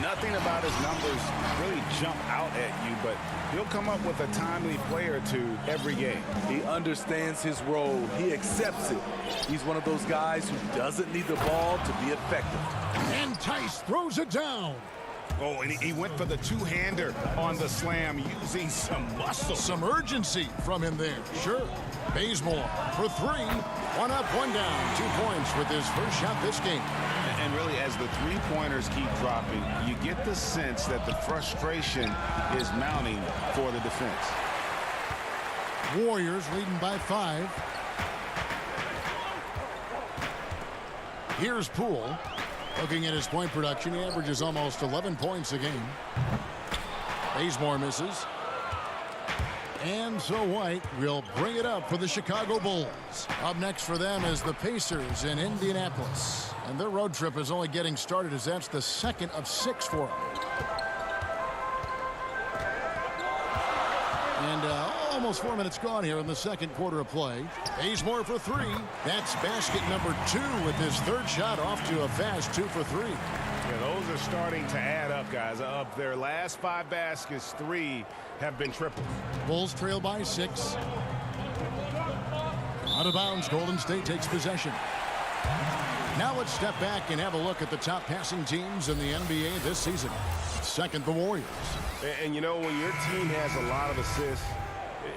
Nothing about his numbers really jump out at you, but he'll come up with a timely play or 2 every game. He understands his role. He accepts it. He's one of those guys who doesn't need the ball to be effective. And Tice throws it down. Oh, and he went for the two-hander on the slam, using some muscle. Some urgency from him there. Sure. Bazemore for 3. 1 up, 1 down. 2 points with his first shot this game. And really, as the three-pointers keep dropping, you get the sense that the frustration is mounting for the defense. Warriors leading by 5. Here's Poole. Looking at his point production, he averages almost 11 points a game. Bazemore misses. And so White will bring it up for the Chicago Bulls. Up next for them is the Pacers in Indianapolis. And their road trip is only getting started as that's the second of 6 for them. And almost 4 minutes gone here in the second quarter of play. Bazemore for 3. That's basket number 2 with his third shot off to a fast 2 for 3. Yeah, those are starting to add up, guys. Of their last 5 baskets, 3 have been triples. Bulls trail by 6. Out of bounds, Golden State takes possession. Now let's step back and have a look at the top passing teams in the NBA this season. Second, the Warriors. And you know, when your team has a lot of assists,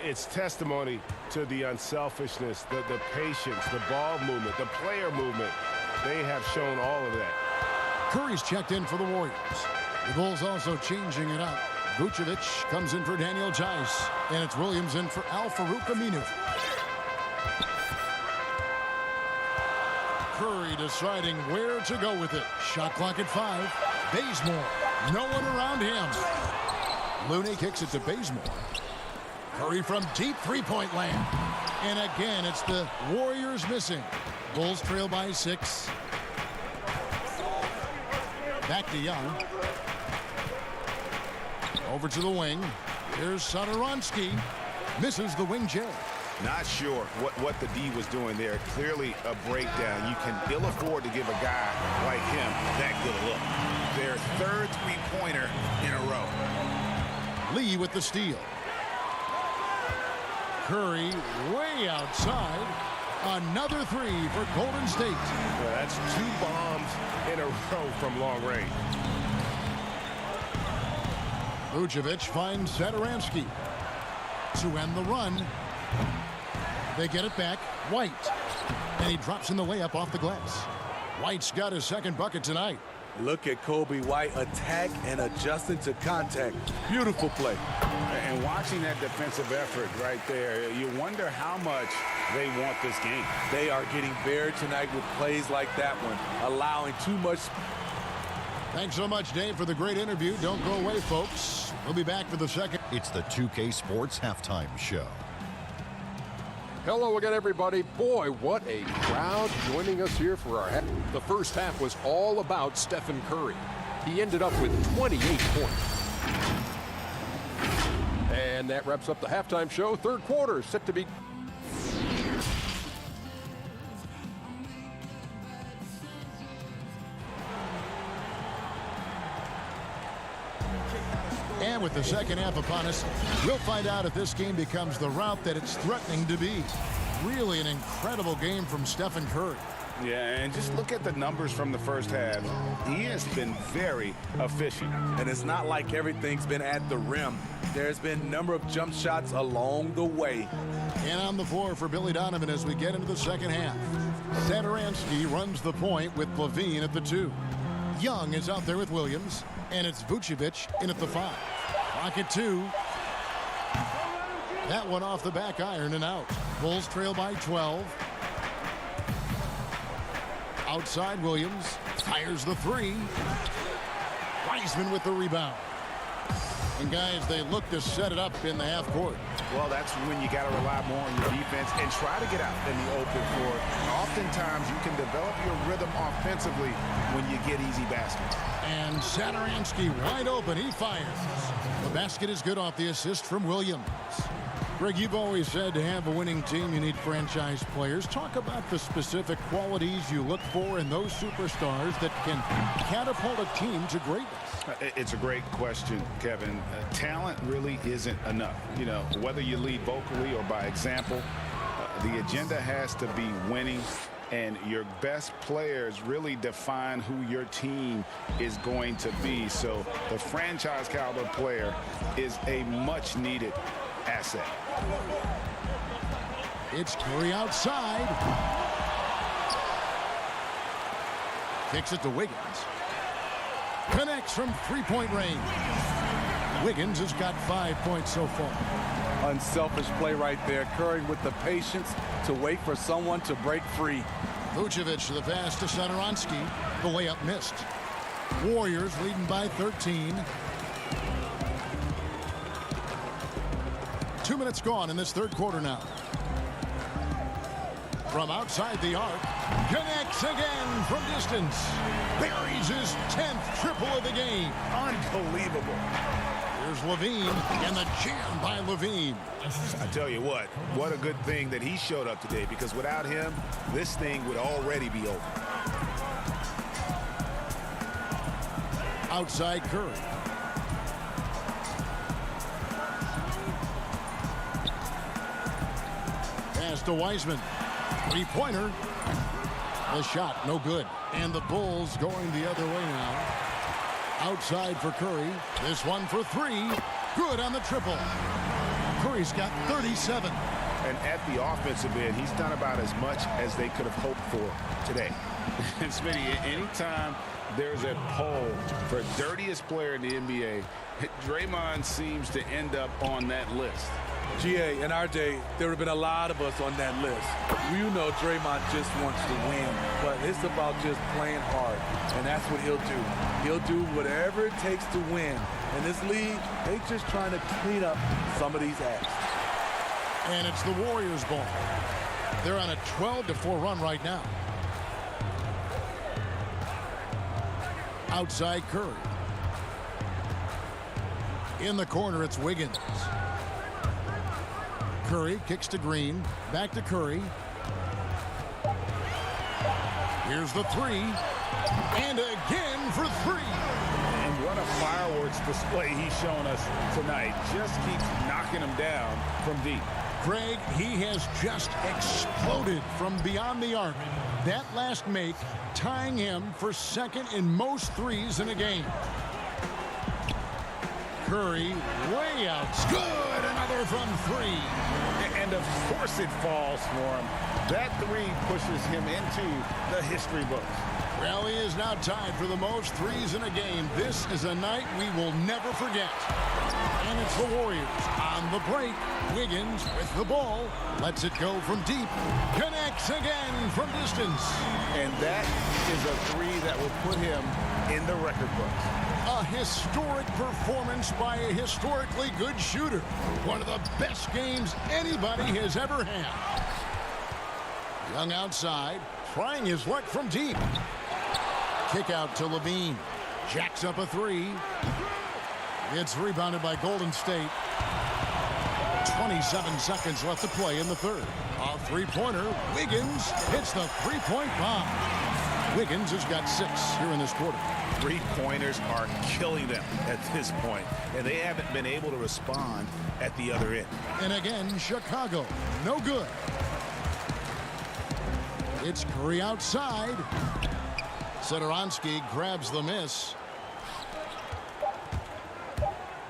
it's testimony to the unselfishness, the patience, the ball movement, the player movement. They have shown all of that. Curry's checked in for the Warriors. The Bulls also changing it up. Vucevic comes in for Daniel Tice, and it's Williams in for Al-Farouq Aminu. Curry deciding where to go with it. Shot clock at 5. Bazemore, no one around him. Looney kicks it to Bazemore. Curry from deep three-point land. And again, it's the Warriors missing. Bulls trail by 6. Back to Young. Over to the wing. Here's Satoransky. Misses the wing J. Not sure what the D was doing there. Clearly a breakdown. You can ill afford to give a guy like him that good a look. Their third three-pointer in a row. Lee with the steal. Curry way outside. Another 3 for Golden State. Well, that's 2 bombs in a row from long range. Vucevic finds Satoransky to end the run. They get it back. White. And he drops in the layup off the glass. White's got his second bucket tonight. Look at Kobe White attack and adjusting to contact. Beautiful play. And watching that defensive effort right there, you wonder how much they want this game. They are getting buried tonight with plays like that one, allowing too much. Thanks so much, Dave, for the great interview. Don't go away, folks. We'll be back for the second. It's the 2K Sports Halftime Show. Hello again, everybody. Boy, what a crowd joining us here for our The first half was all about Stephen Curry. He ended up with 28 points. And that wraps up the halftime show. Third quarter set to be. And with the second half upon us, we'll find out if this game becomes the route that it's threatening to be. Really an incredible game from Stephen Curry. Yeah, and just look at the numbers from the first half. He has been very efficient. And it's not like everything's been at the rim. There's been a number of jump shots along the way. And on the floor for Billy Donovan as we get into the second half. Satoransky runs the point with Levine at the 2. Young is out there with Williams. And it's Vucevic in at the 5. Clock at 2. That one off the back iron and out. Bulls trail by 12. Outside Williams. Fires the 3. Wiseman with the rebound. And guys, they look to set it up in the half court. Well, that's when you got to rely more on your defense and try to get out in the open floor. Oftentimes, you can develop your rhythm offensively when you get easy baskets. And Satoransky wide open. He fires. The basket is good off the assist from Williams. Greg, you've always said to have a winning team, you need franchise players. Talk about the specific qualities you look for in those superstars that can catapult a team to greatness. It's a great question, Kevin. Talent really isn't enough. You know, whether you lead vocally or by example, the agenda has to be winning, and your best players really define who your team is going to be. So the franchise caliber player is a much needed asset. It's Curry outside. Kicks it to Wiggins. Connects from three-point range. Wiggins has got 5 points so far. Unselfish play right there. Curry with the patience to wait for someone to break free. Vucevic to the pass to Satoransky. The layup missed. Warriors leading by 13. 2 minutes gone in this third quarter now. From outside the arc, connects again from distance. Buries his 10th triple of the game. Unbelievable. Here's Levine, and the jam by Levine. I tell you what a good thing that he showed up today, because without him, this thing would already be over. Outside Curry. Pass to Wiseman. Three-pointer. The shot, no good. And the Bulls going the other way now. Outside for Curry. This one for three. Good on the triple. Curry's got 37. And at the offensive end, he's done about as much as they could have hoped for today. And Smitty, anytime there's a poll for dirtiest player in the NBA, Draymond seems to end up on that list. GA, in our day, there would have been a lot of us on that list. You know Draymond just wants to win, but it's about just playing hard, and that's what he'll do. He'll do whatever it takes to win. In this league, they just trying to clean up some of these acts. And it's the Warriors' ball. They're on a 12-4 run right now. Outside Curry. In the corner, it's Wiggins. Curry kicks to Green. Back to Curry. Here's the three. And again for three. And what a fireworks display he's shown us tonight. Just keeps knocking them down from deep. Greg, he has just exploded from beyond the arc. That last make tying him for second in most threes in a game. Curry way out. Good, another from three. And of course it falls for him. That three pushes him into the history books. Well, he is now tied for the most threes in a game. This is a night we will never forget. And it's the Warriors on the break. Wiggins with the ball. Lets it go from deep. Connects again from distance. And that is a three that will put him in the record books. A historic performance by a historically good shooter. One of the best games anybody has ever had. Young outside, trying his luck from deep. Kick out to Levine. Jacks up a three. It's rebounded by Golden State. 27 seconds left to play in the third. A three-pointer. Wiggins hits the three-point bomb. Wiggins has got 6 here in this quarter. Three-pointers are killing them at this point, and they haven't been able to respond at the other end. And again, Chicago, no good. It's Curry outside. Satoransky grabs the miss.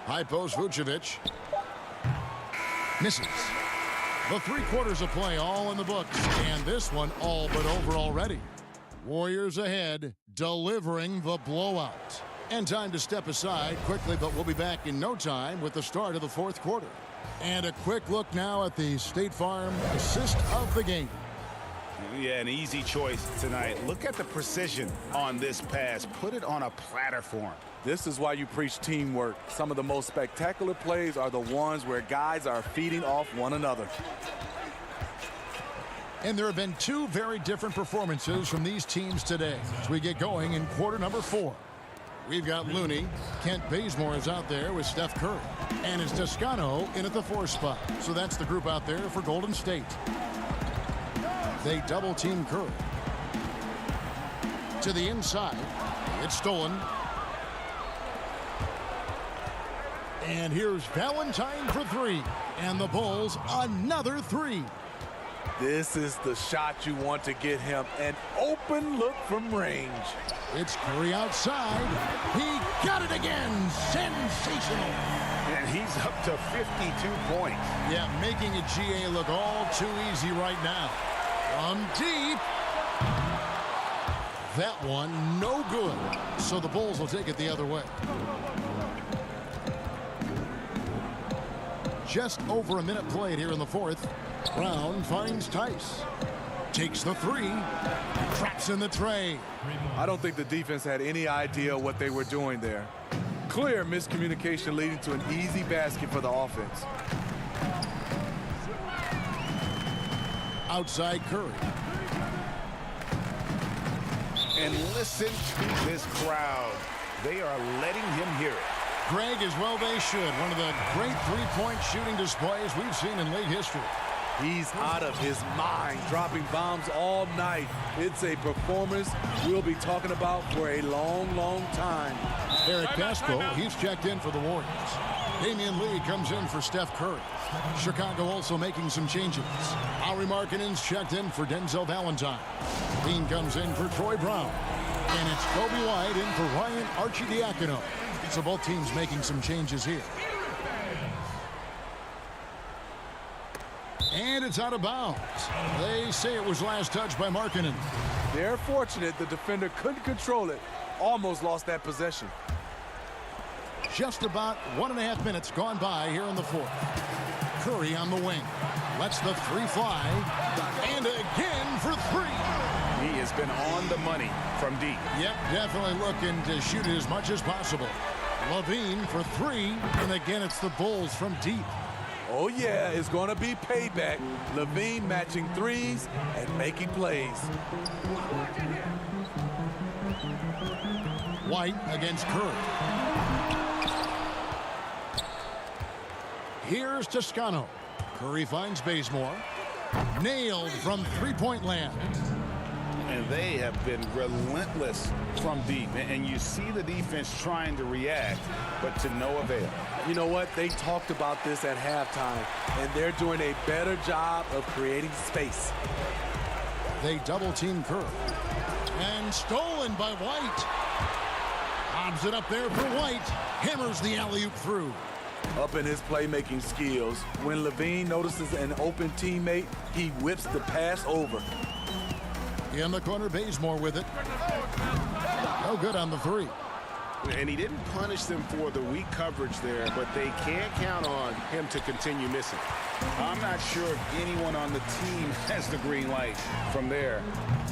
High post Vucevic. Misses. The 3 quarters of play all in the books, and this one all but over already. Warriors ahead, delivering the blowout. And time to step aside quickly, but we'll be back in no time with the start of the 4th quarter. And a quick look now at the State Farm assist of the game. Yeah, an easy choice tonight. Look at the precision on this pass. Put it on a platter for him. This is why you preach teamwork. Some of the most spectacular plays are the ones where guys are feeding off one another. And there have been 2 very different performances from these teams today as we get going in quarter number 4. We've got Looney. Kent Bazemore is out there with Steph Curry. And it's Toscano in at the 4 spot. So that's the group out there for Golden State. They double-team Curry. To the inside. It's stolen. And here's Valentine for 3. And the Bulls another 3. This is the shot you want to get him. An open look from range. It's Curry outside. He got it again. Sensational. And he's up to 52 points. Yeah, making a GA look all too easy right now. From deep. That one no good. So the Bulls will take it the other way. Just over a minute played here in the 4th. Brown finds Tice. Takes the 3. Traps in the tray. I don't think the defense had any idea what they were doing there. Clear miscommunication leading to an easy basket for the offense. outside Curry. And listen to this crowd. They are letting him hear it. Greg, as well they should. One of the great three-point shooting displays we've seen in league history. He's out of his mind, dropping bombs all night. It's a performance we'll be talking about for a long, long time. Eric Casco, he's checked in for the Warriors. Damian Lee comes in for Steph Curry. Chicago also making some changes. Lauri Markkanen's checked in for Denzel Valentine. Dean comes in for Troy Brown. And it's Kobe White in for Ryan Arcidiacono. So both teams making some changes here. And it's out of bounds. They say it was last touched by Markkanen. They're fortunate the defender couldn't control it. Almost lost that possession. Just about 1.5 minutes gone by here in the fourth. Curry on the wing. Lets the three fly. And again for three. He has been on the money from deep. Yep, definitely looking to shoot it as much as possible. Levine for three. And again, it's the Bulls from deep. Oh, yeah, it's going to be payback. Levine matching threes and making plays. White against Curry. Here's Toscano. Curry finds Bazemore. Nailed from three-point land. And they have been relentless from deep. And you see the defense trying to react, but to no avail. You know what? They talked about this at halftime, and they're doing a better job of creating space. They double-team Curry. And stolen by White. Lobs it up there for White. Hammers the alley-oop through. Up in his playmaking skills, when Levine notices an open teammate, he whips the pass over. In the corner, Bazemore with it. No good on the three. And he didn't punish them for the weak coverage there, but they can't count on him to continue missing. I'm not sure if anyone on the team has the green light from there.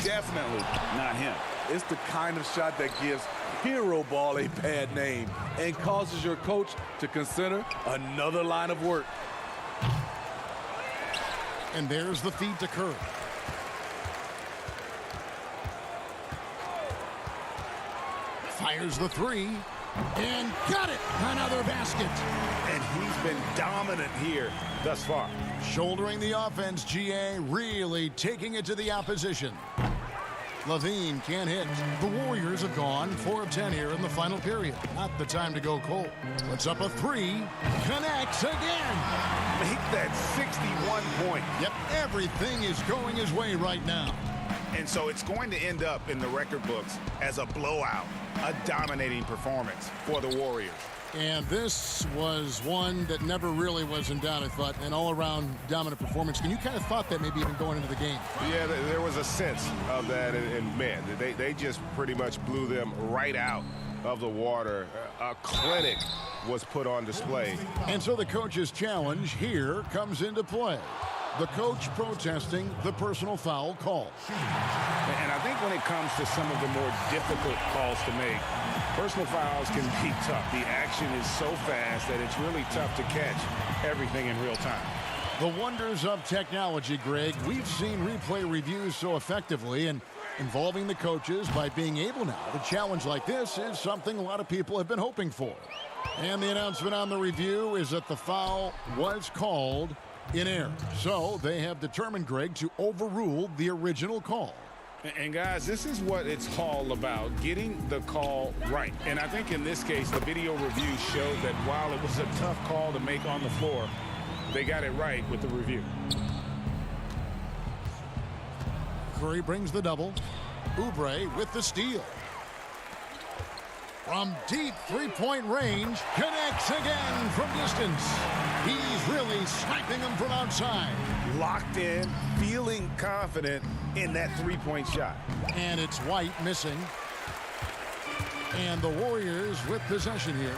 Definitely not him. It's the kind of shot that gives hero ball a bad name and causes your coach to consider another line of work. And there's the feed to Curry. Fires the three. And got it! Another basket. And he's been dominant here thus far. Shouldering the offense, GA really taking it to the opposition. Levine can't hit. The Warriors have gone 4 of 10 here in the final period. Not the time to go cold. Puts up a three. Connects again. Make that 61 point. Yep, everything is going his way right now. And so it's going to end up in the record books as a blowout, a dominating performance for the Warriors. And this was one that never really was in doubt, I thought, an all-around dominant performance. And you kind of thought that maybe even going into the game. Yeah, there was a sense of that, and man, they just pretty much blew them right out of the water. A clinic was put on display. And so the coach's challenge here comes into play. The coach protesting the personal foul call. And I think when it comes to some of the more difficult calls to make, personal fouls can be tough. The action is so fast that it's really tough to catch everything in real time. The wonders of technology, Greg. We've seen replay reviews so effectively, and involving the coaches by being able now to challenge like this is something a lot of people have been hoping for. And the announcement on the review is that the foul was called in error. So they have determined, Greg, to overrule the original call. And guys, this is what it's all about, getting the call right. And I think in this case, the video review showed that while it was a tough call to make on the floor, they got it right with the review. Curry brings the double. Oubre with the steal. From deep three-point range, connects again from distance. He's really sniping them from outside. Locked in, feeling confident in that three-point shot. And it's White missing. And the Warriors with possession here.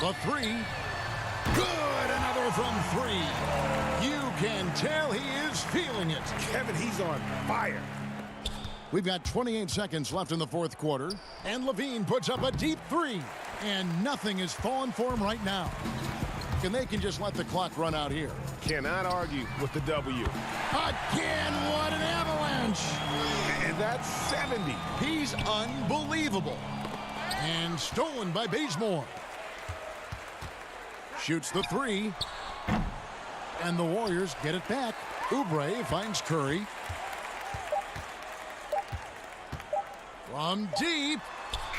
The three. Good, another from three. You can tell he is feeling it. Kevin, he's on fire. We've got 28 seconds left in the fourth quarter. And Levine puts up a deep three. And nothing is falling for him right now. and they can just let the clock run out here. Cannot argue with the W. Again, what an avalanche! And that's 70. He's unbelievable. And stolen by Bazemore. Shoots the three. And the Warriors get it back. Oubre finds Curry. From deep.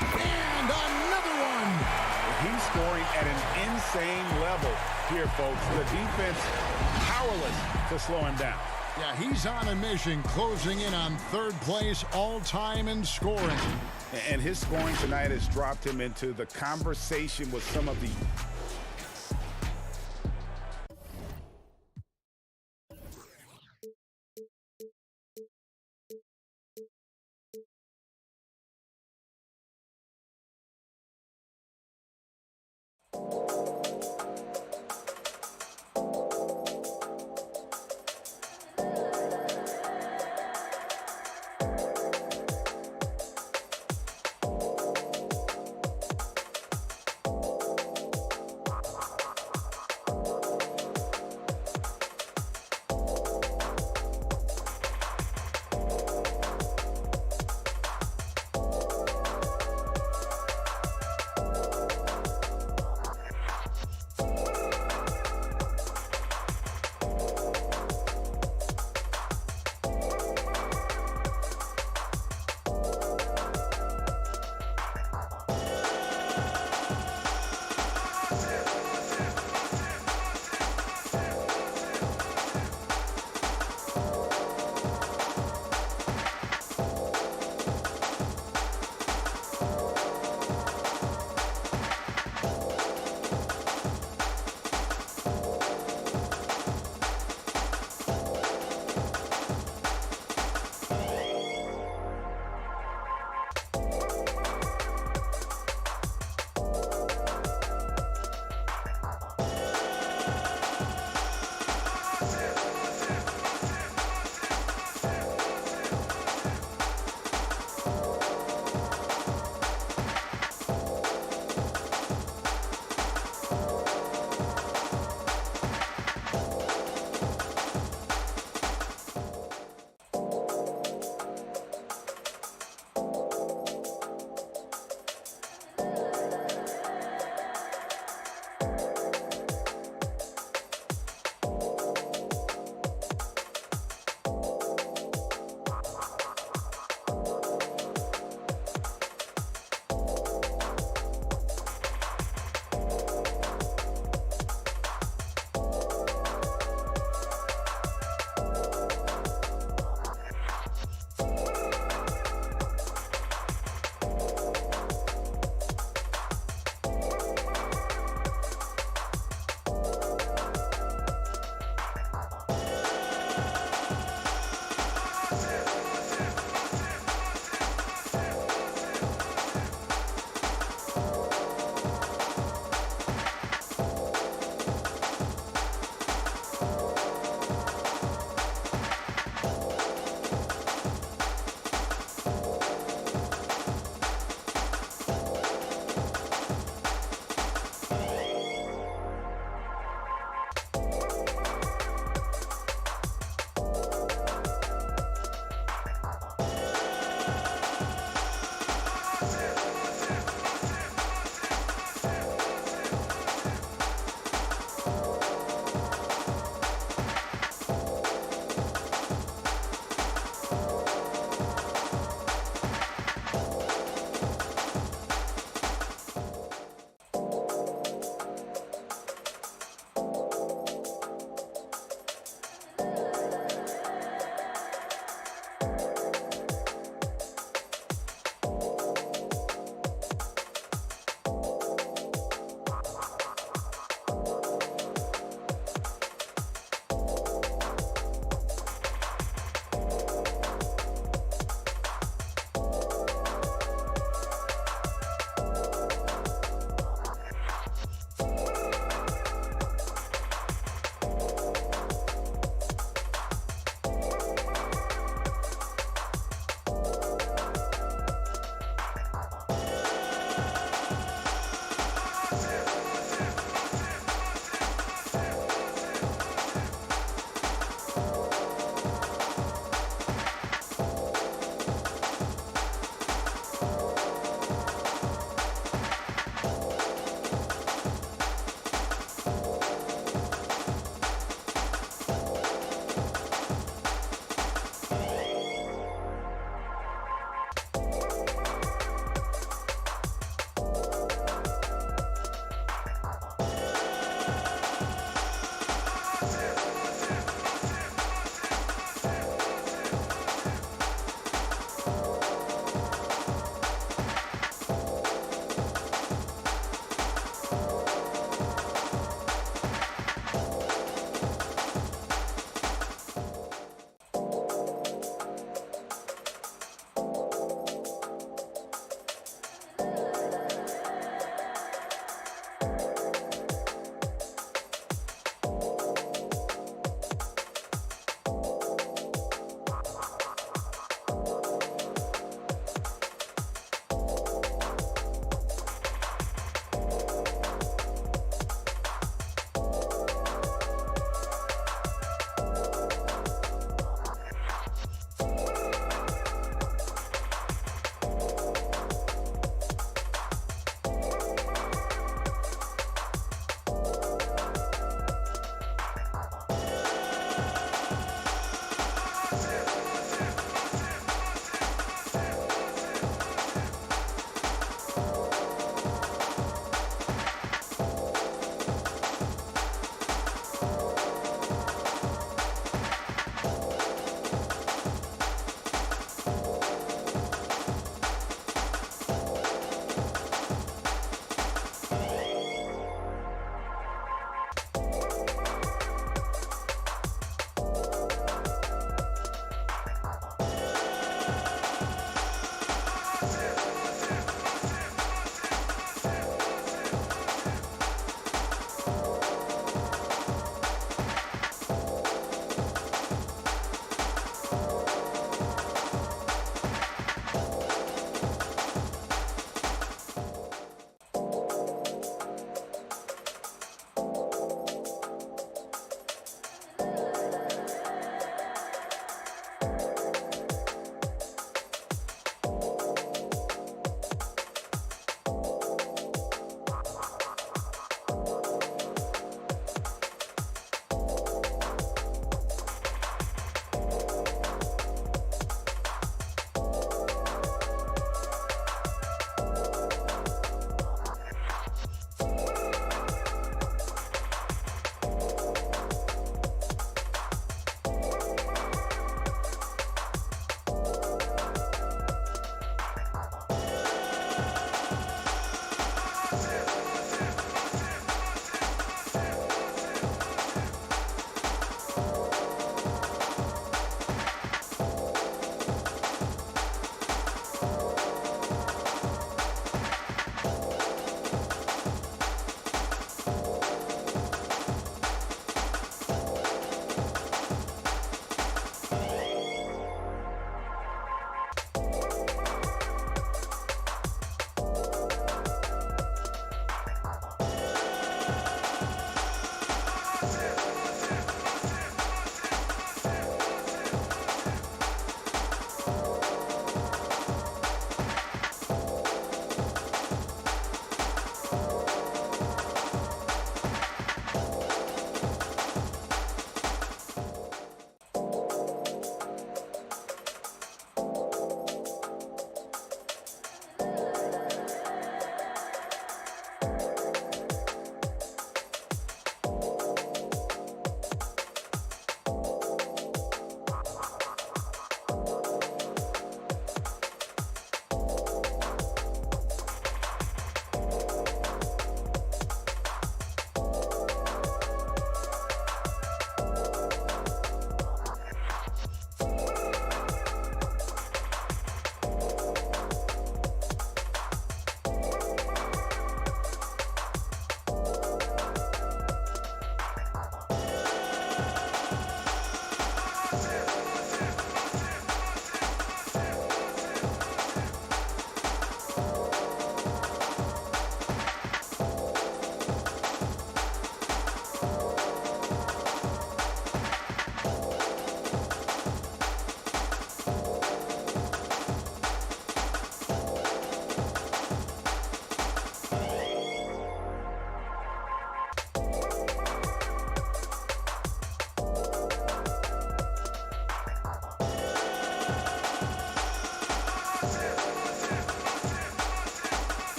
And another one. He's scoring at an insane level here, folks. The defense powerless to slow him down. Yeah, he's on a mission, closing in on third place all-time in scoring. And his scoring tonight has dropped him into the conversation with some of the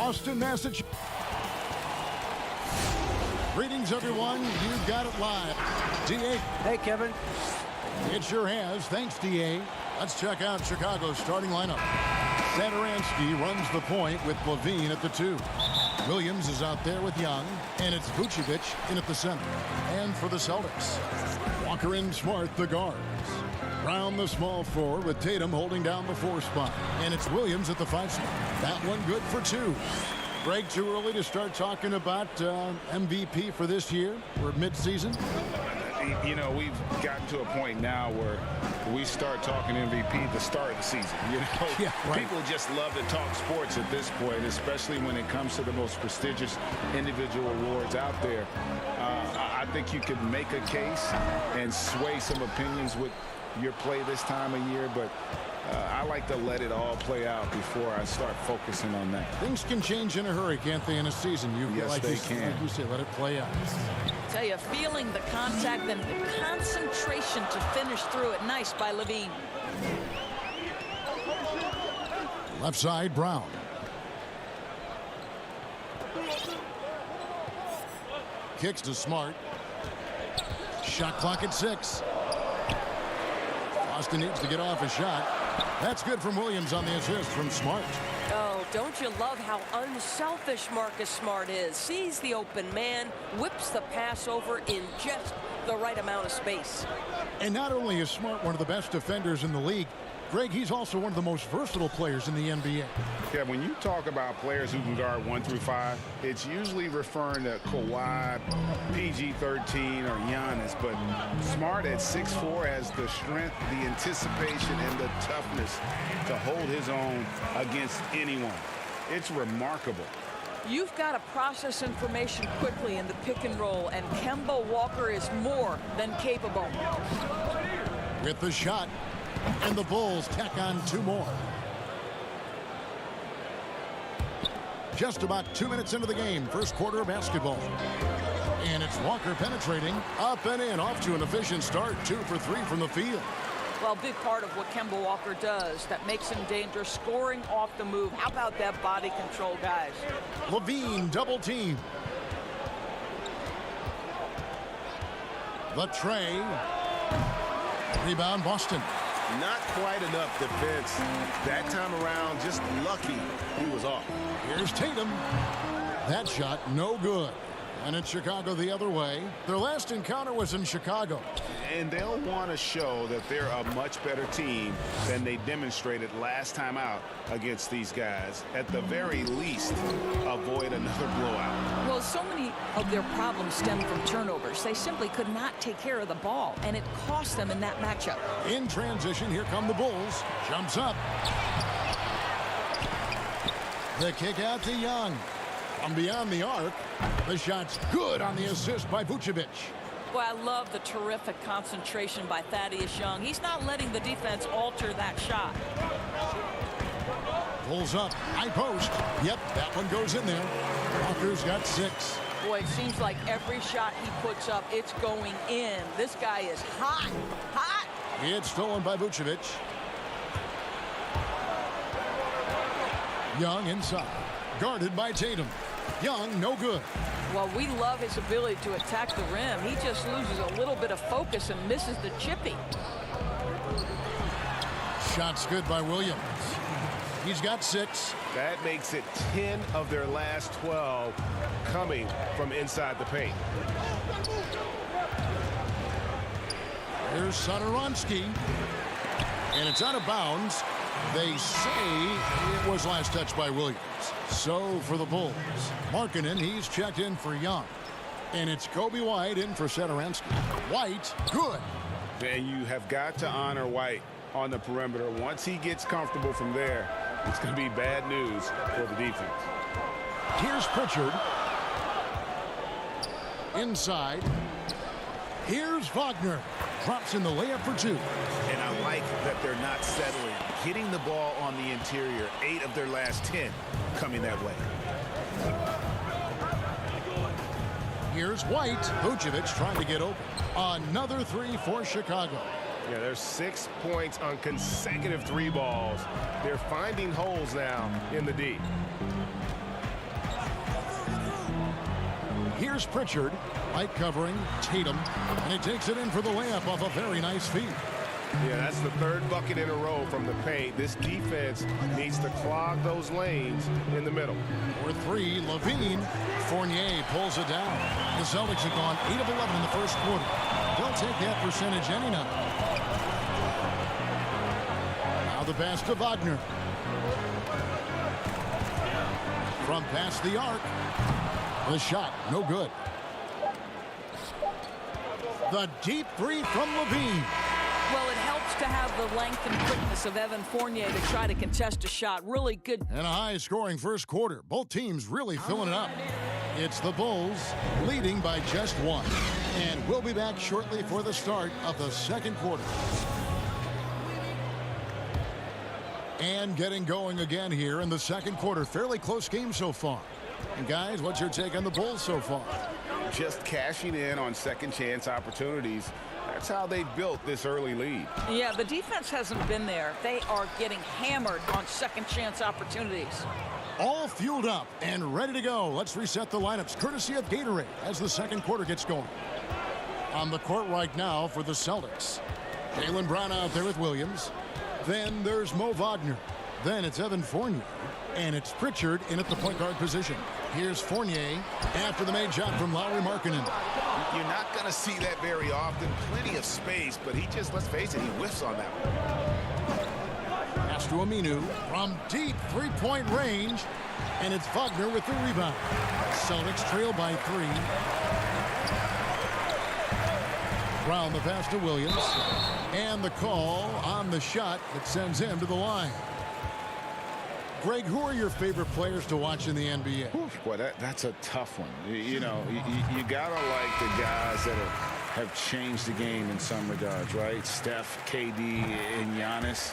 Boston, Massachusetts. Greetings, everyone. You've got it live. D.A. Hey, Kevin. It sure has. Thanks, D.A. Let's check out Chicago's starting lineup. Satoransky runs the point with Levine at the 2. Williams is out there with Young, and it's Vucevic in at the center. And for the Celtics, Walker and Smart, the guards. Brown, the small forward, with Tatum holding down the 4 spot. And it's Williams at the 5 spot. That one good for 2. Greg, too early to start talking about MVP for this year or midseason? You know, we've gotten to a point now where we start talking MVP at the start of the season. You know, yeah, right. People just love to talk sports at this point, especially when it comes to the most prestigious individual awards out there. I think you could make a case and sway some opinions with your play this time of year, but I like to let it all play out before I start focusing on that. Things can change in a hurry, can't they, in a season? Yes, they can. Like you say, let it play out. Tell you, feeling the contact and the concentration to finish through it. Nice by Levine. Left side, Brown. Kicks to Smart. Shot clock at 6. Boston needs to get off a shot. That's good from Williams on the assist from Smart. Oh, don't you love how unselfish Marcus Smart is? Sees the open man, whips the pass over in just the right amount of space. And not only is Smart one of the best defenders in the league, Greg, he's also one of the most versatile players in the NBA. Yeah, when you talk about players who can guard 1 through 5, it's usually referring to Kawhi, PG-13, or Giannis. But Smart at 6'4" has the strength, the anticipation, and the toughness to hold his own against anyone. It's remarkable. You've got to process information quickly in the pick and roll, and Kemba Walker is more than capable. With the shot. And the Bulls tack on 2 more. Just about 2 minutes into the game, first quarter of basketball. And it's Walker penetrating, up and in, off to an efficient start, 2 for 3 from the field. Well, big part of what Kemba Walker does that makes him dangerous, scoring off the move. How about that body control, guys? Levine double team. The tray. Rebound, Boston. Not quite enough defense that time around. Just lucky he was off. Here's Tatum. That shot no good. And it's Chicago the other way. Their last encounter was in Chicago. And they'll want to show that they're a much better team than they demonstrated last time out against these guys. At the very least, avoid another blowout. Well, so many of their problems stem from turnovers. They simply could not take care of the ball, and it cost them in that matchup. In transition, here come the Bulls. Jumps up. The kick out to Young. From beyond the arc, the shot's good on the assist by Vucevic. Well, I love the terrific concentration by Thaddeus Young. He's not letting the defense alter that shot. Pulls up, high post. Yep, that one goes in there. Walker's got 6. Boy, it seems like every shot he puts up, it's going in. This guy is hot, hot. It's stolen by Vucevic. Young inside, guarded by Tatum. Young, no good. Well, we love his ability to attack the rim. He just loses a little bit of focus and misses the chippy. Shot's good by Williams. He's got 6. That makes it 10 of their last 12 coming from inside the paint. Here's Satoransky. And it's out of bounds. They say it was last touched by Williams. So for the Bulls, Markkanen, he's checked in for Young. And it's Kobe White in for Satoransky. White, good. And you have got to honor White on the perimeter. Once he gets comfortable from there, it's going to be bad news for the defense. Here's Pritchard. Inside. Here's Wagner. Drops in the layup for 2. And I like that they're not settling. Hitting the ball on the interior, 8 of their last 10 coming that way. Here's White. Vucevic trying to get open. Another 3 for Chicago. Yeah, there's 6 points on consecutive 3 balls. They're finding holes now in the D. Here's Pritchard, light covering, Tatum, and he takes it in for the layup off a very nice feed. Yeah, that's the third bucket in a row from the paint. This defense needs to clog those lanes in the middle. For three, Levine. Fournier pulls it down. The Celtics have gone 8 of 11 in the first quarter. They'll take that percentage any night. Now the pass to Wagner. From past the arc. The shot, no good. The deep three from Levine. Well, it helps to have the length and quickness of Evan Fournier to try to contest a shot. Really good. And a high-scoring first quarter. Both teams really filling it up. It's the Bulls leading by just one. And we'll be back shortly for the start of the second quarter. And getting going again here in the second quarter. Fairly close game so far. And guys, what's your take on the Bulls so far? Just cashing in on second chance opportunities. That's how they built this early lead. Yeah, the defense hasn't been there. They are getting hammered on second chance opportunities. All fueled up and ready to go. Let's reset the lineups courtesy of Gatorade as the second quarter gets going. On the court right now for the Celtics. Jaylen Brown out there with Williams. Then there's Mo Wagner. Then it's Evan Fournier. And it's Pritchard in at the point guard position. Here's Fournier after the made shot from Lauri Markkanen. You're not going to see that very often. Plenty of space, but he just, let's face it, he whiffs on that one. Pass to Aminu from deep three-point range. And it's Wagner with the rebound. Celtics trail by 3. Brown the pass to Williams. And the call on the shot that sends him to the line. Greg, who are your favorite players to watch in the NBA? Oof, boy, that's a tough one. You know, you gotta like the guys that have changed the game in some regards, right? Steph, KD, and Giannis.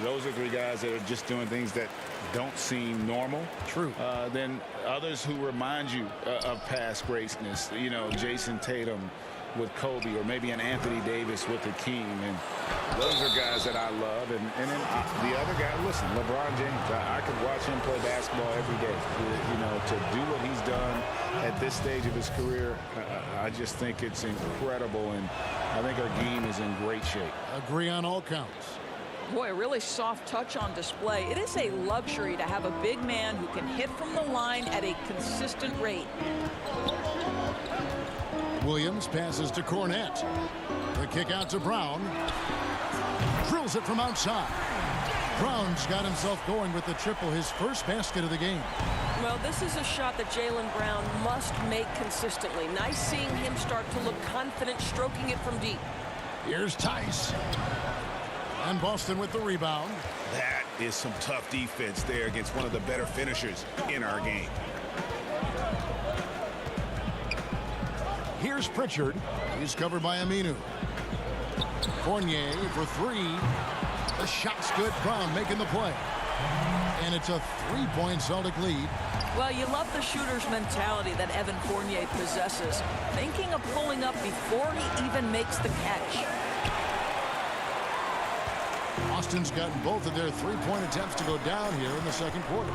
Those are 3 guys that are just doing things that don't seem normal. True. Then others who remind you of past greatness. You know, Jason Tatum with Kobe, or maybe an Anthony Davis with the King, and those are guys that I love. And then the other guy, listen, LeBron James. I could watch him play basketball every day. You know, to do what he's done at this stage of his career, I just think it's incredible, and I think our game is in great shape. Agree on all counts. Boy, a really soft touch on display. It is a luxury to have a big man who can hit from the line at a consistent rate. Williams passes to Cornette. The kick out to Brown. Drills it from outside. Brown's got himself going with the triple, his first basket of the game. Well, this is a shot that Jaylen Brown must make consistently. Nice seeing him start to look confident, stroking it from deep. Here's Tice. And Boston with the rebound. That is some tough defense there against one of the better finishers in our game. Here's Pritchard. He's covered by Aminu. Fournier for 3. The shot's good. Brown making the play. And it's a 3-point Celtic lead. Well, you love the shooter's mentality that Evan Fournier possesses. Thinking of pulling up before he even makes the catch. Boston's gotten both of their 3-point attempts to go down here in the second quarter.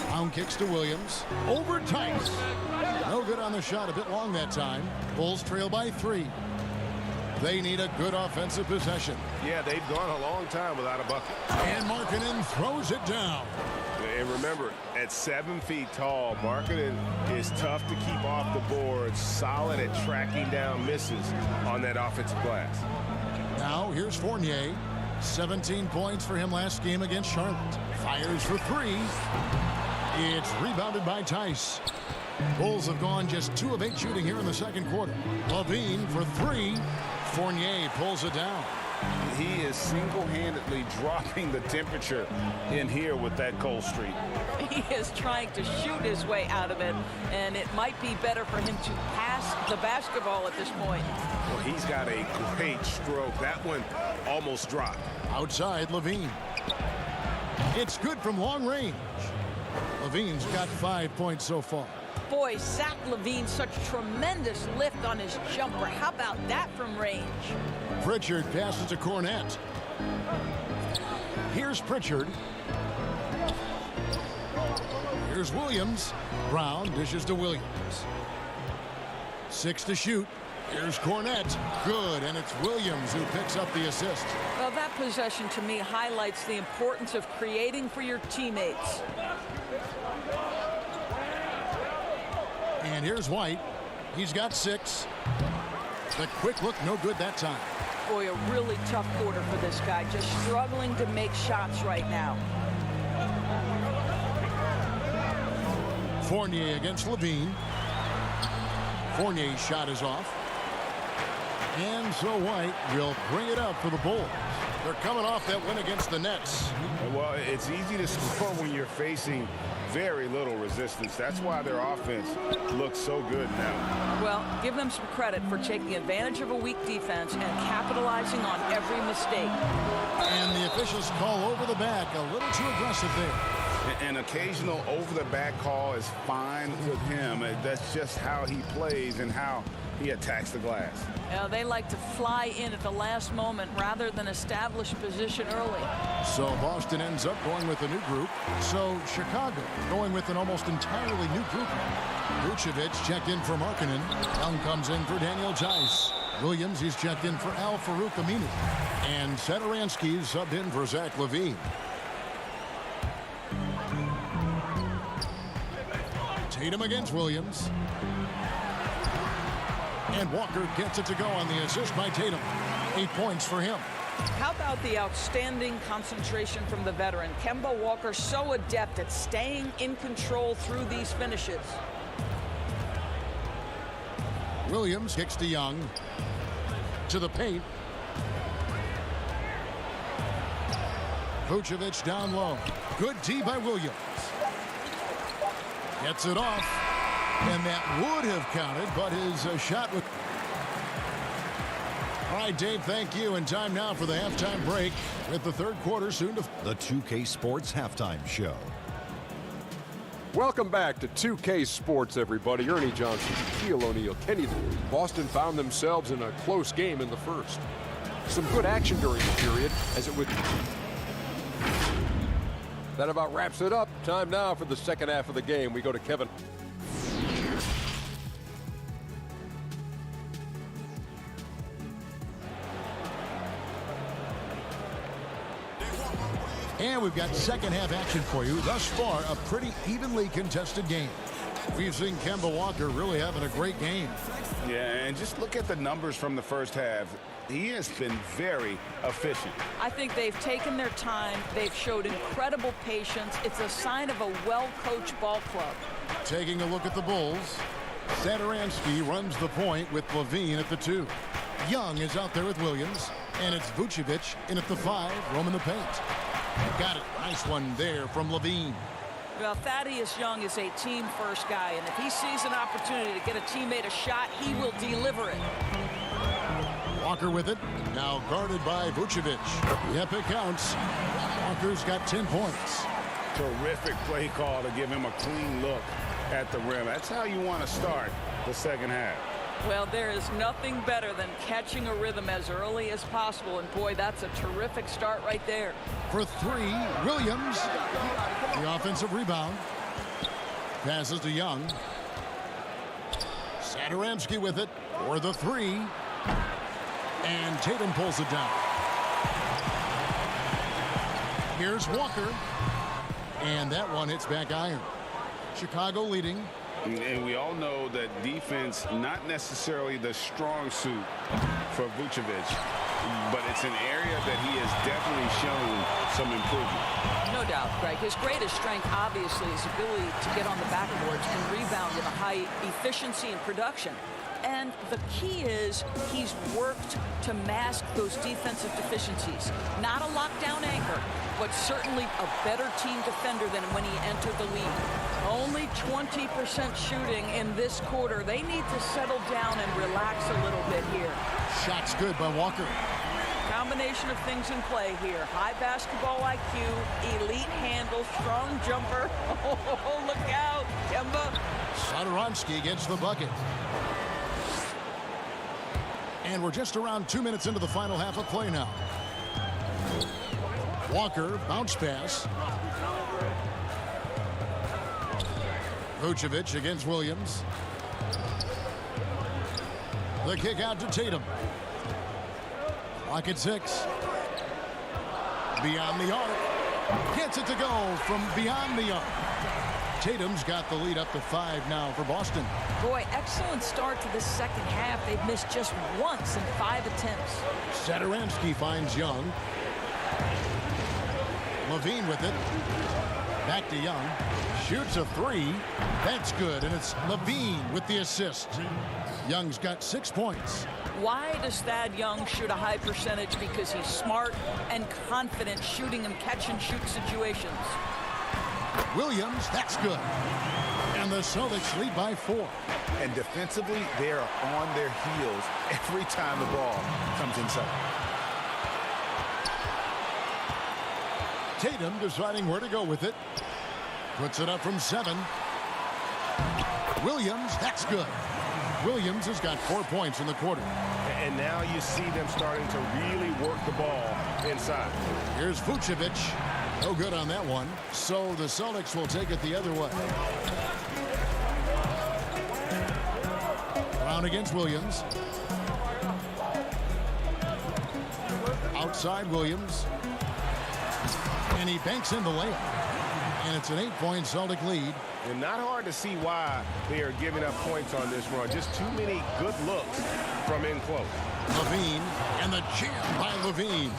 Brown kicks to Williams. Over Tice. No good on the shot. A bit long that time. Bulls trail by 3. They need a good offensive possession. Yeah, they've gone a long time without a bucket. And Markkanen throws it down. And remember, at 7 feet tall, Markkanen is tough to keep off the boards, solid at tracking down misses on that offensive glass. Now here's Fournier. 17 points for him last game against Charlotte. Fires for 3. It's rebounded by Tice. Bulls have gone just 2 of 8 shooting here in the second quarter. Levine for 3. Fournier pulls it down. He is single-handedly dropping the temperature in here with that cold streak. He is trying to shoot his way out of it, and it might be better for him to pass the basketball at this point. Well, he's got a great stroke. That one almost dropped. Outside, Levine. It's good from long range. Levine's got 5 points so far. Boy, Zach LaVine, such tremendous lift on his jumper. How about that from range? Pritchard passes to Cornette. Here's Pritchard. Here's Williams. Brown dishes to Williams. 6 to shoot. Here's Cornett. Good, and it's Williams who picks up the assist. Well, that possession to me highlights the importance of creating for your teammates. And here's White. He's got 6. The quick look, no good that time. Boy, a really tough quarter for this guy. Just struggling to make shots right now. Fournier against Levine. Fournier's shot is off. And so White will bring it up for the Bulls. They're coming off that win against the Nets. Well, it's easy to score when you're facing very little resistance. That's why their offense looks so good now. Well, give them some credit for taking advantage of a weak defense and capitalizing on every mistake. And the officials call over the back, a little too aggressive there. An occasional over-the-back call is fine with him. That's just how he plays and how he attacks the glass. They like to fly in at the last moment rather than establish position early. So Boston ends up going with a new group. So Chicago going with an almost entirely new group. Vucevic checked in for Markkanen. Young comes in for Daniel Tice. Williams, he's checked in for Al-Farouq Aminu. And Satoransky subbed in for Zach LaVine. Tatum against Williams. And Walker gets it to go on the assist by Tatum. 8 points for him. How about the outstanding concentration from the veteran? Kemba Walker so adept at staying in control through these finishes. Williams kicks to Young. To the paint. Vucevic down low. Good D by Williams. Gets it off. And that would have counted, but his shot was... All right, Dave, thank you. And time now for the halftime break with the third quarter soon to... The 2K Sports Halftime Show. Welcome back to 2K Sports, everybody. Ernie Johnson, Shaquille O'Neal, Kenny. Boston found themselves in a close game in the first. Some good action during the period as it would... That about wraps it up. Time now for the second half of the game. We go to Kevin. And we've got second half action for you. Thus far, a pretty evenly contested game. We've seen Kemba Walker really having a great game. Yeah, and just look at the numbers from the first half. He has been very efficient. I think they've taken their time. They've showed incredible patience. It's a sign of a well-coached ball club. Taking a look at the Bulls, Satoransky runs the point with Levine at the 2. Young is out there with Williams, and it's Vucevic in at the 5, roaming the paint. Got it. Nice one there from Levine. Well, Thaddeus Young is a team-first guy, and if he sees an opportunity to get a teammate a shot, he will deliver it. Walker with it. Now guarded by Vucevic. Yep, it counts. Walker's got 10 points. Terrific play call to give him a clean look at the rim. That's how you want to start the second half. Well, there is nothing better than catching a rhythm as early as possible, and boy, that's a terrific start right there. For 3, Williams. The offensive rebound. Passes to Young. Satoransky with it for the 3. And Tatum pulls it down. Here's Walker. And that one hits back iron. Chicago leading. And we all know that defense, not necessarily the strong suit for Vucevic, but it's an area that he has definitely shown some improvement. No doubt, Greg. His greatest strength, obviously, is ability to get on the backboards and rebound with a high efficiency and production. And the key is he's worked to mask those defensive deficiencies. Not a lockdown anchor, but certainly a better team defender than when he entered the league. Only 20% shooting in this quarter. They need to settle down and relax a little bit here. Shot's good by Walker. Combination of things in play here. High basketball IQ, elite handle, strong jumper. Oh, look out, Kemba. Satoransky gets the bucket. And we're just around 2 minutes into the final half of play now. Walker, bounce pass. Vucevic against Williams. The kick out to Tatum. Clock at 6. Beyond the arc. Gets it to go from beyond the arc. Tatum's got the lead up to 5 now for Boston. Boy, excellent start to this second half. They've missed just once in 5 attempts. Satoransky finds Young. Levine with it. Back to Young. Shoots a 3. That's good, and it's Levine with the assist. Young's got 6 points. Why does Thad Young shoot a high percentage? Because he's smart and confident shooting in catch-and-shoot situations. Williams, that's good. And the Celtics lead by 4. And defensively, they are on their heels every time the ball comes inside. Tatum deciding where to go with it. Puts it up from 7. Williams, that's good. Williams has got 4 points in the quarter. And now you see them starting to really work the ball inside. Here's Vucevic. No good on that one. So the Celtics will take it the other way. Brown against Williams. Outside Williams. And he banks in the layup. And it's an 8-point Celtic lead. And not hard to see why they are giving up points on this run. Just too many good looks from in close. Levine, and the jam by Levine.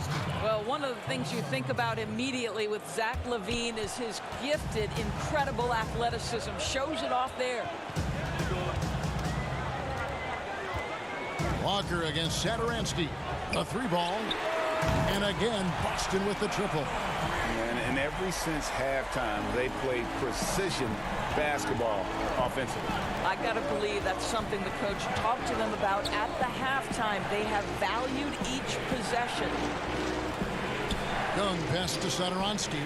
Well, one of the things you think about immediately with Zach LaVine is his gifted, incredible athleticism. Shows it off there. Walker against Satoransky. A 3-ball. And again, Boston with the triple. And ever since halftime, they played precision basketball offensively. I got to believe that's something the coach talked to them about at the halftime. They have valued each possession. Young pass to Satoransky.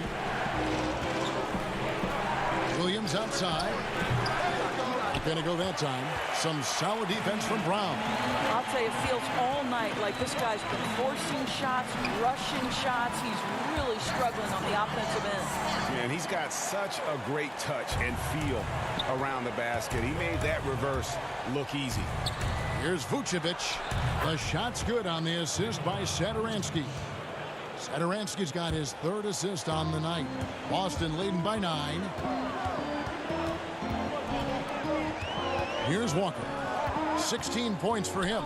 Williams outside. Not going to go that time. Some solid defense from Brown. I'll tell you, it feels all night like this guy's been forcing shots, rushing shots. He's really struggling on the offensive end. And he's got such a great touch and feel around the basket. He made that reverse look easy. Here's Vucevic. The shot's good on the assist by Satoransky. Satoransky's got his 3rd assist on the night. Boston leading by 9. Here's Walker. 16 points for him.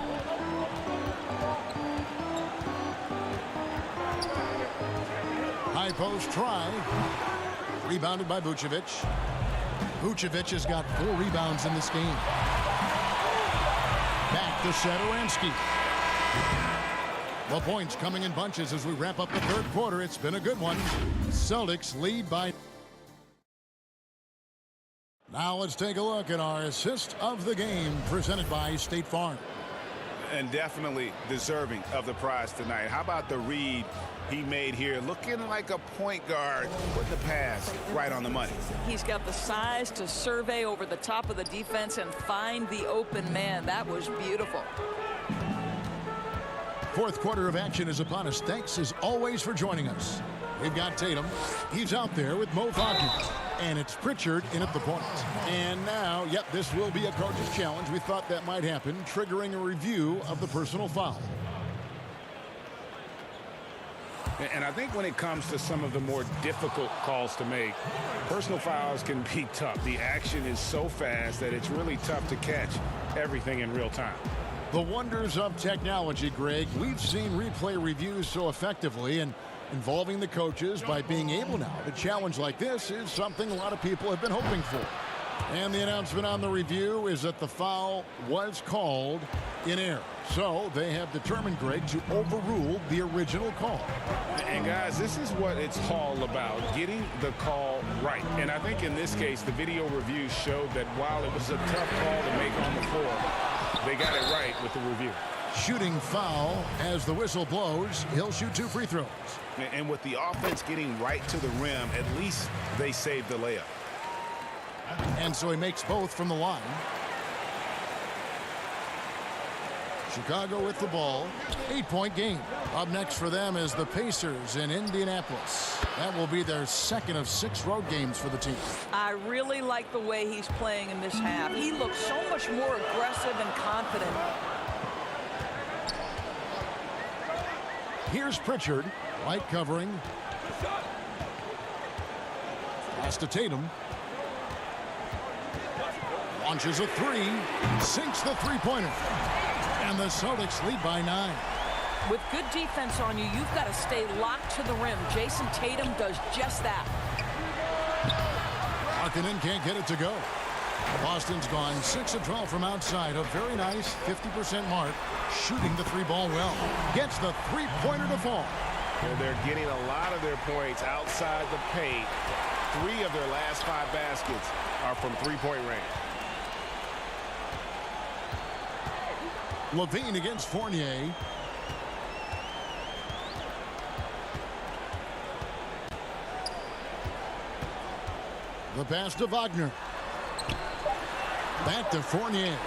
High post try. Rebounded by Vucevic. Vucevic has got 4 rebounds in this game. Back to Satoransky. The points coming in bunches as we wrap up the 3rd quarter. It's been a good one. Celtics lead by... Now let's take a look at our assist of the game presented by State Farm. And definitely deserving of the prize tonight. How about the read he made here? Looking like a point guard. Put the pass right on the money. He's got the size to survey over the top of the defense and find the open man. That was beautiful. 4th quarter of action is upon us. Thanks as always for joining us. We've got Tatum. He's out there with Mo Wagner. And it's Pritchard in at the point. And now, yep, this will be a coach's challenge. We thought that might happen, triggering a review of the personal foul. And I think when it comes to some of the more difficult calls to make, personal fouls can be tough. The action is so fast that it's really tough to catch everything in real time. The wonders of technology, Greg. We've seen replay reviews so effectively, and involving the coaches by being able now to challenge like this is something a lot of people have been hoping for. And the announcement on the review is that the foul was called in error. So they have determined, Greg, to overrule the original call. And guys, this is what it's all about, getting the call right. And I think in this case, the video review showed that while it was a tough call to make on the floor, they got it right with the review. Shooting foul as the whistle blows. He'll shoot 2 free throws. And with the offense getting right to the rim, at least they saved the layup. And so he makes both from the line. Chicago with the ball. 8-point game. Up next for them is the Pacers in Indianapolis. That will be their second of 6 road games for the team. I really like the way he's playing in this half. He looks so much more aggressive and confident. Here's Pritchard. White covering. Pass to Tatum. Launches a 3. Sinks the three-pointer. And the Celtics lead by 9. With good defense on you, you've got to stay locked to the rim. Jason Tatum does just that. Markkanen can't get it to go. Boston's gone 6 of 12 from outside. A very nice 50% mark. Shooting the 3-ball well. Gets the three-pointer to fall. And they're getting a lot of their points outside the paint. 3 of their last 5 baskets are from three-point range. Levine against Fournier. The pass to Wagner. Back to Fournier.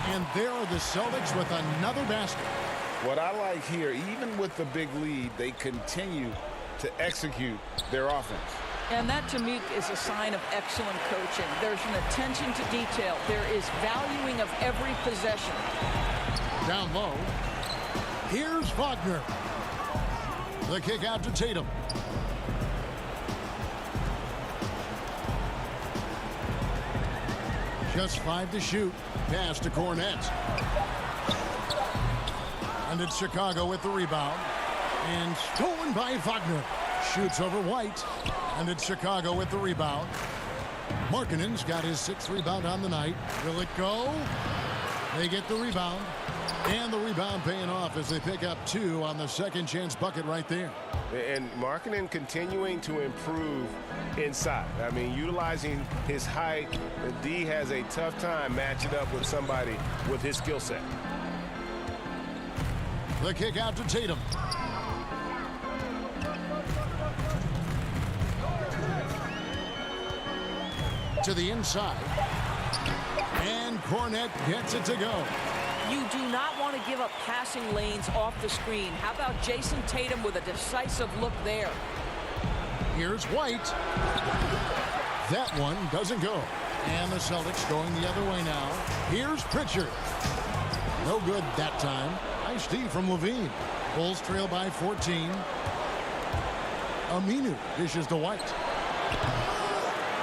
And there are the Celtics with another basket. What I like here, even with the big lead, they continue to execute their offense. And that, to me, is a sign of excellent coaching. There's an attention to detail. There is valuing of every possession. Down low. Here's Wagner. The kick out to Tatum. Just 5 to shoot. Pass to Cornette. And it's Chicago with the rebound. And stolen by Wagner. Shoots over White. And it's Chicago with the rebound. Markkanen's got his 6th rebound on the night. Will it go? They get the rebound. And the rebound paying off as they pick up 2 on the second chance bucket right there. And Markkanen continuing to improve inside. I mean, utilizing his height. D has a tough time matching up with somebody with his skill set. The kick out to Tatum. To the inside. And Cornette gets it to go. You do not want to give up passing lanes off the screen. How about Jason Tatum with a decisive look there? Here's White. That one doesn't go. And the Celtics going the other way now. Here's Pritchard. No good that time. Nice D from Levine. Bulls trail by 14. Aminu dishes to White.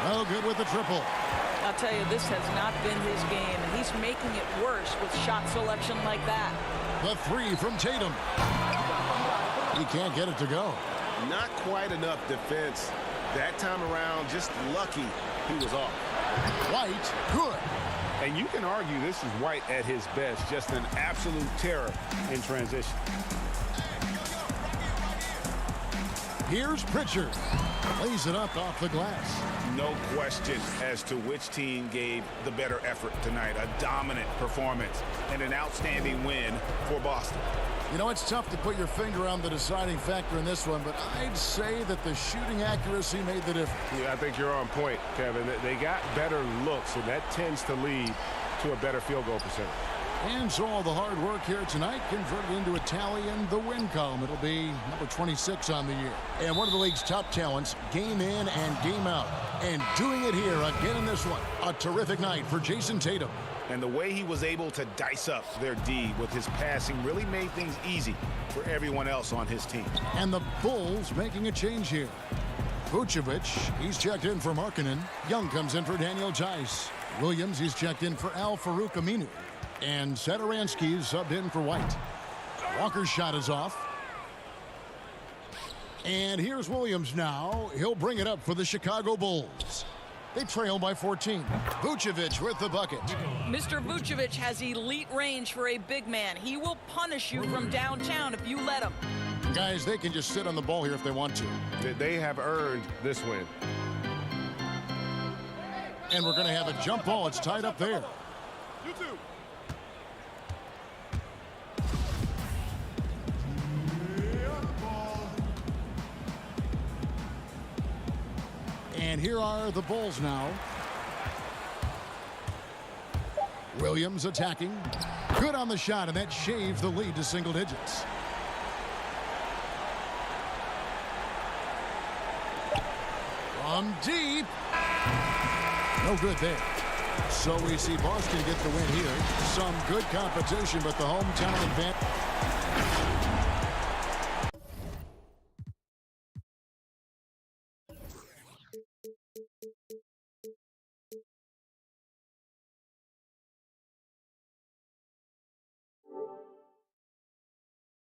No good with the triple. I'll tell you, this has not been his game, and he's making it worse with shot selection like that. The 3 from Tatum. He can't get it to go. Not quite enough defense that time around. Just lucky he was off. White, good. And you can argue this is White at his best. Just an absolute terror in transition. Here's Pritchard. Lays it up off the glass. No question as to which team gave the better effort tonight. A dominant performance and an outstanding win for Boston. You know, it's tough to put your finger on the deciding factor in this one, but I'd say that the shooting accuracy made the difference. Yeah, I think you're on point, Kevin. They got better looks, and that tends to lead to a better field goal percentage. And so all the hard work here tonight converted into a tally in the win column. It'll be number 26 on the year. And one of the league's top talents, game in and game out. And doing it here again in this one. A terrific night for Jason Tatum. And the way he was able to dice up their D with his passing really made things easy for everyone else on his team. And the Bulls making a change here. Vucevic, he's checked in for Markkanen. Young comes in for Daniel Tice. Williams, he's checked in for Al-Farouq Aminu. And Satoransky's subbed in for White. Walker's shot is off. And here's Williams now. He'll bring it up for the Chicago Bulls. They trail by 14. Vucevic with the bucket. Mr. Vucevic has elite range for a big man. He will punish you from downtown if you let him. Guys, they can just sit on the ball here if they want to. They have earned this win. And we're going to have a jump ball. It's tied up there. You too. And here are the Bulls now. Williams attacking. Good on the shot, and that shaves the lead to single digits. From deep. No good there. So we see Boston get the win here. Some good competition, but the hometown advantage.